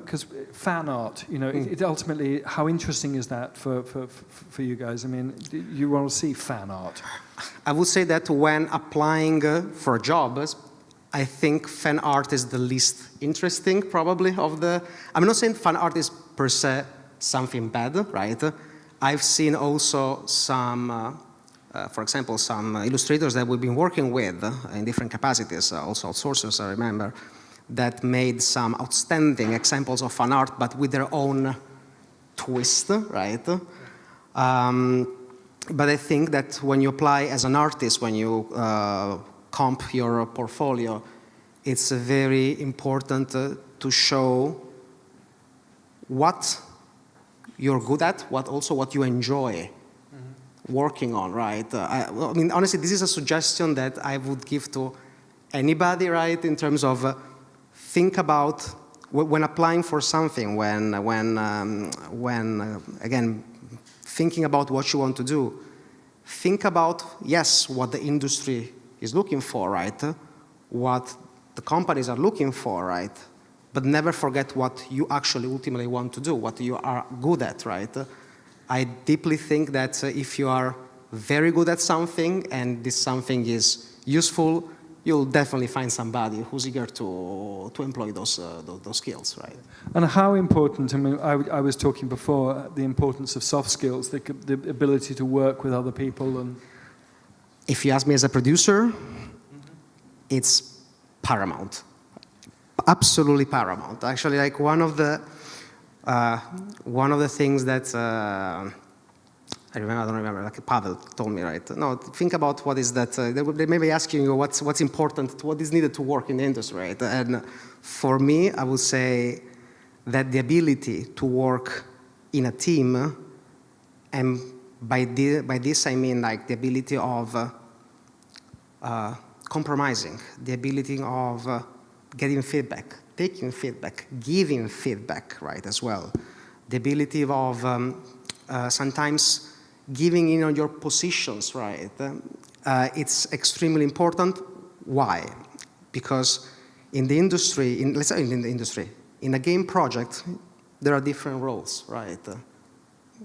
because fan art. It ultimately, how interesting is that for you guys? I mean, you want to see fan art? I would say that when applying for a job, I think fan art is the least interesting, probably, of the. I'm not saying fan art is per se something bad, right? I've seen also some, for example, some illustrators that we've been working with in different capacities, also outsourcers, I remember, that made some outstanding examples of fan art, but with their own twist, right? But I think that when you apply as an artist, when you comp your portfolio, it's very important to show what you're good at, what you enjoy working on, right? I mean, honestly, this is a suggestion that I would give to anybody, right? In terms of think about when applying for something, when again thinking about what you want to do. Think about, yes, what the industry is looking for, right? What the companies are looking for, right? But never forget what you actually ultimately want to do, what you are good at, right? I deeply think that if you are very good at something and this something is useful, you'll definitely find somebody who's eager to employ those skills, right? And how important, I mean, I was talking before, the importance of soft skills, the ability to work with other people. And if you ask me as a producer, it's paramount. Absolutely paramount. Actually, like one of the things that I don't remember, like Pavel told me, right? No, think about what is that, they may be asking you what's important, what is needed to work in the industry, right? And for me, I would say that the ability to work in a team, and by this I mean like the ability of compromising, the ability of getting feedback, taking feedback, giving feedback, right, as well. The ability of sometimes giving in on your positions, right? It's extremely important. Why? Because in the industry, let's say in the industry, in a game project, there are different roles, right?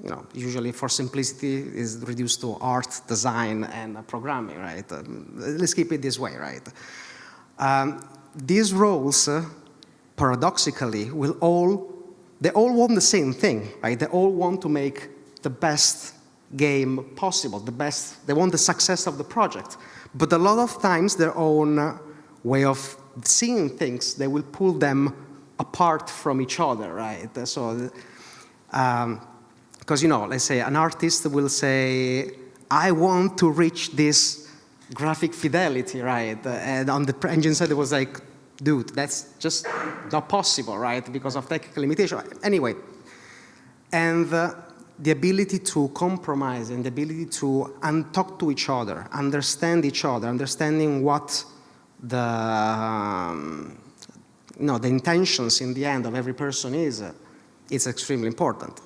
You know, usually for simplicity is reduced to art, design, and programming, right? Let's keep it this way, right? These roles, paradoxically, they all want the same thing, right? They all want to make the best game possible, they want the success of the project. But a lot of times their own way of seeing things, they will pull them apart from each other, right? So, because, you know, let's say an artist will say, I want to reach this graphic fidelity, right? And on the engine side, it was like, dude, that's just not possible, right? Because of technical limitation. Anyway, and the ability to compromise and the ability to talk to each other, understand each other, understanding what the intentions in the end of every person is extremely important.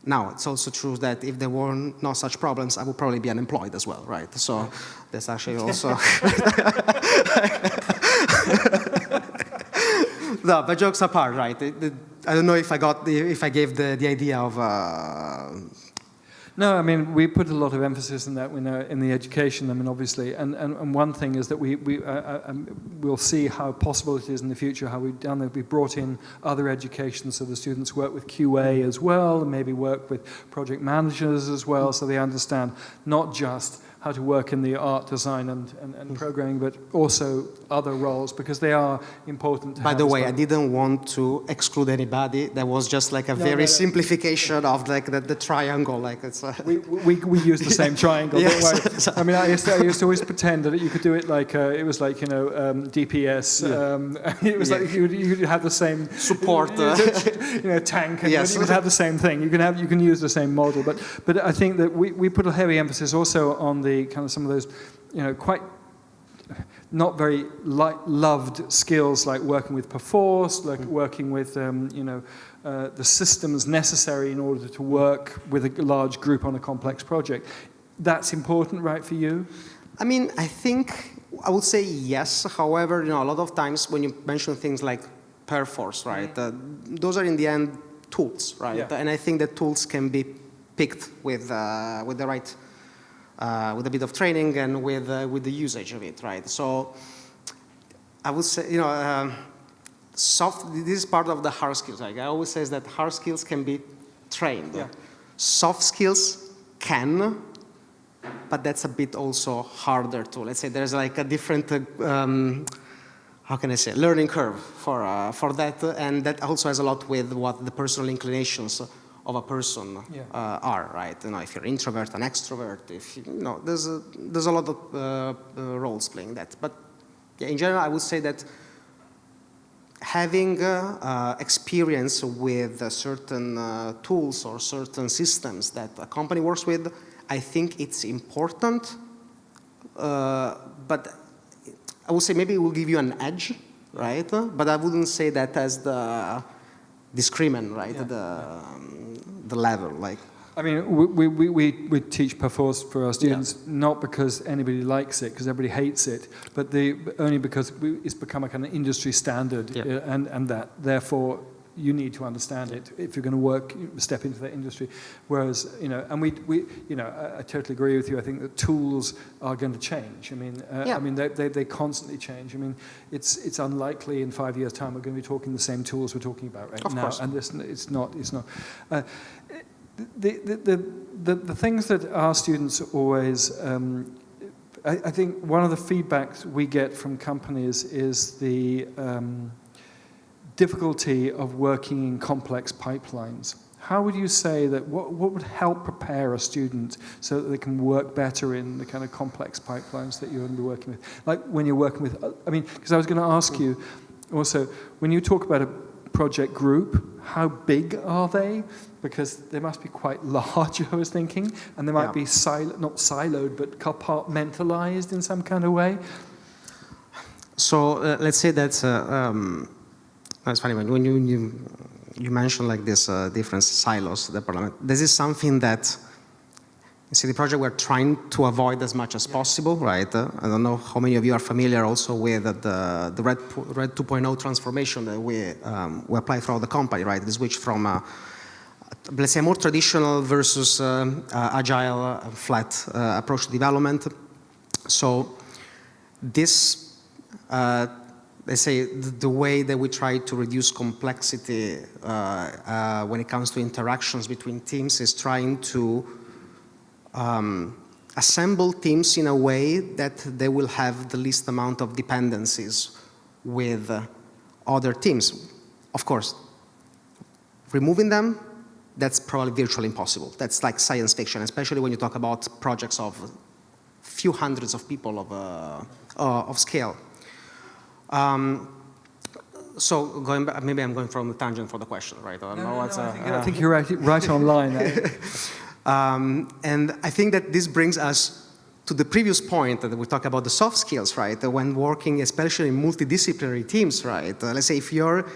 Now, it's also true that if there were no such problems, I would probably be unemployed as well, right? So that's actually also... No, but jokes apart, right? I don't know if I gave the idea of... No, I mean, we put a lot of emphasis on that in the education, I mean, obviously. And one thing is that we'll see how possible it is in the future, how we've done it. We've brought in other education, so the students work with QA as well, and maybe work with project managers as well, so they understand not just how to work in the art, design, and programming, but also other roles, because they are important. By the way, I didn't want to exclude anybody. That was just like a simplification of like the triangle. Like it's. We use the same triangle. Yes. Don't worry. I mean, I used to always pretend that you could do it like it was like DPS. Yeah. It was like you have the same support, tank, and yes. You could have the same thing. You can use the same model, but I think that we put a heavy emphasis also on the kind of some of those, quite not very loved skills like working with perforce, like working with, the systems necessary in order to work with a large group on a complex project. That's important, right, for you? I mean, I would say yes. However, a lot of times when you mention things like perforce, right, those are in the end tools, right? Yeah. And I think that tools can be picked with the right. With a bit of training and with the usage of it, right? So I would say, this is part of the hard skills. Like I always say that hard skills can be trained. Yeah. Soft skills can, but that's a bit also harder to. Let's say there's like a different, how can I say, learning curve for that, and that also has a lot with what the personal inclinations of a person are, right? If you're introvert, an extrovert, there's a lot of roles playing that. But yeah, in general, I would say that having experience with certain tools or certain systems that a company works with, I think it's important. But I would say maybe it will give you an edge, right? But I wouldn't say that as the discriminant, right? The level, like. I mean, we teach perforce for our students not because anybody likes it, because everybody hates it, but only because it's become a kind of industry standard, and that therefore you need to understand it if you're going to step into that industry. Whereas, and I totally agree with you. I think that tools are going to change. I mean, they constantly change. I mean, it's unlikely in 5 years' time we're going to be talking the same tools we're talking about right now. Of course. And it's not. The things that our students always. I think one of the feedbacks we get from companies is the difficulty of working in complex pipelines. how would you say that, what would help prepare a student so that they can work better in the kind of complex pipelines that you're going to be working with? Like when you're working with, I mean, because I was going to ask you also, when you talk about a project group, how big are they? Because they must be quite large, I was thinking, and they might be not siloed, but compartmentalized in some kind of way. So let's say that, it's funny, when you mentioned like this different silos, the parliament, this is something that, you see, the project we're trying to avoid as much as possible, right? I don't know how many of you are familiar also with the Red 2.0 transformation that we apply throughout the company, right? This switch from, let's say, more traditional versus agile, flat approach to development. So this, let's say, the way that we try to reduce complexity when it comes to interactions between teams is trying to assemble teams in a way that they will have the least amount of dependencies with other teams. Of course, removing them, that's probably virtually impossible. That's like science fiction, especially when you talk about projects of few hundreds of people of scale. So going back, maybe I'm going from the tangent for the question, right? I think you're right on line there. And I think that this brings us to the previous point that we talk about the soft skills, right? When working, especially in multidisciplinary teams, right? Let's say if you're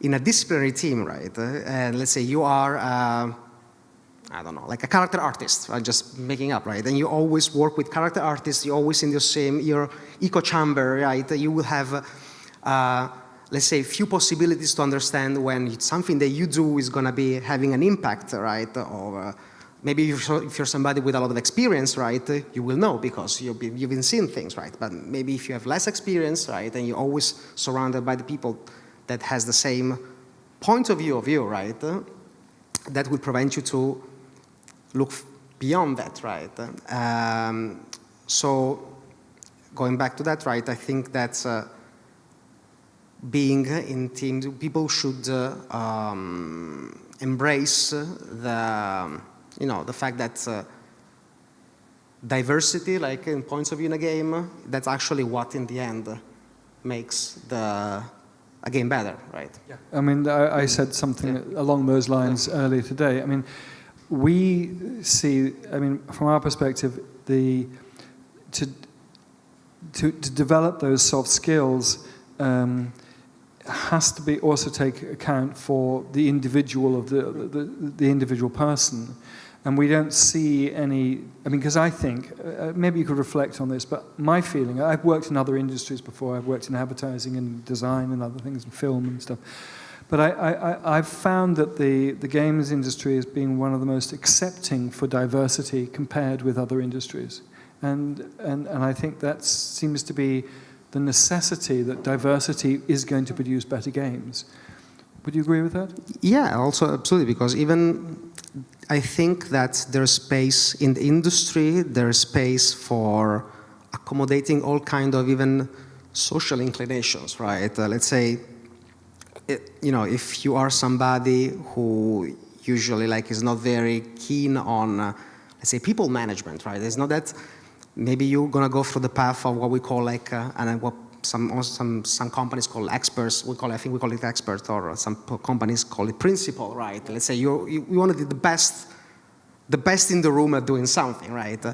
in a disciplinary team, right? And let's say you are, I don't know, like a character artist, I'm just making up, right? And you always work with character artists, you're always in your echo chamber, right? You will have, let's say, few possibilities to understand when something that you do is going to be having an impact, right? Or maybe if you're somebody with a lot of experience, right, you will know because you've been seeing things, right? But maybe if you have less experience, right, and you're always surrounded by the people that has the same point of view, right, that will prevent you to look beyond that, right? So going back to that, right, I think that being in teams, people should embrace the fact that diversity, like in points of view in a game, that's actually what in the end makes a game better, right? Yeah. I mean, I said something along those lines earlier today. I mean, we see, I mean, from our perspective, to develop those soft skills has to be also take account for the individual of the individual person. And we don't see any, I mean, because I think, maybe you could reflect on this, but my feeling, I've worked in other industries before, I've worked in advertising and design and other things, and film and stuff. But I've found that the games industry as being one of the most accepting for diversity compared with other industries. And I think that seems to be the necessity that diversity is going to produce better games. Would you agree with that? Yeah, also absolutely, because even I think that there's space in the industry, there's space for accommodating all kind of even social inclinations, right? Let's say, if you are somebody who usually is not very keen on, let's say, people management, right? It's not that maybe you're gonna go through the path of what we call and what some companies call experts. I think we call it expert, or some companies call it principal, right? Let's say you want to be the best in the room at doing something, right?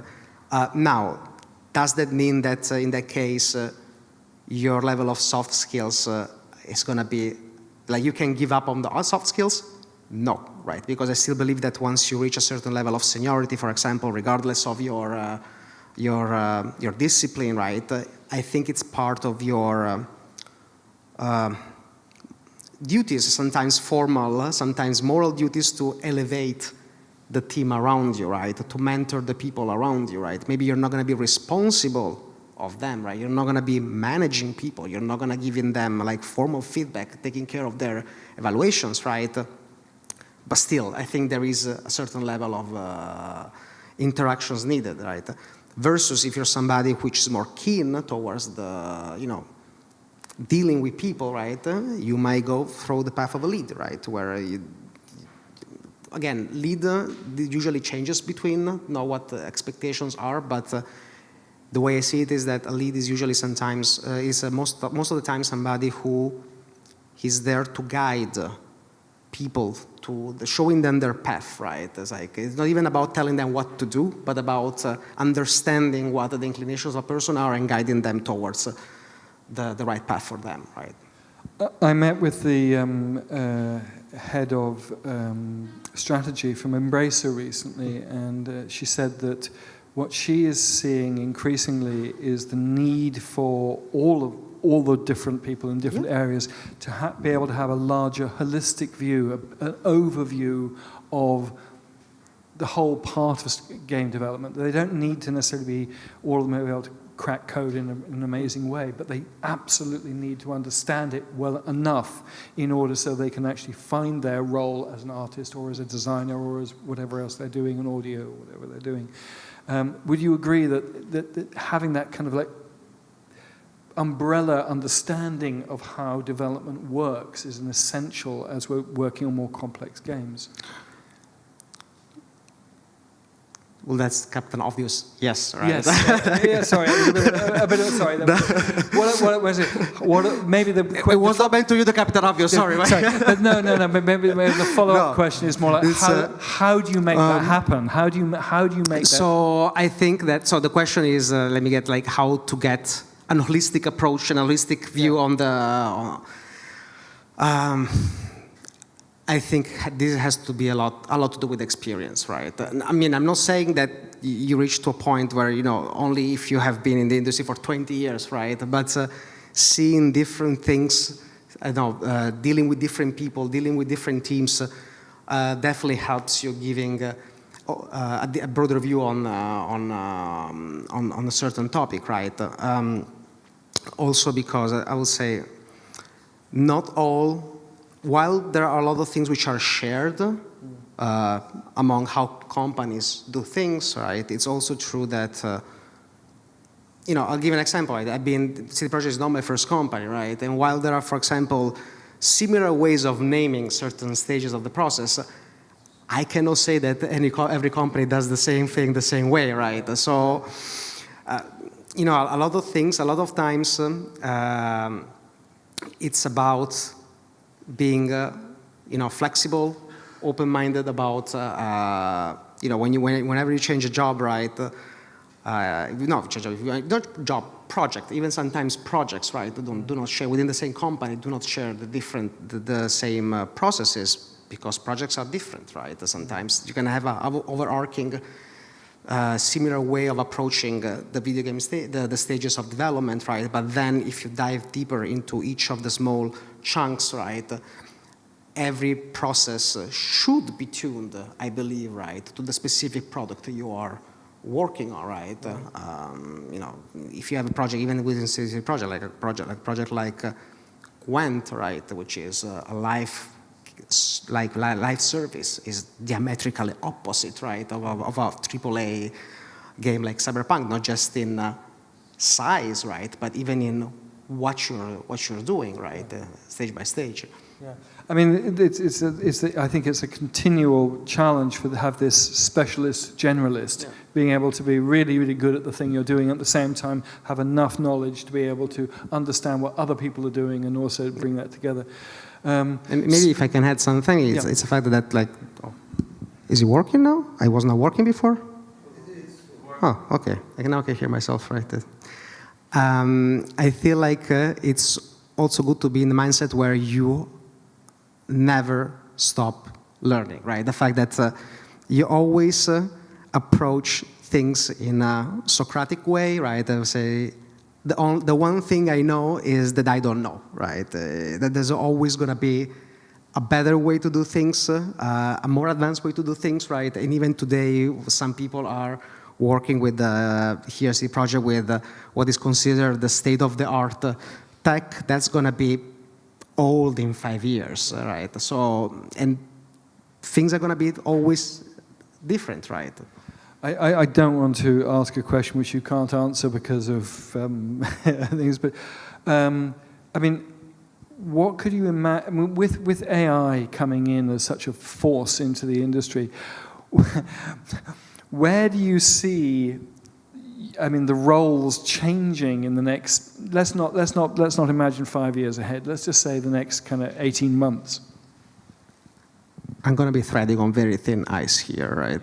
Now, does that mean that in that case your level of soft skills is going to be like you can give up on the soft skills? No, right? Because I still believe that once you reach a certain level of seniority, for example, regardless of your discipline, right? I think it's part of your duties, sometimes formal, sometimes moral duties, to elevate the team around you, right? To mentor the people around you, right? Maybe you're not going to be responsible of them, right? You're not going to be managing people. You're not going to giving them formal feedback, taking care of their evaluations, right? But still, I think there is a certain level of interactions needed, right? Versus if you're somebody which is more keen towards the, dealing with people, right? You might go through the path of a lead, right? Where again, lead usually changes between know what the expectations are, but the way I see it is that a lead is usually sometimes, most of the time somebody who is there to guide people to showing them their path, right? It's not even about telling them what to do, but about understanding what the inclinations of a person are and guiding them towards the right path for them, right? I met with the head of strategy from Embracer recently, and she said that what she is seeing increasingly is the need for all the different people in different areas to be able to have a larger holistic view, an overview of the whole part of game development. They don't need to necessarily be all of them able to crack code in an amazing way, but they absolutely need to understand it well enough in order so they can actually find their role as an artist or as a designer or as whatever else they're doing, in audio or whatever they're doing. Would you agree that having that kind of like umbrella understanding of how development works is an essential as we're working on more complex games? Well, that's Captain Obvious. Yes, right. Yes. Yeah, sorry. Sorry. What was it? Maybe the it was not meant to you, the Captain Obvious. Sorry. But no. But maybe the follow-up question is more like how do you make that happen? How do you make that? So I think that the question is let me get like how to get an holistic approach, an holistic view on the. I think this has to be a lot to do with experience, right? I mean, I'm not saying that you reach to a point where, only if you have been in the industry for 20 years, right? But seeing different things, dealing with different people, dealing with different teams, definitely helps you giving a broader view on a certain topic, right? Also because I would say not all. While there are a lot of things which are shared among how companies do things, right? It's also true that, I'll give an example. CD Projekt is not my first company, right? And while there are, for example, similar ways of naming certain stages of the process, I cannot say that every company does the same thing the same way, right? So, a lot of things, a lot of times, it's about being, flexible, open-minded about, whenever you change a job, right? Not job, project. Even sometimes projects, right? Do not share within the same company. Do not share the same processes because projects are different, right? Sometimes you can have an overarching, similar way of approaching the video game the stages of development, right? But then if you dive deeper into each of the small chunks, right, every process should be tuned, I believe, right, to the specific product you are working on, right? If you have a project, even within a project, like a project like Gwent, right, which is a live service, is diametrically opposite, right, of a AAA game like Cyberpunk, not just in size, right, but even in what you're doing, right, stage by stage. Yeah, I mean, I think it's a continual challenge to have this specialist generalist being able to be really, really good at the thing you're doing, at the same time have enough knowledge to be able to understand what other people are doing and also bring that together. And maybe if I can add something, it's the fact that is it working now? I was not working before? Oh, okay. I can now hear myself, right? I feel like it's also good to be in the mindset where you never stop learning, right? The fact that you always approach things in a Socratic way, right? I would say, the one thing I know is that I don't know, right? That there's always going to be a better way to do things, a more advanced way to do things, right? And even today, some people are working with the CD Projekt with what is considered the state-of-the-art tech that's going to be old in 5 years, right? So, and things are going to be always different, right? I don't want to ask a question which you can't answer because of things, but I mean, what could you imagine, with AI coming in as such a force into the industry, where do you see, I mean, the roles changing in the next, let's not imagine 5 years ahead, let's just say the next kind of 18 months. I'm going to be treading on very thin ice here, right?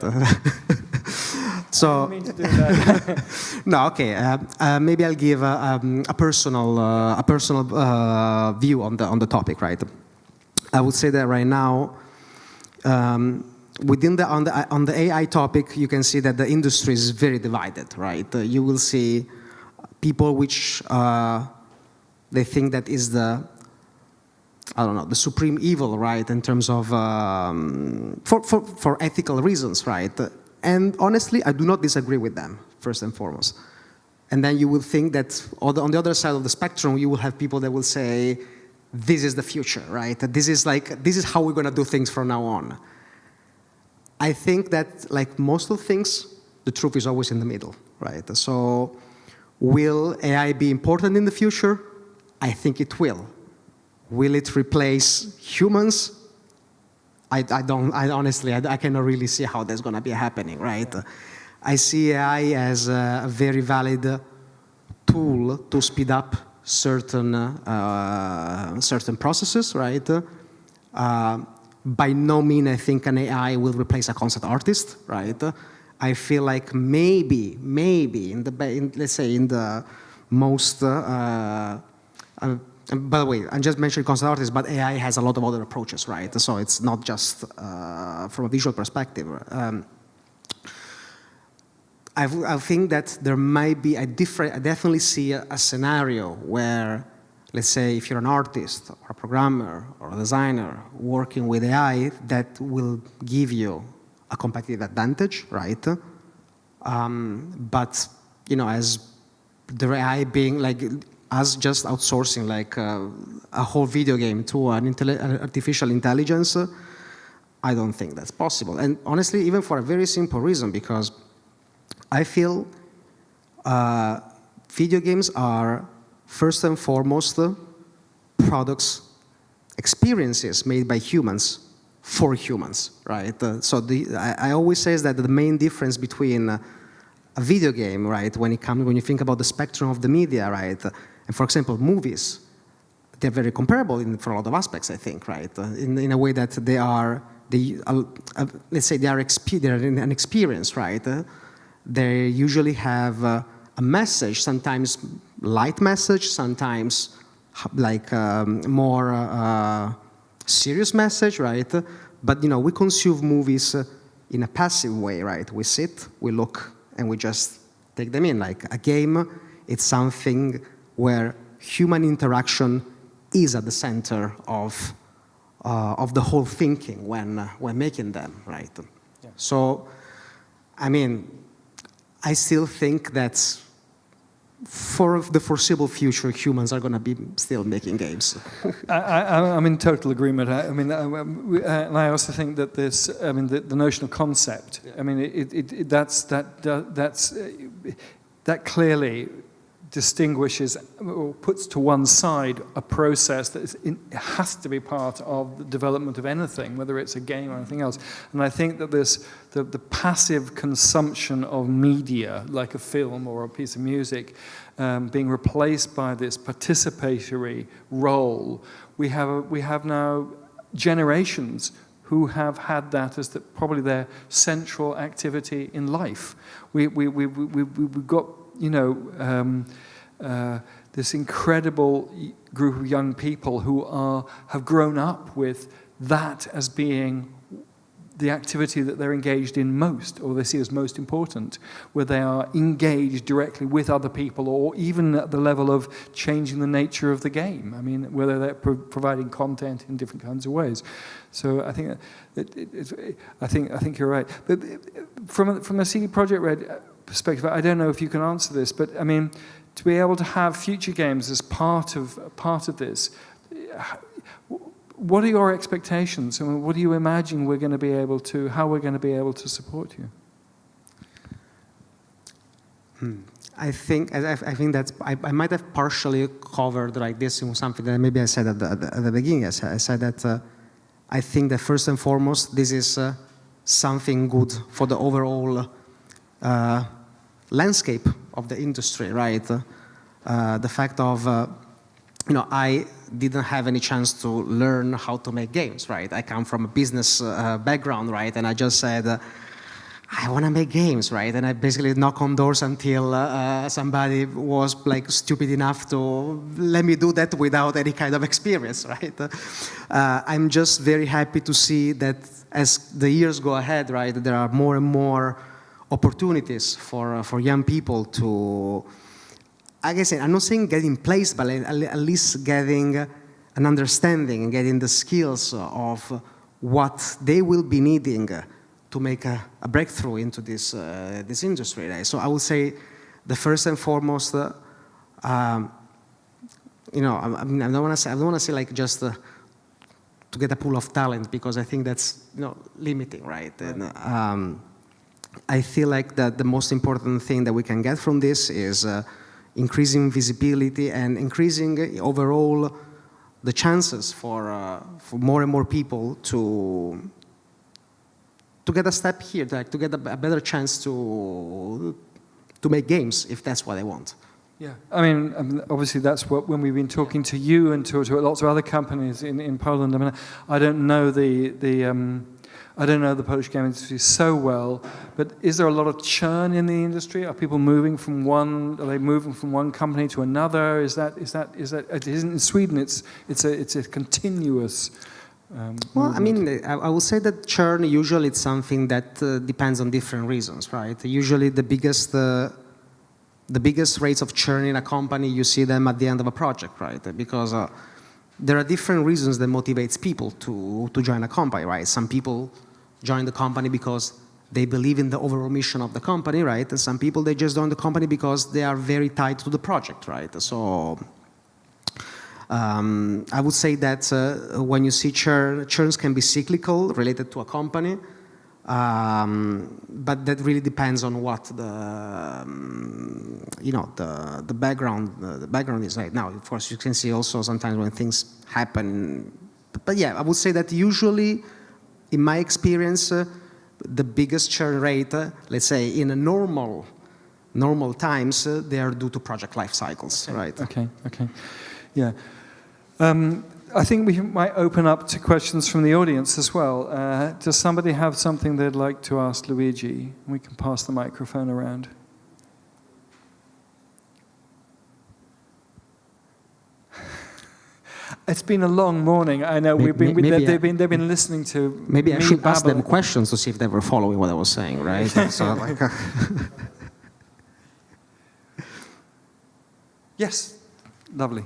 So, I didn't mean to do that. no, okay. Maybe I'll give a personal view on the topic, right? I would say that right now, within on the AI topic, you can see that the industry is very divided, right? You will see people which they think that is the, I don't know, the supreme evil, right? In terms of for ethical reasons, right? And honestly, I do not disagree with them, first and foremost. And then you will think that on the other side of the spectrum, you will have people that will say, this is the future, right? This is how we're going to do things from now on. I think that, like most of things, the truth is always in the middle, right? So will AI be important in the future? I think it will. Will it replace humans? I honestly cannot really see how that's going to be happening, right? Yeah. I see AI as a very valid tool to speed up certain processes, right? By no means I think an AI will replace a concept artist, right? I feel like maybe let's say in the most by the way, I'm just mentioning concept artists, but AI has a lot of other approaches, right? So it's not just from a visual perspective. I think that there might be I definitely see a scenario where, let's say, if you're an artist or a programmer or a designer working with AI, that will give you a competitive advantage, right? But, you know, as the AI being like, us just outsourcing like a whole video game to an artificial intelligence, I don't think that's possible. And honestly, even for a very simple reason, because I feel video games are first and foremost products, experiences made by humans for humans, right? So I always say that the main difference between a video game, right, when you think about the spectrum of the media, right, and for example, movies, they're very comparable for a lot of aspects, I think, right? In a way that let's say they're an experience, right? They usually have a message, sometimes light message, sometimes like more serious message, right? But you know, we consume movies in a passive way, right? We sit, we look, and we just take them in. Like a game, it's something where human interaction is at the center of the whole thinking when making them, right? Yeah. So, I mean, I still think that for the foreseeable future, humans are going to be still making games. I'm in total agreement. I mean, and I also think that this, I mean, the notion of concept. I mean, that clearly distinguishes or puts to one side a process that has to be part of the development of anything, whether it's a game or anything else. And I think that the passive consumption of media, like a film or a piece of music, being replaced by this participatory role, we have now generations who have had that as probably their central activity in life. We've got, you know, this incredible group of young people who have grown up with that as being the activity that they're engaged in most, or they see as most important, where they are engaged directly with other people, or even at the level of changing the nature of the game. I mean, whether they're providing content in different kinds of ways. So I think I think you're right. But from a CD Projekt Red perspective, I don't know if you can answer this, but I mean, to be able to have Futuregames as part of this, what are your expectations? I mean, what do you imagine how we're going to be able to support you? I think that I might have partially covered like this in something that maybe I said at the beginning. I said that I think that first and foremost this is something good for the overall landscape of the industry, right? The fact of I didn't have any chance to learn how to make games, right? I come from a business background, right? And I just said, I want to make games, right? And I basically knock on doors until somebody was like stupid enough to let me do that without any kind of experience, right? I'm just very happy to see that as the years go ahead, right, there are more and more opportunities for young people to, I guess, I'm not saying getting placed, but at least getting an understanding and getting the skills of what they will be needing to make a breakthrough into this industry. Right? So I would say the first and foremost, I don't want to say like just to get a pool of talent, because I think that's limiting, right? And I feel like that the most important thing that we can get from this is increasing visibility and increasing overall the chances for more and more people to get a step here, to get a better chance to make games, if that's what they want. Yeah, I mean, obviously that's what, when we've been talking to you and to lots of other companies in Poland, I mean, I don't know the Polish game industry so well, but is there a lot of churn in the industry? Are people moving from one company to another? Is that it isn't in Sweden, it's a continuous well, I mean, I would say that churn usually it's something that depends on different reasons, right? Usually the biggest rates of churn in a company, you see them at the end of a project, right? Because there are different reasons that motivates people to join a company, right? Some people join the company because they believe in the overall mission of the company, right? And some people, they just join the company because they are very tied to the project, right? So I would say that when you see churns can be cyclical, related to a company, but that really depends on what the background is right now. Of course, you can see also sometimes when things happen. But yeah, I would say that usually, in my experience, the biggest churn rate, let's say in a normal times, they are due to project life cycles, right? Okay. Yeah. I think we might open up to questions from the audience as well. Does somebody have something they'd like to ask Luigi? We can pass the microphone around. It's been a long morning. I know they've been listening to. Maybe I should ask them babble. questions to see if they were following what I was saying, right? So like. Yes, lovely.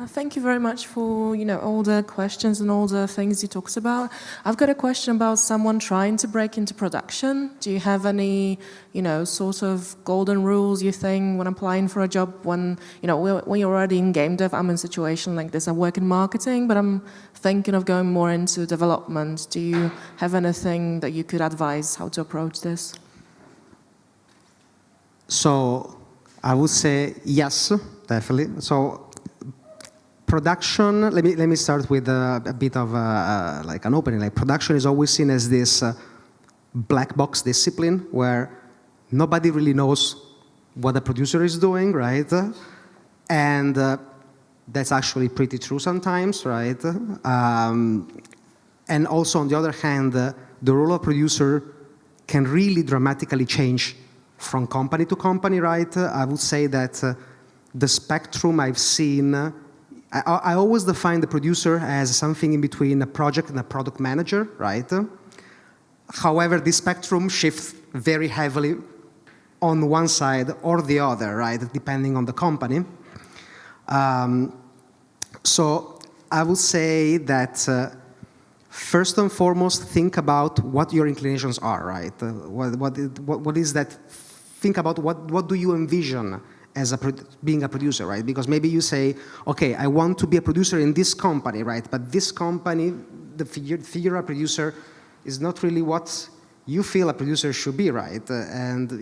Thank you very much for all the questions and all the things you talked about. I've got a question about someone trying to break into production. Do you have any sort of golden rules you think when applying for a job? When you're already in game dev, I'm in a situation like this. I work in marketing, but I'm thinking of going more into development. Do you have anything that you could advise how to approach this? So I would say yes, definitely. So production, let me start with a bit of like an opening. Like production is always seen as this black box discipline where nobody really knows what the producer is doing, right? And that's actually pretty true sometimes, right? And also on the other hand, the role of producer can really dramatically change from company to company, right? I would say that the spectrum I've seen, I always define the producer as something in between a project and a product manager, right? However, this spectrum shifts very heavily on one side or the other, right? Depending on the company. So I would say that first and foremost, think about what your inclinations are, right? What is that? Think about what do you envision as being a producer, right? Because maybe you say, okay, I want to be a producer in this company, right? But this company, the figure of producer is not really what you feel a producer should be, right? And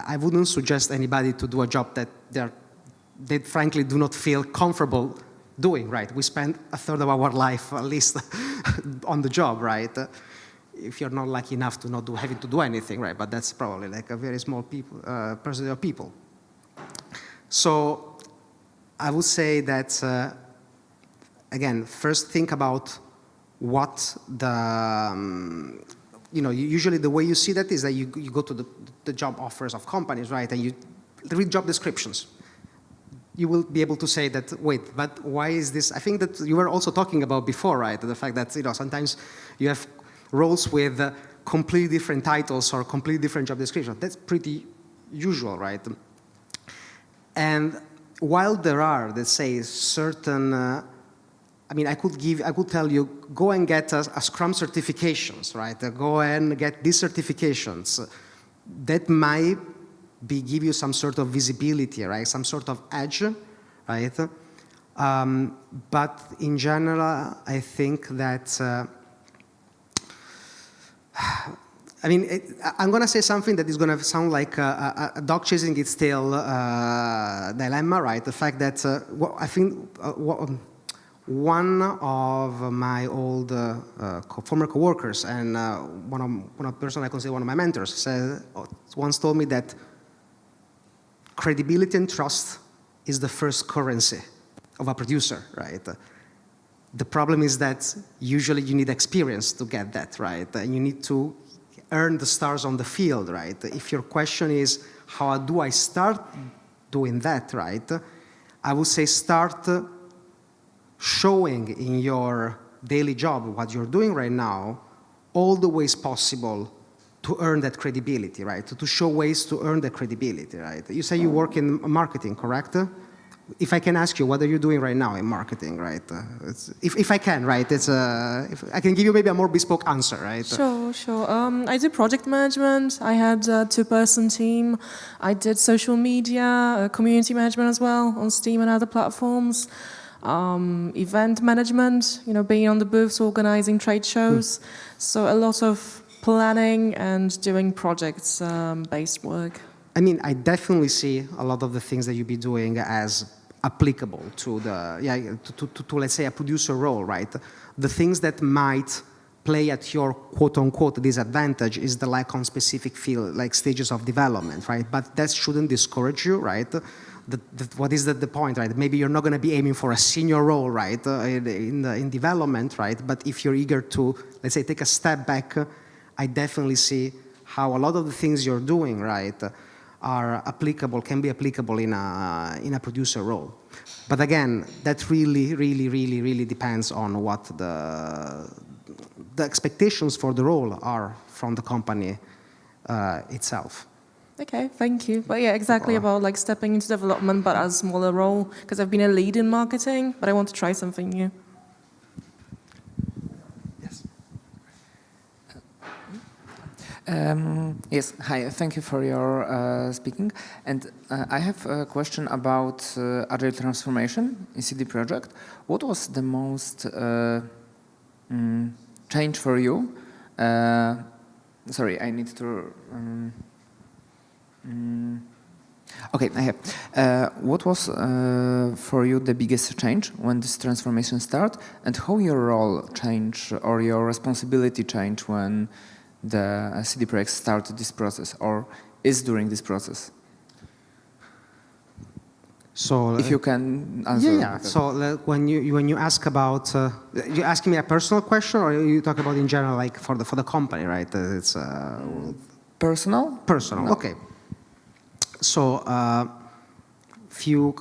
I wouldn't suggest anybody to do a job that they frankly do not feel comfortable doing, right? We spend a third of our life at least on the job, right? If you're not lucky enough to not having to do anything, right? But that's probably like a very small percentage of people. So I would say that, again, first think about what usually the way you see that is that you go to the job offers of companies, right? And you read job descriptions. You will be able to say that, wait, but why is this? I think that you were also talking about before, right? The fact that sometimes you have roles with completely different titles or completely different job descriptions. That's pretty usual, right? And while there are, let's say, certain, I could tell you, go and get a Scrum certifications, right? Go and get these certifications. That might give you some sort of visibility, right? Some sort of edge, right? But in general, I think that, I'm going to say something that is going to sound like a dog chasing its tail dilemma, right? The fact that I think one of my old former coworkers and one of the person I consider one of my mentors once told me that credibility and trust is the first currency of a producer, right? The problem is that usually you need experience to get that, right? And you need to earn the stars on the field, right? If your question is, how do I start doing that, right? I would say start showing in your daily job what you're doing right now all the ways possible to earn that credibility, right? To show ways to earn that credibility, right? You say you work in marketing, correct? If I can ask you, what are you doing right now in marketing, right? If I can, right? If I can give you maybe a more bespoke answer, right? Sure. I do project management. I had a 2-person team. I did social media, community management as well on Steam and other platforms. Event management, being on the booths, organizing trade shows. So a lot of planning and doing projects-based work. I definitely see a lot of the things that you'll be doing as applicable to let's say a producer role, right? The things that might play at your quote-unquote disadvantage is the lack on specific field, like stages of development, right? But that shouldn't discourage you, right? What is the point, right? Maybe you're not going to be aiming for a senior role, right, in development, right? But if you're eager to, let's say, take a step back, I definitely see how a lot of the things you're doing, right, can be applicable in a producer role. But again, that really depends on what the expectations for the role are from the company itself. Okay, thank you. But yeah, exactly about like stepping into development, but as a smaller role, because I've been a lead in marketing, but I want to try something new. Yes, hi, thank you for your speaking. And I have a question about agile transformation in CD Projekt. What was the most change for you? Sorry, I need to... okay, I have. What was for you the biggest change when this transformation started, and how your role changed or your responsibility changed when the CD Projekt started this process or is during this process? So if you can answer. Yeah. So when you ask about, you asking me a personal question, or you talk about in general, like for the company, right? It's personal. Personal. No. Okay. So few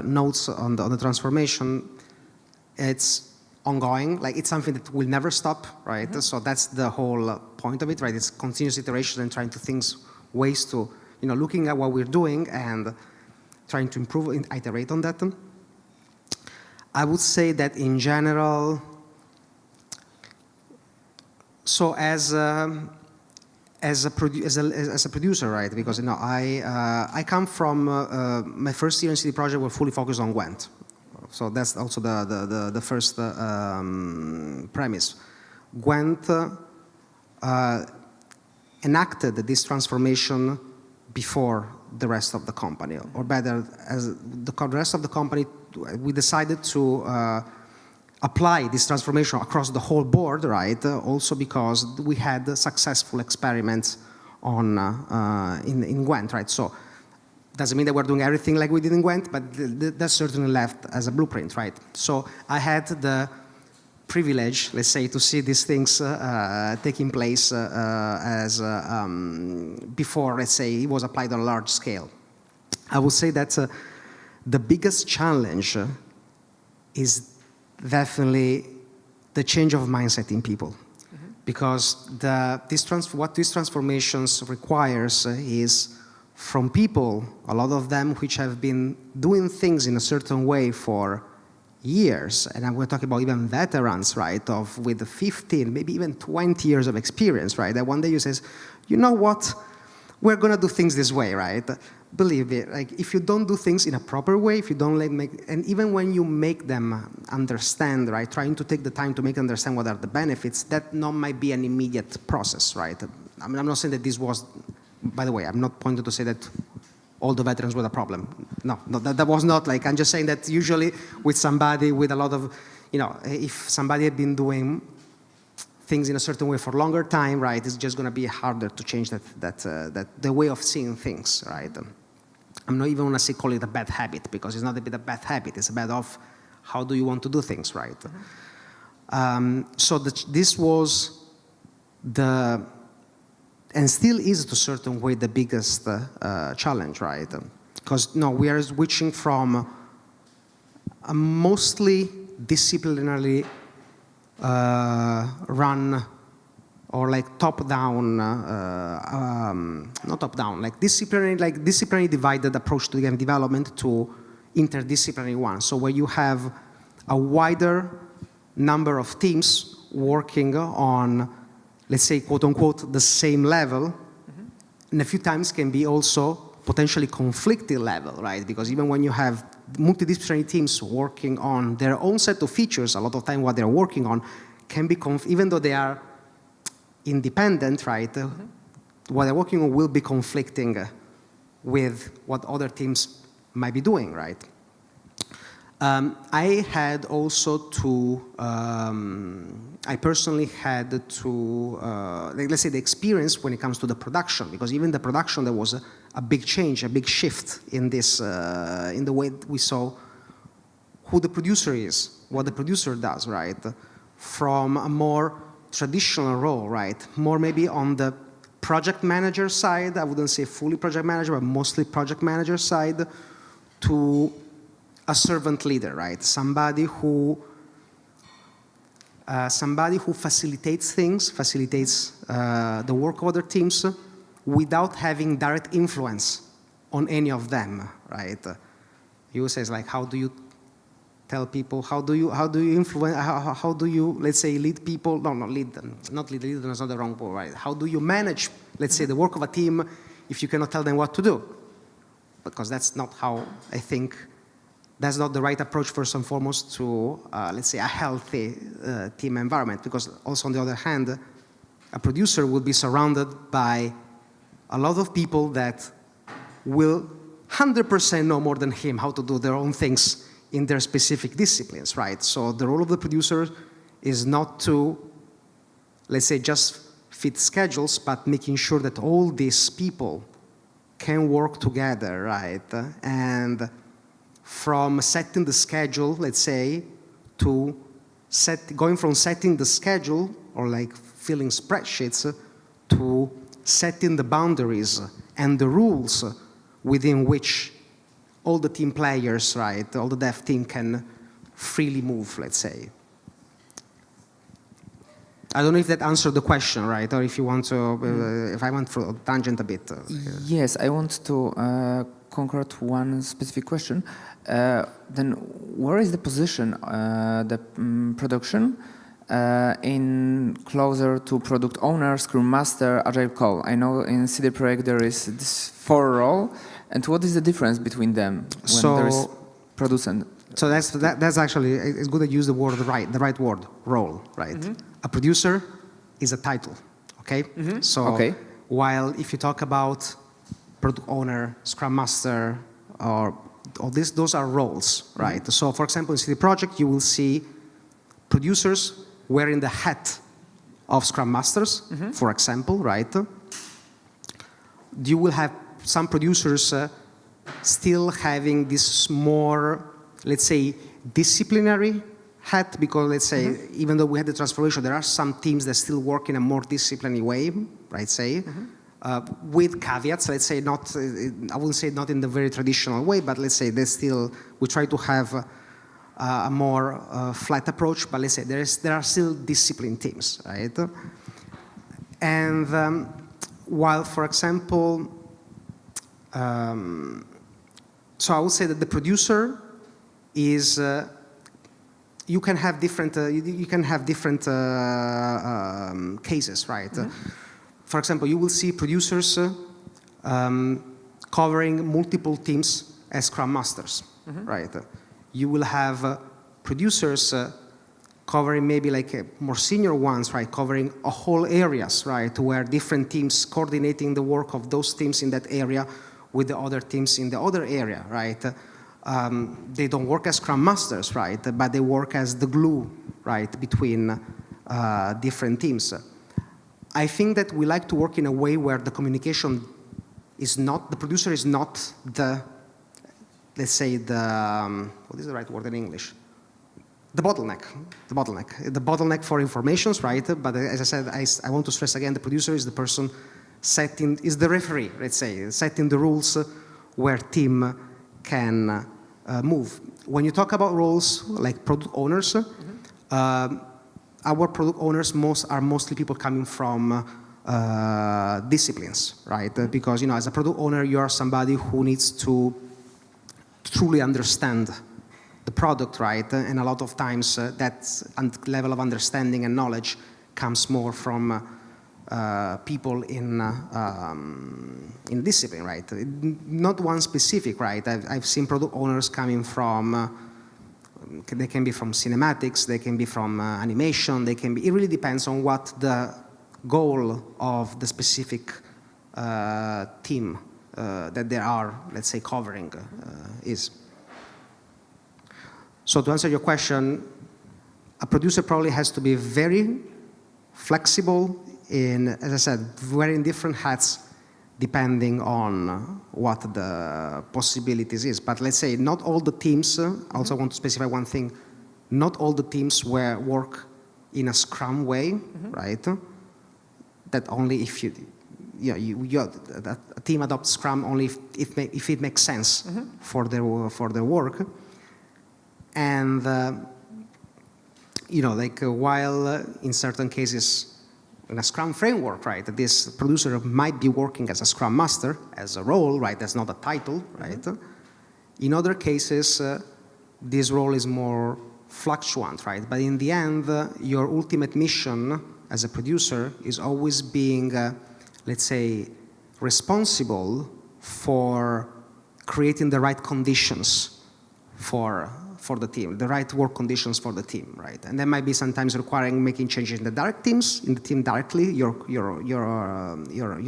notes on the transformation. It's ongoing, like it's something that will never stop, right? Mm-hmm. So that's the whole point of it, right? It's continuous iteration and trying to think ways to, looking at what we're doing and trying to improve and iterate on that. I would say that in general, so as a producer, right? Because I come from my first year in CD Projekt were fully focused on Gwent. So that's also the first premise. Gwent enacted this transformation before the rest of the company, or better, as the rest of the company, we decided to apply this transformation across the whole board, right? Also because we had successful experiments on in Gwent, right? So doesn't mean that we're doing everything like we did in Gwent, but that's certainly left as a blueprint, right? So I had the privilege, let's say, to see these things taking place as before, let's say, it was applied on a large scale. I would say that the biggest challenge is definitely the change of mindset in people. Because what these transformations requires is from people, a lot of them which have been doing things in a certain way for years, and we're talking about even veterans, right, with 15, maybe even 20 years of experience, right, that one day you says, you know what, we're gonna do things this way, right? Believe me, like if you don't do things in a proper way, if you don't and even when you make them understand, right, trying to take the time to make them understand what are the benefits, that not might be an immediate process, right? I mean, I'm not saying that this was, by the way, I'm not pointing to say that all the veterans were the problem. No, that was not like, I'm just saying that usually with somebody with a lot of, you know, if somebody had been doing things in a certain way for a longer time, right, it's just going to be harder to change that the way of seeing things, right? I'm not even going to call it a bad habit, because it's not a bit a bad habit, it's a bad of how do you want to do things, right? So this was and still is to a certain way the biggest challenge, right? Because we are switching from a mostly disciplinarily run or like top-down, not top-down, like disciplinary divided approach to game development to interdisciplinary one. So where you have a wider number of teams working on, let's say, quote-unquote, the same level, and a few times can be also potentially conflicting level, right? Because even when you have multidisciplinary teams working on their own set of features, a lot of time what they're working on can be, even though they are independent, right? What they're working on will be conflicting with what other teams might be doing, right? I had also to, I personally had to, let's say the experience when it comes to the production, because even the production there was a big change, a big shift in this, in the way we saw who the producer is, what the producer does, right? From a more traditional role, right? More maybe on the project manager side, I wouldn't say fully project manager, but mostly project manager side, to a servant leader, right? Somebody who facilitates things, facilitates the work of other teams without having direct influence on any of them, right? You say, like, how do you tell people, how do you influence, how do you, let's say, lead people? No, not lead them, lead them is not the wrong word, right? How do you manage, let's say, the work of a team if you cannot tell them what to do? Because that's not how I think, that's not the right approach first and foremost to, let's say, a healthy team environment. Because also on the other hand, a producer will be surrounded by a lot of people that will 100% know more than him how to do their own things in their specific disciplines, right? So the role of the producer is not to, let's say, just fit schedules, but making sure that all these people can work together, right? And from setting the schedule, let's say, to going from setting the schedule or like filling spreadsheets to setting the boundaries and the rules within which all the team players, right, all the dev team can freely move, let's say. I don't know if that answered the question, right? Or if you want to, if I went through a tangent a bit. Yes, I want to concrete one specific question. Then where is the position, the production, in closer to product owner, scrum master, agile call? I know in CD Projekt there is this 4 role, and what is the difference between them when there is producer? So that's actually, it's good to use the word the right word, role, right? A producer is a title, Okay? So while if you talk about product owner, scrum master, or this, those are roles, right? So for example, in CD Projekt, you will see producers wearing the hat of scrum masters, for example, right? You will have some producers still having this more, let's say, disciplinary hat, because let's say, even though we had the transformation, there are some teams that still work in a more disciplined way, right, say, with caveats, let's say not, I wouldn't say not in the very traditional way, but let's say they still, we try to have a more flat approach, but let's say there are still disciplined teams, right? And while, for example, so I would say that the producer is, you can have different, cases, right? For example, you will see producers covering multiple teams as Scrum Masters, right? You will have producers covering maybe like more senior ones, right? Covering a whole areas, right? Where different teams coordinating the work of those teams in that area with the other teams in the other area, right? They don't work as Scrum Masters, right? But they work as the glue, right? Between different teams. I think that we like to work in a way where the communication is not, the producer is not the, let's say the, what is the right word in English? The bottleneck, the bottleneck for informations, right? But as I said, I want to stress again, the producer is the person setting, is the referee, let's say, setting the rules where team can move. When you talk about roles like product owners, our product owners are mostly people coming from disciplines, right? Because, you know, as a product owner, you are somebody who needs to truly understand the product, right? And a lot of times that level of understanding and knowledge comes more from people in discipline, right? Not one specific, right? I've seen product owners coming from, they can be from cinematics, they can be from animation, they can be, it really depends on what the goal of the specific team that they are, let's say, covering is. So to answer your question, a producer probably has to be very flexible in, as I said, wearing different hats depending on what the possibilities is. But let's say not all the teams, I also want to specify one thing, not all the teams work in a Scrum way, right? That only if a team adopts Scrum only if it makes sense for their work. And, you know, like while in certain cases, in a Scrum framework, right, this producer might be working as a Scrum Master, as a role, right, that's not a title, right? In other cases, this role is more fluctuant, right? But in the end, your ultimate mission as a producer is always being, let's say, responsible for creating the right conditions for the team, the right work conditions for the team, right? And that might be sometimes requiring making changes in the direct teams, in the team directly you're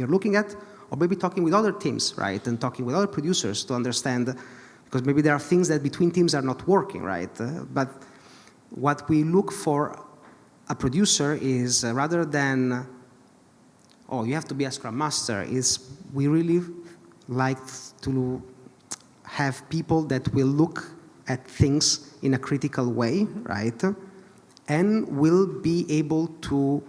looking at, or maybe talking with other teams, right? And talking with other producers to understand, because maybe there are things that between teams are not working, right? But what we look for a producer is rather than, oh, you have to be a Scrum Master, is we really like to have people that will look at things in a critical way, right? And will be able to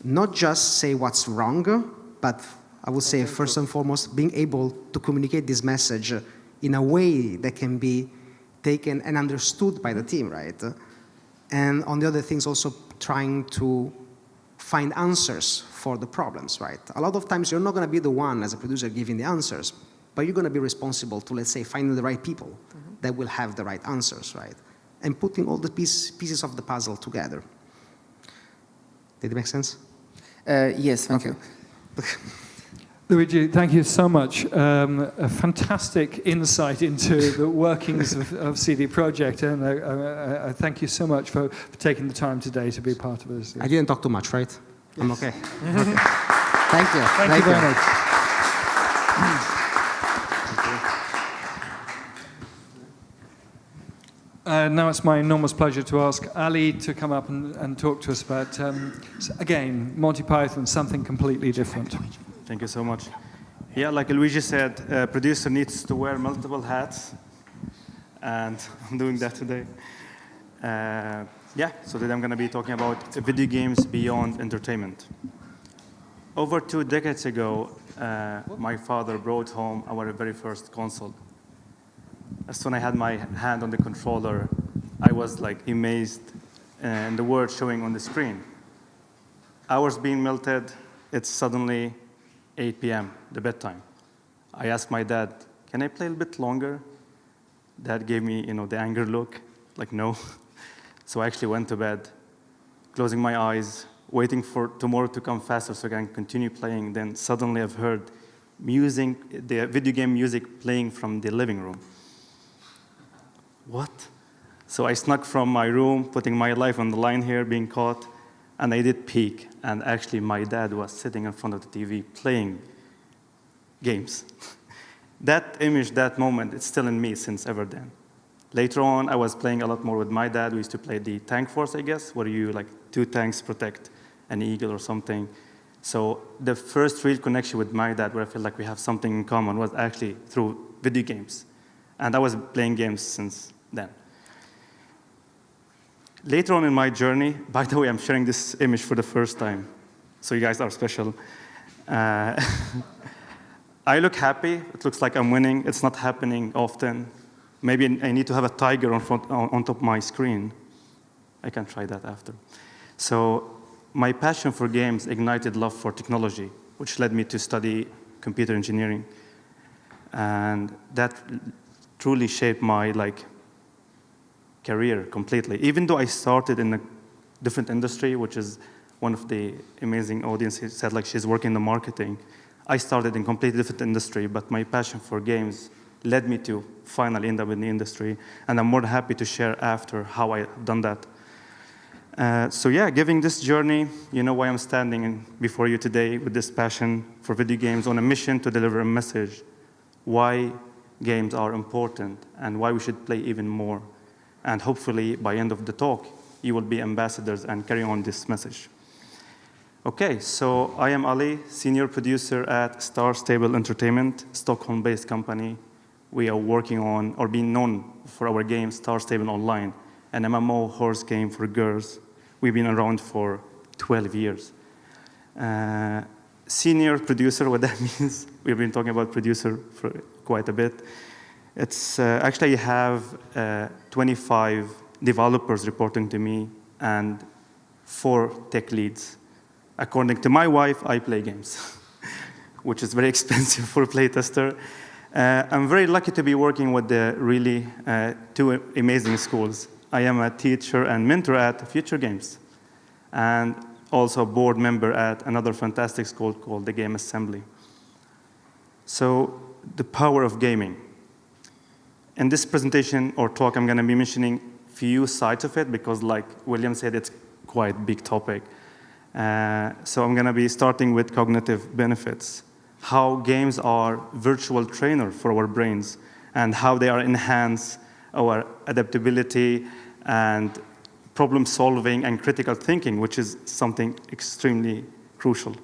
not just say what's wrong, but I would say first and foremost, being able to communicate this message in a way that can be taken and understood by the team, right? And on the other things, also trying to find answers for the problems, right? A lot of times you're not gonna be the one as a producer giving the answers, but you're gonna be responsible to, let's say, finding the right people that will have the right answers, right? And putting all the pieces of the puzzle together. Did it make sense? Yes, thank you. Luigi, thank you so much. A fantastic insight into the workings of CD Projekt, and I thank you so much for taking the time today to be part of this. I didn't talk too much, right? I'm okay. Okay. Thank you. Thank you very much. Now it's my enormous pleasure to ask Ali to come up and talk to us about, again, Monty Python, something completely different. Thank you so much. Yeah, like Luigi said, a producer needs to wear multiple hats, and I'm doing that today. Yeah, so today I'm going to be talking about video games beyond entertainment. Over 2 decades ago, my father brought home our very first console. As soon as I had my hand on the controller, I was like amazed and the words showing on the screen. Hours being melted, it's suddenly 8 p.m., the bedtime. I asked my dad, can I play a bit longer? Dad gave me, the anger look, like no. So I actually went to bed, closing my eyes, waiting for tomorrow to come faster so I can continue playing. Then suddenly I've heard music, the video game music playing from the living room. What? So I snuck from my room, putting my life on the line here, being caught, and I did peek. And actually, my dad was sitting in front of the TV playing games. That image, that moment, it's still in me since ever then. Later on, I was playing a lot more with my dad. We used to play the Tank Force, I guess, where you, 2 tanks protect an eagle or something. So the first real connection with my dad, where I feel like we have something in common, was actually through video games. And I was playing games since then. Later on in my journey, by the way, I'm sharing this image for the first time, so you guys are special. I look happy. It looks like I'm winning. It's not happening often. Maybe I need to have a tiger on top of my screen. I can try that after. So my passion for games ignited love for technology, which led me to study computer engineering. And that truly shaped my career completely. Even though I started in a different industry, which is one of the amazing audiences said she's working in the marketing, I started in a completely different industry, but my passion for games led me to finally end up in the industry, and I'm more than happy to share after how I've done that. So yeah, given this journey, you know why I'm standing before you today with this passion for video games on a mission to deliver a message, why games are important and why we should play even more. And hopefully, by the end of the talk, you will be ambassadors and carry on this message. Okay, so I am Ali, senior producer at Star Stable Entertainment, Stockholm-based company. We are working on, or being known for our game, Star Stable Online, an MMO horse game for girls. We've been around for 12 years. Senior producer, what that means, we've been talking about producer for quite a bit. It's actually I have 25 developers reporting to me and 4 tech leads. According to my wife, I play games, which is very expensive for a playtester. I'm very lucky to be working with the really 2 amazing schools. I am a teacher and mentor at Futuregames, and also a board member at another fantastic school called the Game Assembly. So the power of gaming. In this presentation or talk, I'm going to be mentioning few sides of it because, like William said, it's quite a big topic. So I'm going to be starting with cognitive benefits, how games are virtual trainer for our brains, and how they are enhance our adaptability and problem solving and critical thinking, which is something extremely crucial.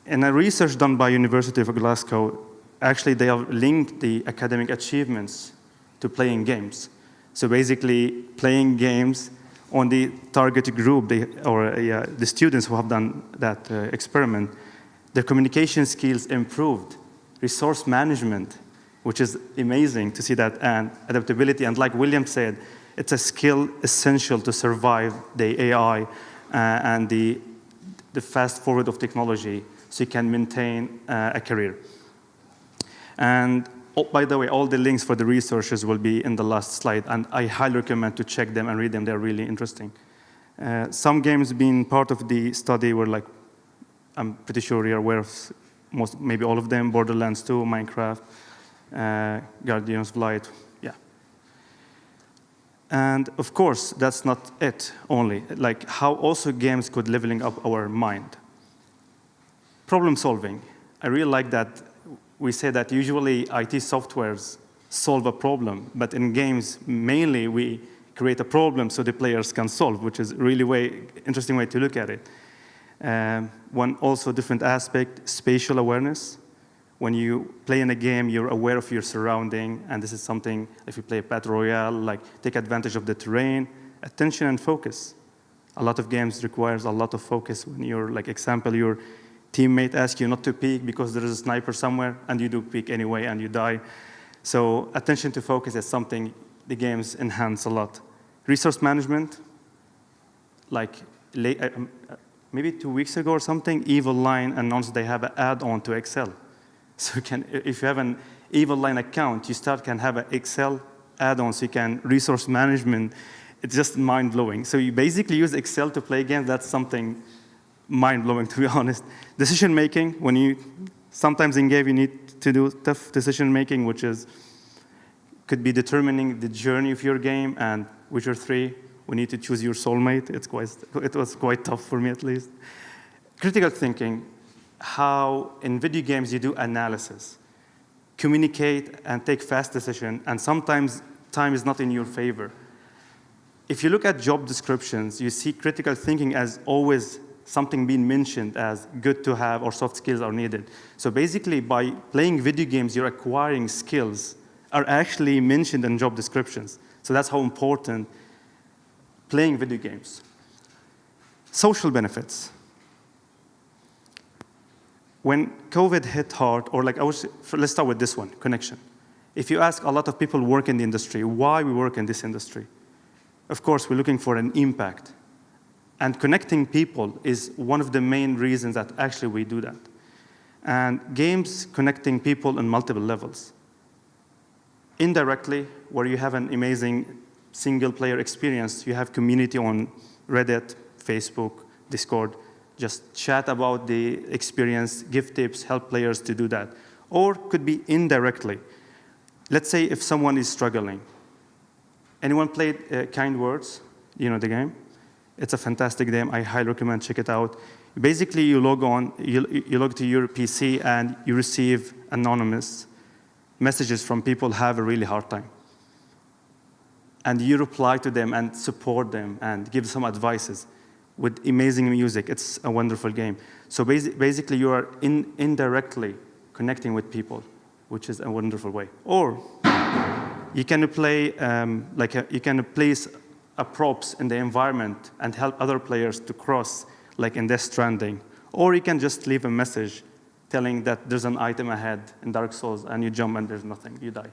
In a research done by University of Glasgow, actually they have linked the academic achievements to playing games. So basically, playing games on the targeted group, the students who have done that experiment, their communication skills improved, resource management, which is amazing to see that, and adaptability. And like William said, it's a skill essential to survive the AI and the fast forward of technology so you can maintain a career. And by the way, all the links for the researchers will be in the last slide, and I highly recommend to check them and read them. They're really interesting. Some games being part of the study were like, I'm pretty sure you're aware of maybe all of them, Borderlands 2, Minecraft, Guardians of Light, yeah. And of course, that's not it only, like how also games could leveling up our mind. Problem solving. I really like that we say that usually IT softwares solve a problem, but in games, mainly we create a problem so the players can solve, which is really interesting way to look at it. One also different aspect, spatial awareness. When you play in a game, you're aware of your surrounding, and this is something, if you play a Battle Royale, like take advantage of the terrain, attention and focus. A lot of games requires a lot of focus when you're, like example, your teammate asks you not to peek because there is a sniper somewhere, and you do peek anyway, and you die. So attention to focus is something the games enhance a lot. Resource management, like maybe 2 weeks ago or something, Evil Line announced they have an add-on to Excel. So if you have an Evil Line account, you can have an Excel add-on so you can resource management. It's just mind-blowing. So you basically use Excel to play games. That's something mind-blowing, to be honest. Decision-making, when you sometimes in game you need to do tough decision-making, which could be determining the journey of your game. And Witcher 3, we need to choose your soulmate. It was quite tough for me, at least. Critical thinking. How in video games you do analysis, communicate and take fast decisions, and sometimes time is not in your favor. If you look at job descriptions, you see critical thinking as always something being mentioned as good to have or soft skills are needed. So basically by playing video games, you're acquiring skills are actually mentioned in job descriptions. So that's how important playing video games. Social benefits. When COVID hit hard, or let's start with this one, connection. If you ask a lot of people who work in the industry, why we work in this industry? Of course, we're looking for an impact. And connecting people is one of the main reasons that actually we do that. And games connecting people on multiple levels. Indirectly, where you have an amazing single-player experience, you have community on Reddit, Facebook, Discord, just chat about the experience, give tips, help players to do that. Or could be indirectly. Let's say if someone is struggling. Anyone played Kind Words? You know the game? It's a fantastic game. I highly recommend check it out. Basically, you log on, you log to your PC, and you receive anonymous messages from people who have a really hard time. And you reply to them and support them and give some advices. With amazing music. It's a wonderful game. So basically, you are indirectly connecting with people, which is a wonderful way. Or you can play, you can place a props in the environment and help other players to cross, like in Death Stranding. Or you can just leave a message telling that there's an item ahead in Dark Souls, and you jump and there's nothing, you die.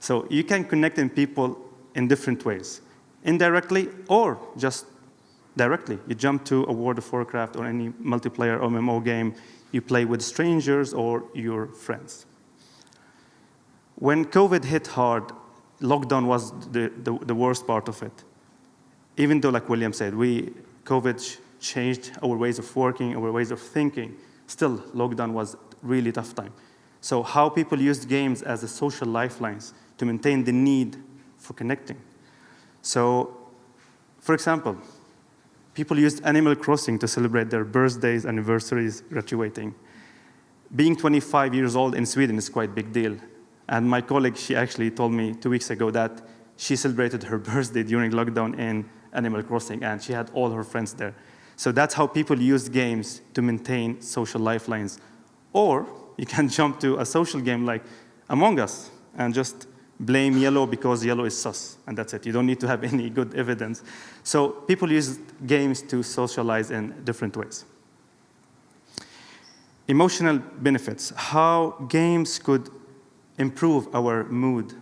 So you can connect in people in different ways. Indirectly or just directly. You jump to a World of Warcraft or any multiplayer MMO game, you play with strangers or your friends. When COVID hit hard, lockdown was the worst part of it. Even though, like William said, COVID changed our ways of working, our ways of thinking, still lockdown was really tough time. So how people used games as a social lifelines to maintain the need for connecting. So, for example, people used Animal Crossing to celebrate their birthdays, anniversaries, graduating. Being 25 years old in Sweden is quite a big deal. And my colleague, she actually told me 2 weeks ago that she celebrated her birthday during lockdown in Animal Crossing, and she had all her friends there. So that's how people use games to maintain social lifelines. Or you can jump to a social game like Among Us and just blame yellow because yellow is sus, and that's it. You don't need to have any good evidence. So people use games to socialize in different ways. Emotional benefits, how games could improve our mood,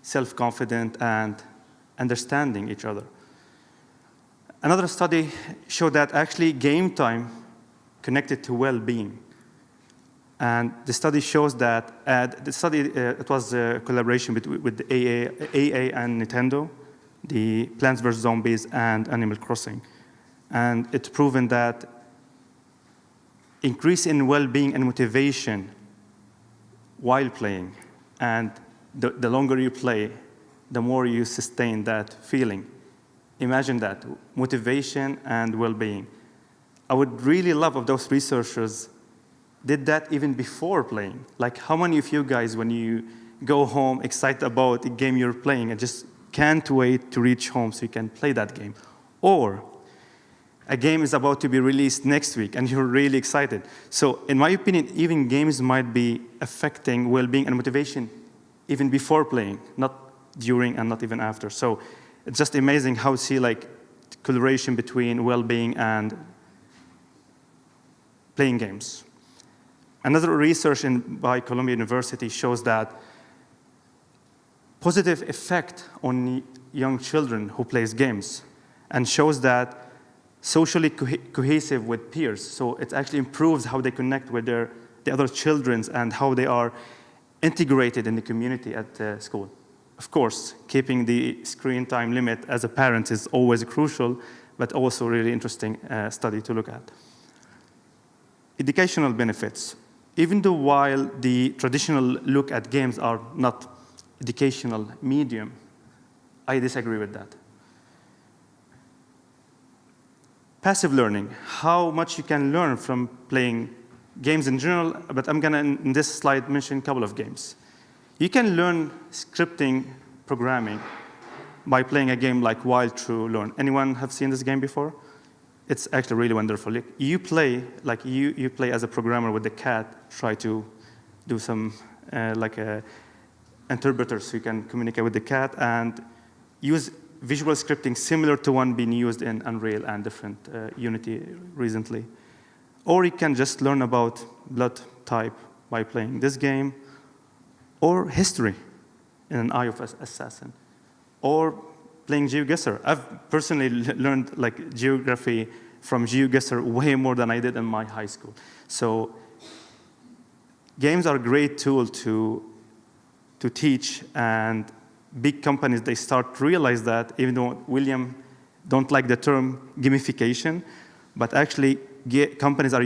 self-confidence, and understanding each other. Another study showed that actually game time connected to well-being. And the study shows that, it was a collaboration with the AA and Nintendo, the Plants vs. Zombies and Animal Crossing. And it's proven that increase in well-being and motivation while playing, and the longer you play, the more you sustain that feeling. Imagine that, motivation and well-being. I would really love if those researchers did that even before playing. Like, how many of you guys, when you go home excited about a game you're playing and just can't wait to reach home so you can play that game? Or a game is about to be released next week and you're really excited. So in my opinion, even games might be affecting well-being and motivation even before playing, not during and not even after. So it's just amazing how to see like correlation between well-being and playing games. Another research by Columbia University shows that positive effect on young children who plays games, and shows that socially cohesive with peers. So it actually improves how they connect with the other children and how they are integrated in the community at school. Of course, keeping the screen time limit as a parent is always crucial, but also really interesting study to look at. Educational benefits. Even though while the traditional look at games are not educational medium, I disagree with that. Passive learning, how much you can learn from playing games in general, but I'm gonna, in this slide, mention a couple of games. You can learn scripting programming by playing a game like Wild True Learn. Anyone have seen this game before? It's actually really wonderful. You play as a programmer with the cat, try to do some like a interpreter so you can communicate with the cat, and use visual scripting similar to one being used in Unreal and different Unity recently. Or you can just learn about blood type by playing this game, or history in an Eye of Assassin, or playing GeoGuessr. I've personally learned like geography from GeoGuessr way more than I did in my high school. So games are a great tool to teach, and big companies, they start to realize that, even though William don't like the term gamification, but actually companies are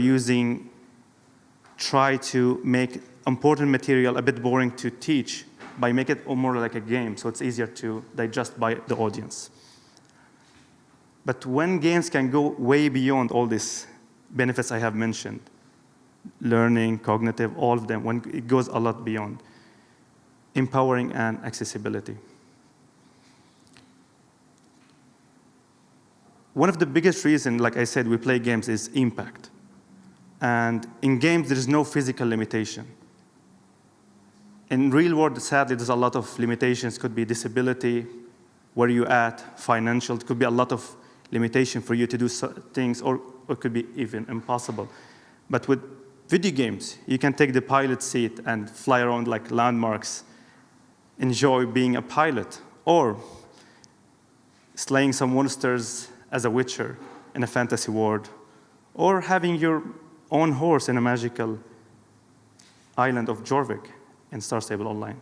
try to make important material a bit boring to teach by making it more like a game, so it's easier to digest by the audience. But when games can go way beyond all these benefits I have mentioned, learning, cognitive, all of them, when it goes a lot beyond, empowering and accessibility. One of the biggest reasons, like I said, we play games is impact. And in games, there is no physical limitation. In real world, sadly, there's a lot of limitations. Could be disability, where you at, financial. It could be a lot of limitation for you to do things, or it could be even impossible. But with video games, you can take the pilot seat and fly around like landmarks, enjoy being a pilot, or slaying some monsters as a witcher in a fantasy world, or having your own horse in a magical island of Jorvik in Star Stable Online.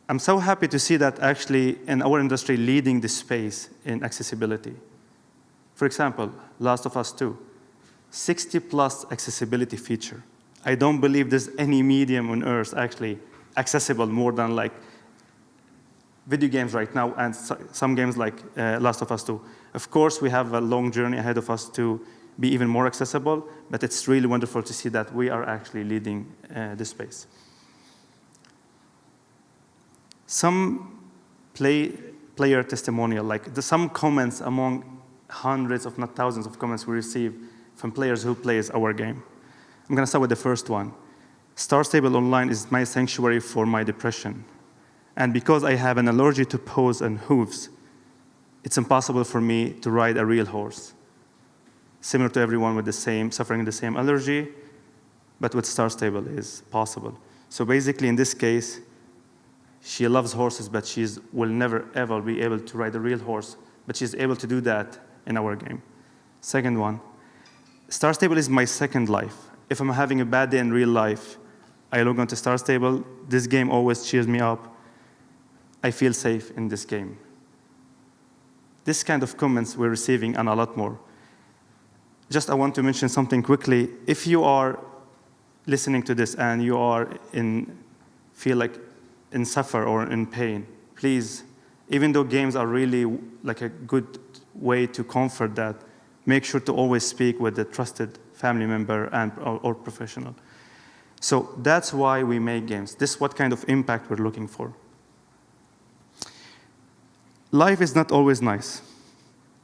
I'm so happy to see that actually in our industry leading the space in accessibility. For example, Last of Us 2, 60+ accessibility feature. I don't believe there's any medium on earth actually accessible more than like video games right now, and some games like Last of Us 2. Of course, we have a long journey ahead of us to be even more accessible, but it's really wonderful to see that we are actually leading this space. Some player testimonial, like some comments among hundreds, if not thousands of comments we receive from players who plays our game. I'm gonna start with the first one. Star Stable Online is my sanctuary for my depression. And because I have an allergy to paws and hooves, it's impossible for me to ride a real horse. Similar to everyone with suffering the same allergy, but with Star Stable is possible. So basically, in this case, she loves horses, but she will never, ever be able to ride a real horse, but she's able to do that in our game. Second one, Star Stable is my second life. If I'm having a bad day in real life, I log on to Star Stable. This game always cheers me up. I feel safe in this game. This kind of comments we're receiving, and a lot more. Just I want to mention something quickly. If you are listening to this and you are feel like in suffer or in pain, please, even though games are really like a good way to comfort that, make sure to always speak with a trusted family member or professional. So that's why we make games. This is what kind of impact we're looking for. Life is not always nice.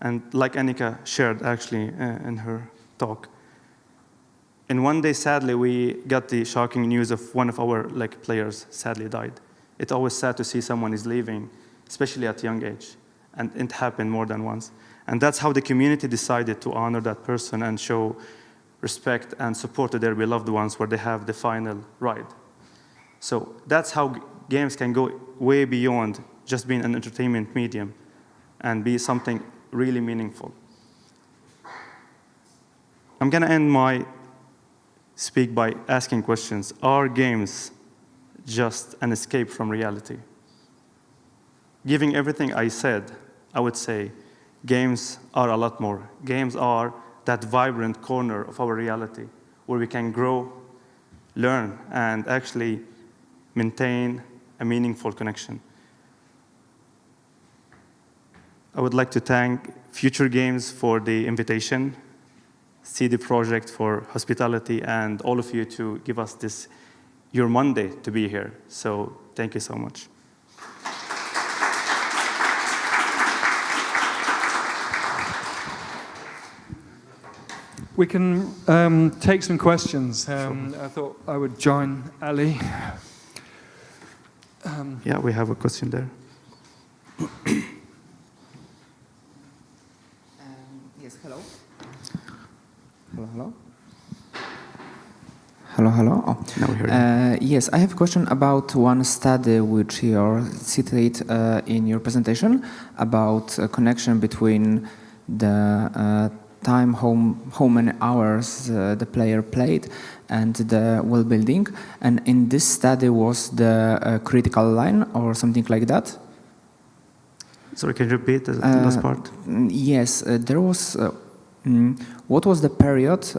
And like Annika shared actually in her talk. And one day, sadly, we got the shocking news of one of our players sadly died. It's always sad to see someone is leaving, especially at a young age. And it happened more than once. And that's how the community decided to honor that person and show respect and support to their beloved ones where they have the final ride. So that's how games can go way beyond just being an entertainment medium and be something really meaningful. I'm going to end my speak by asking questions. Are games just an escape from reality? Given everything I said, I would say games are a lot more. Games are that vibrant corner of our reality where we can grow, learn, and actually maintain a meaningful connection. I would like to thank Futuregames for the invitation, CD Projekt for hospitality, and all of you to give us this, your Monday to be here. So thank you so much. We can take some questions. I thought I would join Ali. Yeah, we have a question there. Yes, hello. Hello. Hello. Oh. Now we hear you. Yes, I have a question about one study which you cited in your presentation about a connection between the time, how many hours the player played, and the world building. And in this study was the critical line or something like that? Sorry, can you repeat the last part? Yes, there was. What was the period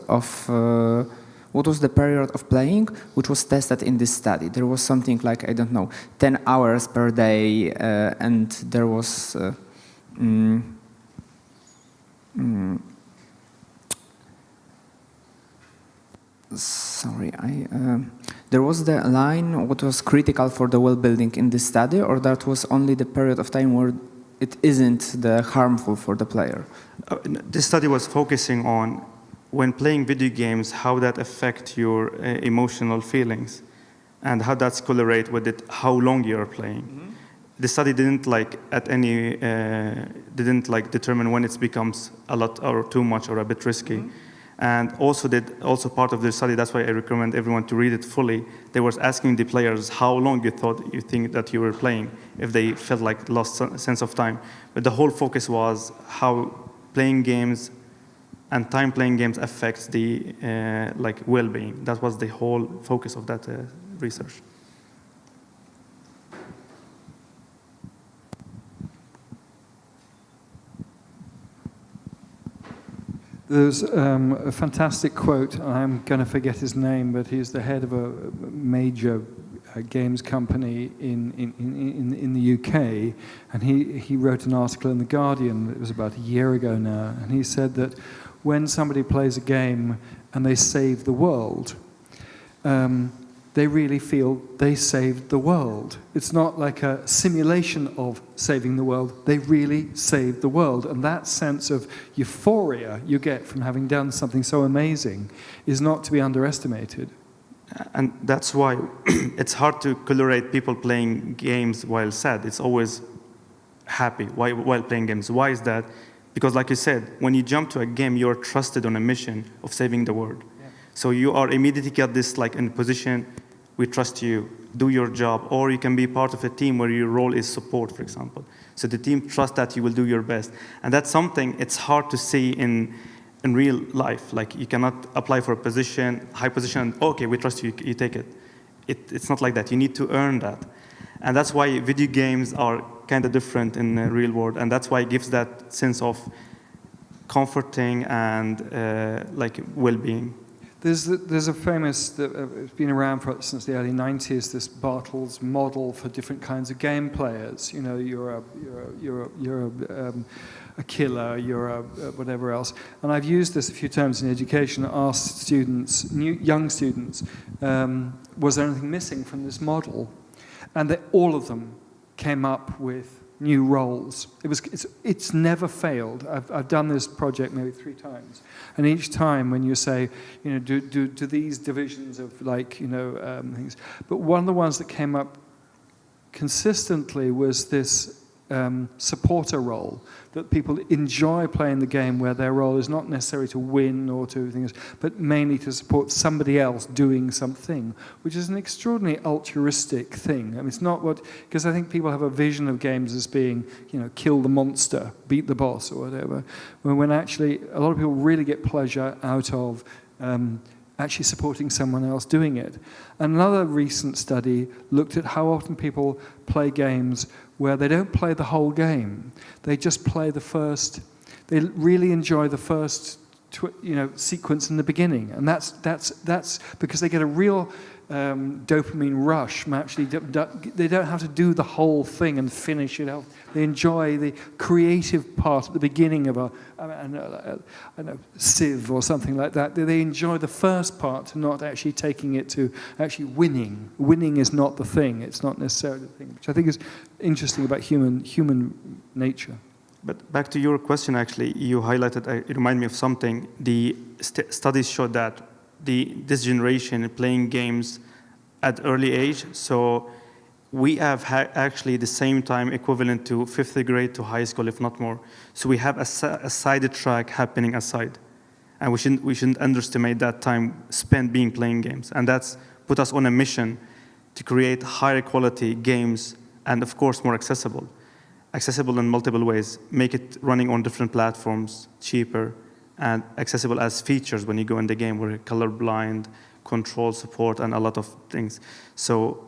of playing which was tested in this study? There was something like, I don't know, 10 hours per day, and there was. Sorry, there was the line what was critical for the world building in this study, or that was only the period of time where it isn't the harmful for the player? This study was focusing on when playing video games, how that affect your emotional feelings, and how that's correlate with it, how long you're playing. Mm-hmm. The study didn't determine when it becomes a lot or too much or a bit risky. Mm-hmm. And also part of the study, that's why I recommend everyone to read it fully. They were asking the players how long you think that you were playing, if they felt like lost sense of time. But the whole focus was how playing games and time playing games affects the well-being. That was the whole focus of that research. There's a fantastic quote. I'm going to forget his name, but he's the head of a major games company in the UK, and he wrote an article in The Guardian, it was about a year ago now, and he said that when somebody plays a game and they save the world, they really feel they saved the world. It's not like a simulation of saving the world, they really saved the world. And that sense of euphoria you get from having done something so amazing is not to be underestimated. And that's why it's hard to correlate people playing games while sad. It's always happy while playing games. Why is that? Because like you said, when you jump to a game, you're trusted on a mission of saving the world. Yeah. So you are immediately get this in a position, we trust you, do your job, or you can be part of a team where your role is support, for example. So the team trusts that you will do your best. And that's something it's hard to see in real life. Like you cannot apply for a position, high position, and okay, we trust you, you take it. It's not like that. You need to earn that. And that's why video games are kind of different in the real world. And that's why it gives that sense of comforting and well-being. There's a famous, it's been around since the early 90s, this Bartles model for different kinds of game players. You know, you're a killer, you're a whatever else. And I've used this a few times in education, asked students, young students, was there anything missing from this model? And all of them came up with new roles. It's never failed. I've done this project maybe 3 times, and each time when you say, you know, do these divisions of like, you know, things. But one of the ones that came up consistently was this supporter role, that people enjoy playing the game where their role is not necessarily to win or to things, but mainly to support somebody else doing something, which is an extraordinarily altruistic thing. I mean, it's not what, because I think people have a vision of games as being, you know, kill the monster, beat the boss or whatever, when actually a lot of people really get pleasure out of actually supporting someone else doing it. Another recent study looked at how often people play games where they don't play the whole game. They just play the first, they really enjoy the first sequence in the beginning. And that's because they get a real dopamine rush. Actually, they don't have to do the whole thing and finish it off. They enjoy the creative part at the beginning of a Civ or something like that. They enjoy the first part, not actually taking it to actually winning. Winning is not the thing. It's not necessarily the thing, which I think is interesting about human nature. But back to your question, actually, you highlighted, it reminded me of something. The studies showed that this generation playing games at early age, so we have actually the same time equivalent to 5th grade to high school, if not more. So we have a side track happening aside. And we shouldn't underestimate that time spent playing games. And that's put us on a mission to create higher quality games and, of course, more accessible. Accessible in multiple ways, make it running on different platforms, cheaper, and accessible as features when you go in the game. We're colorblind, control support, and a lot of things. So,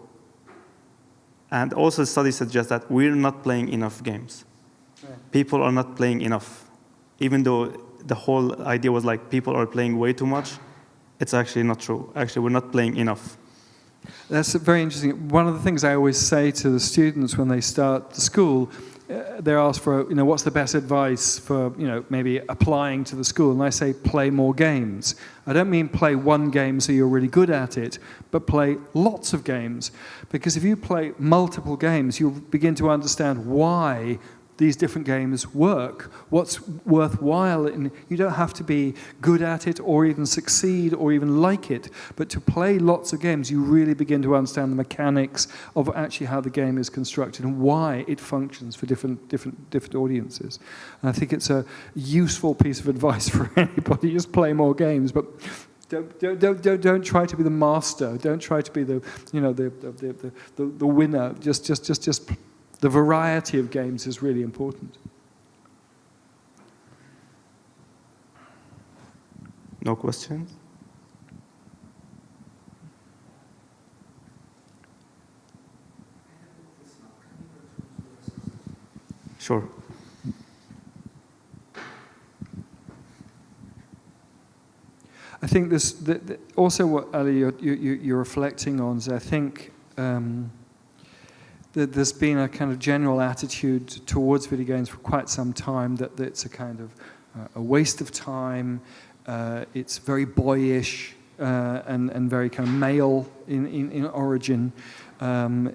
and also studies suggest that we're not playing enough games. Right. People are not playing enough. Even though the whole idea was like people are playing way too much, it's actually not true. Actually, we're not playing enough. That's very interesting. One of the things I always say to the students when they start the school, they're asked for, you know, what's the best advice for, you know, maybe applying to the school? And I say, play more games. I don't mean play one game so you're really good at it, but play lots of games. Because if you play multiple games, you'll begin to understand why these different games work, what's worthwhile. You don't have to be good at it or even succeed or even like it, but to play lots of games, you really begin to understand the mechanics of actually how the game is constructed and why it functions for different audiences. And I think it's a useful piece of advice for anybody. Just play more games, but don't try to be the master. Don't try to be the winner. Just the variety of games is really important. No questions? Sure. I think this also what Ali you're reflecting on is I think. There's been a kind of general attitude towards video games for quite some time that it's a kind of a waste of time, it's very boyish and very kind of male in origin,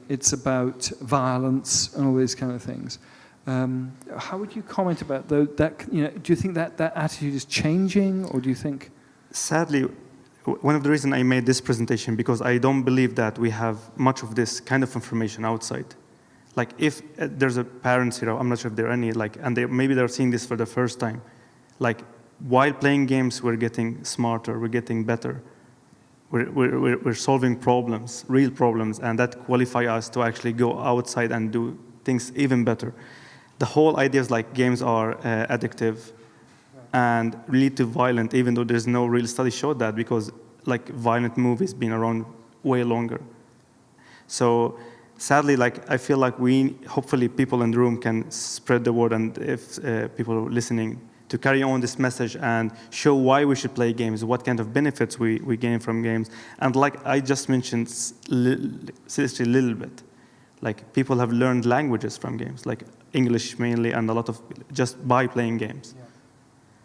it's about violence and all these kind of things. How would you comment about that? You know, do you think that attitude is changing, or do you think? Sadly, one of the reasons I made this presentation, because I don't believe that we have much of this kind of information outside. Like if there's a parents here, I'm not sure if there are any, like, and maybe they're seeing this for the first time. Like while playing games, we're getting smarter, we're getting better. We're solving problems, real problems, and that qualify us to actually go outside and do things even better. The whole idea is like games are addictive and lead to violent, even though there's no real study showed that, because like violent movies been around way longer. So sadly, like I feel like hopefully people in the room can spread the word, and if people listening to carry on this message and show why we should play games, what kind of benefits we gain from games. And like I just mentioned, seriously, a little bit, like people have learned languages from games, like English mainly, and a lot of just by playing games.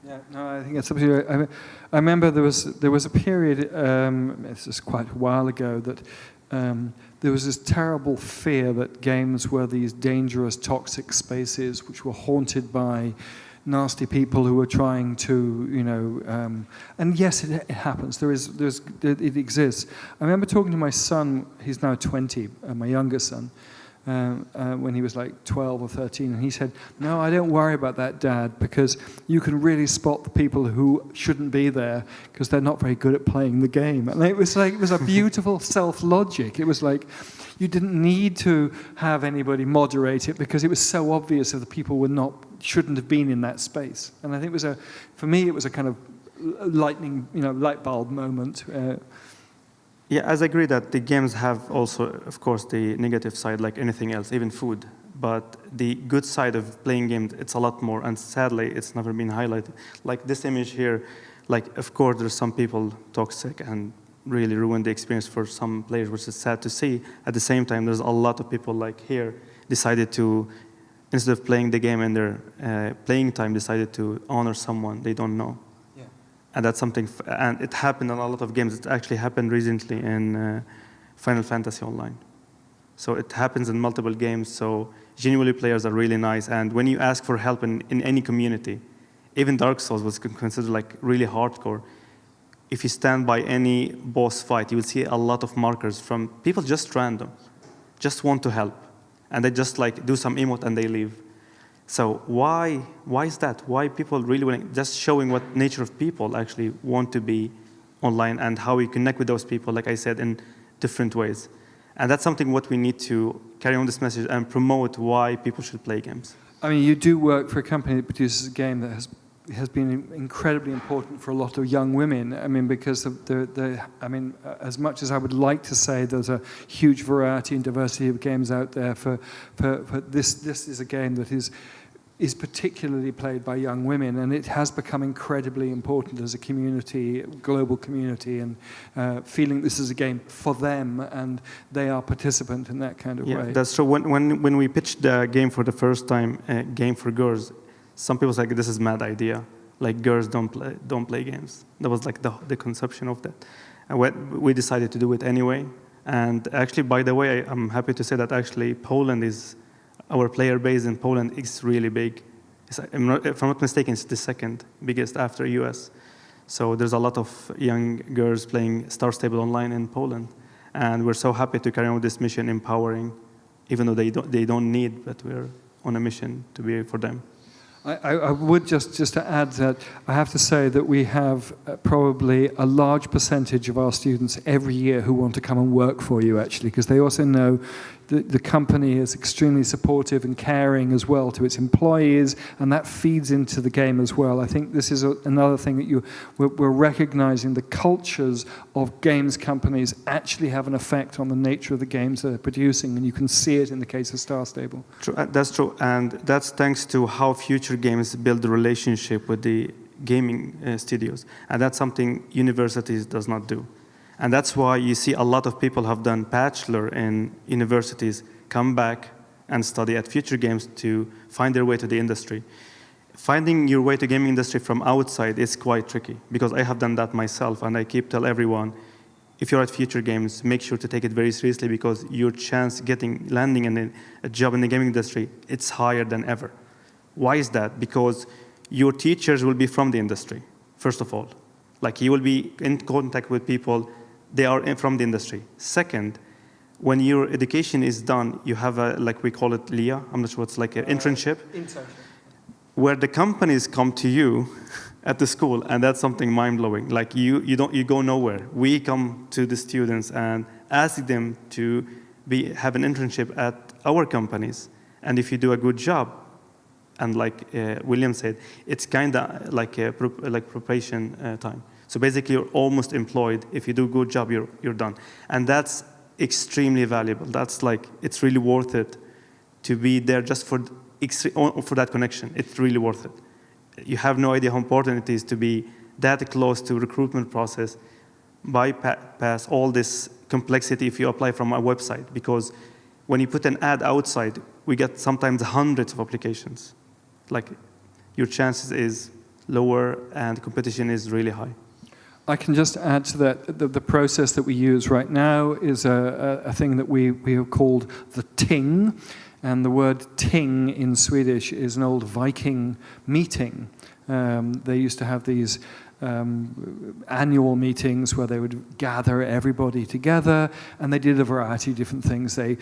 Yeah, no, I think it's absolutely right. I remember there was a period, it's just quite a while ago, that there was this terrible fear that games were these dangerous, toxic spaces which were haunted by nasty people who were trying to, you know, and yes, it happens. It exists. I remember talking to my son. He's now 20, my younger son. When he was like 12 or 13, and he said, "No, I don't worry about that, Dad, because you can really spot the people who shouldn't be there because they're not very good at playing the game." And it was a beautiful self-logic. It was like you didn't need to have anybody moderate it because it was so obvious that the people shouldn't have been in that space. And I think for me, it was a kind of light bulb moment. Yeah, as I agree that the games have also, of course, the negative side, like anything else, even food. But the good side of playing games, it's a lot more, and sadly, it's never been highlighted. Like this image here, like, of course, there's some people toxic and really ruin the experience for some players, which is sad to see. At the same time, there's a lot of people, like here, decided to, instead of playing the game in their playing time, decided to honor someone they don't know. And that's something, and it happened in a lot of games. It actually happened recently in Final Fantasy Online. So it happens in multiple games, so genuinely players are really nice. And when you ask for help in any community, even Dark Souls was considered like really hardcore. If you stand by any boss fight, you will see a lot of markers from people just random, just want to help. And they just like do some emote and they leave. So why is that? Why people really want, just showing what nature of people actually want to be online and how we connect with those people, like I said, in different ways. And that's something what we need to carry on this message and promote why people should play games. I mean, you do work for a company that produces a game that has been incredibly important for a lot of young women. I mean, because as much as I would like to say there's a huge variety and diversity of games out there, for this is a game that is particularly played by young women, and it has become incredibly important as a community, global community, and feeling this is a game for them, and they are participant in that kind of way. Yeah, that's true. When we pitched the game for the first time, game for girls, some people say this is a mad idea. Like girls don't play games. That was like the conception of that. And we decided to do it anyway. And actually, by the way, I'm happy to say that actually Poland is, our player base in Poland is really big. If I'm not mistaken, it's the second biggest after US. So there's a lot of young girls playing Star Stable Online in Poland. And we're so happy to carry on with this mission, empowering, even though they don't need, but we're on a mission to be for them. I would just to add that I have to say that we have probably a large percentage of our students every year who want to come and work for you, actually, because they also know that the company is extremely supportive and caring as well to its employees, and that feeds into the game as well. I think this is another thing that we're recognizing the cultures of games companies actually have an effect on the nature of the games they're producing, and you can see it in the case of Star Stable. True, that's true, and that's thanks to how Futuregames build the relationship with the gaming studios, and that's something universities does not do. And that's why you see a lot of people have done bachelor in universities, come back and study at Futuregames to find their way to the industry. Finding your way to gaming industry from outside is quite tricky, because I have done that myself, and I keep telling everyone, if you're at Futuregames, make sure to take it very seriously, because your chance landing in a job in the gaming industry, it's higher than ever. Why is that? Because your teachers will be from the industry, first of all. Like, you will be in contact with people, they are from the industry. Second, when your education is done, you have a, like we call it LIA, I'm not sure what's like an internship, where the companies come to you at the school, and that's something mind-blowing. Like you go nowhere. We come to the students and ask them to have an internship at our companies, and if you do a good job, and like William said, it's kind of like a preparation time. So basically, you're almost employed. If you do a good job, you're done. And that's extremely valuable. That's like, it's really worth it to be there just for that connection. It's really worth it. you have no idea how important it is to be that close to recruitment process, bypass all this complexity if you apply from a website, because when you put an ad outside, we get sometimes hundreds of applications. Like, your chances is lower and competition is really high. I can just add to that, the process that we use right now is a thing that we have called the ting, and the word ting in Swedish is an old Viking meeting. They used to have these annual meetings where they would gather everybody together, and they did a variety of different things. They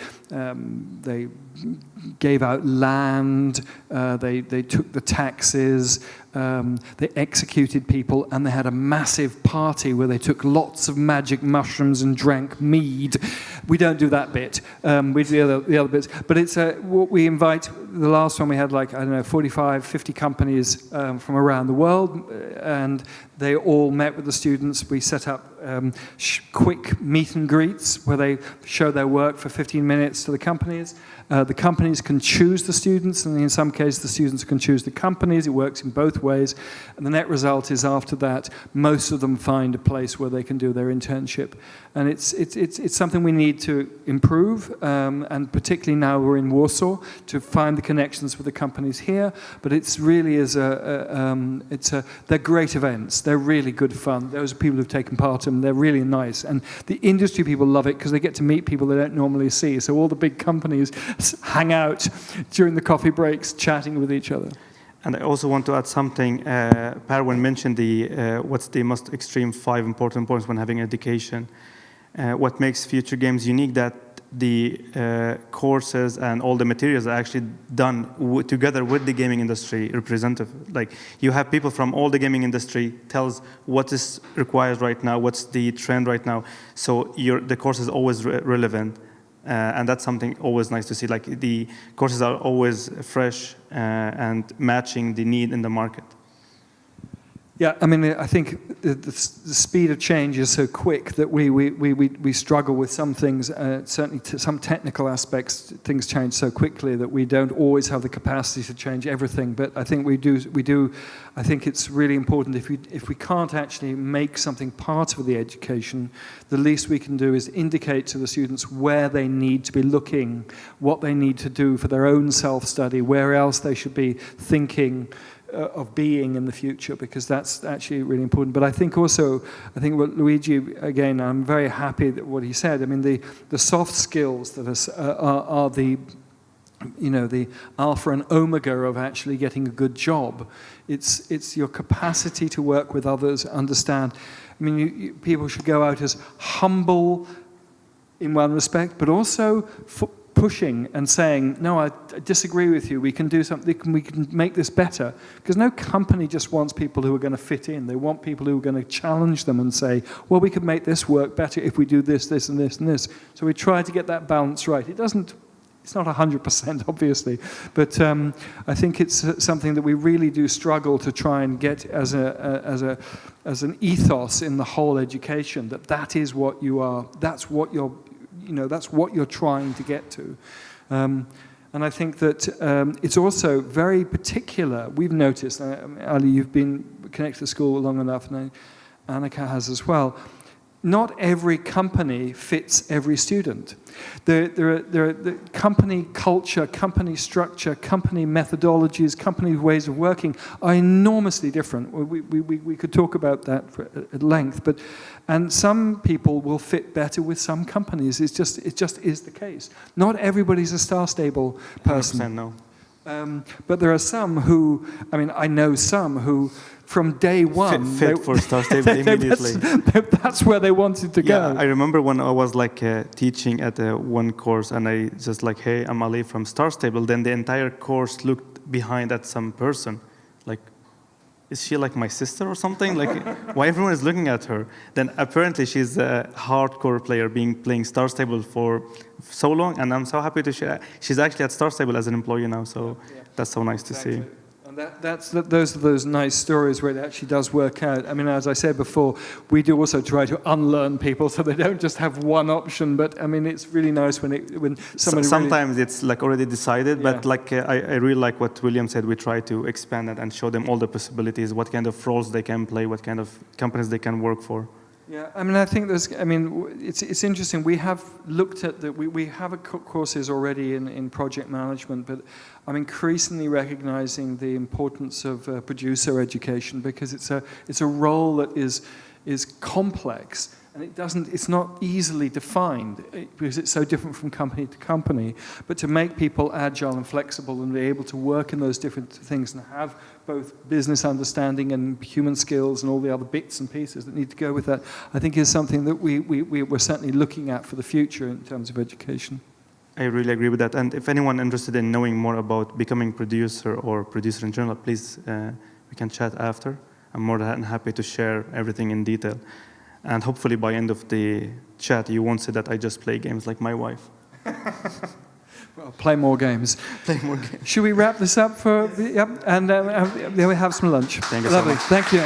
gave out land, they took the taxes, they executed people, and they had a massive party where they took lots of magic mushrooms and drank mead. We don't do that bit. We do the other bits. But it's what we invite. The last one we had, like, I don't know, 45, 50 companies from around the world, and they all met with the students. We set up quick meet and greets where they show their work for 15 minutes to the companies. The companies can choose the students, and in some cases the students can choose the companies. It works in both ways. And the net result is, after that, most of them find a place where they can do their internship. And it's something we need to improve, and particularly now we're in Warsaw, to find the connections with the companies here. But it's really they're great events. They're really good fun. Those are people who've taken part in them. They're really nice. And the industry people love it because they get to meet people they don't normally see. So all the big companies hang out during the coffee breaks, chatting with each other. And I also want to add something. Perwin mentioned what's the most extreme 5 important points when having education. What makes Futuregames unique, that the courses and all the materials are actually done together with the gaming industry representative. Like, you have people from all the gaming industry tells what is required right now, what's the trend right now. So the course is always relevant. And that's something always nice to see. Like, the courses are always fresh and matching the need in the market. Yeah, I mean, I think the speed of change is so quick that we struggle with some things. Certainly, some technical aspects, things change so quickly that we don't always have the capacity to change everything. But I think we do. I think it's really important, if we can't actually make something part of the education, the least we can do is indicate to the students where they need to be looking, what they need to do for their own self-study, where else they should be thinking of being in the future, because that's actually really important. But I think also, what Luigi, again, I'm very happy that what he said. I mean, the soft skills that are the alpha and omega of actually getting a good job. It's your capacity to work with others, understand. I mean, people should go out as humble in one respect, but also pushing and saying, no, I disagree with you, we can do something, we can make this better. Because no company just wants people who are going to fit in. They want people who are going to challenge them and say, well, we could make this work better if we do this, this, and this, and this. So we try to get that balance right. It's not 100%, obviously, but I think it's something that we really do struggle to try and get as an ethos in the whole education, that is what you are, that's what you're trying to get to. And I think that it's also very particular. We've noticed, Ali, you've been connected to the school long enough, and Annika has as well. Not every company fits every student. The company culture, company structure, company methodologies, company ways of working are enormously different. We could talk about that at length, and some people will fit better with some companies. It just is the case. Not everybody's a star-stable person. 100% no. But there are some who, I mean, I know some who, from day one, fit for Star Stable immediately. That's where they wanted to go. Yeah, I remember when I was like teaching at one course, and I just like, hey, I'm Ali from Star Stable. Then the entire course looked behind at some person, like, is she like my sister or something? Like, why everyone is looking at her? Then apparently she's a hardcore player, playing Star Stable for so long, and I'm so happy to share. She's actually at Star Stable as an employee now, so that's so nice to see. And those are those nice stories where it actually does work out. I mean, as I said before, we do also try to unlearn people so they don't just have one option. But I mean, it's really nice when somebody. Sometimes it's like already decided, but like I really like what William said. We try to expand it and show them all the possibilities, what kind of roles they can play, what kind of companies they can work for. Yeah, I mean, I think it's interesting. We have looked at we have courses already in project management, but I'm increasingly recognizing the importance of producer education because it's a role that is complex and it's not easily defined because it's so different from company to company. But to make people agile and flexible and be able to work in those different things and have both business understanding and human skills and all the other bits and pieces that need to go with that, I think is something that we're certainly looking at for the future in terms of education. I really agree with that. And if anyone interested in knowing more about becoming producer or producer in general, please, we can chat after. I'm more than happy to share everything in detail. And hopefully by end of the chat, you won't say that I just play games like my wife. Well, play more games. Play more games. Should we wrap this up for? Yep, and then we have some lunch. Thank you Lovely. so much. Thank you.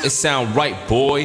It sound right, boy.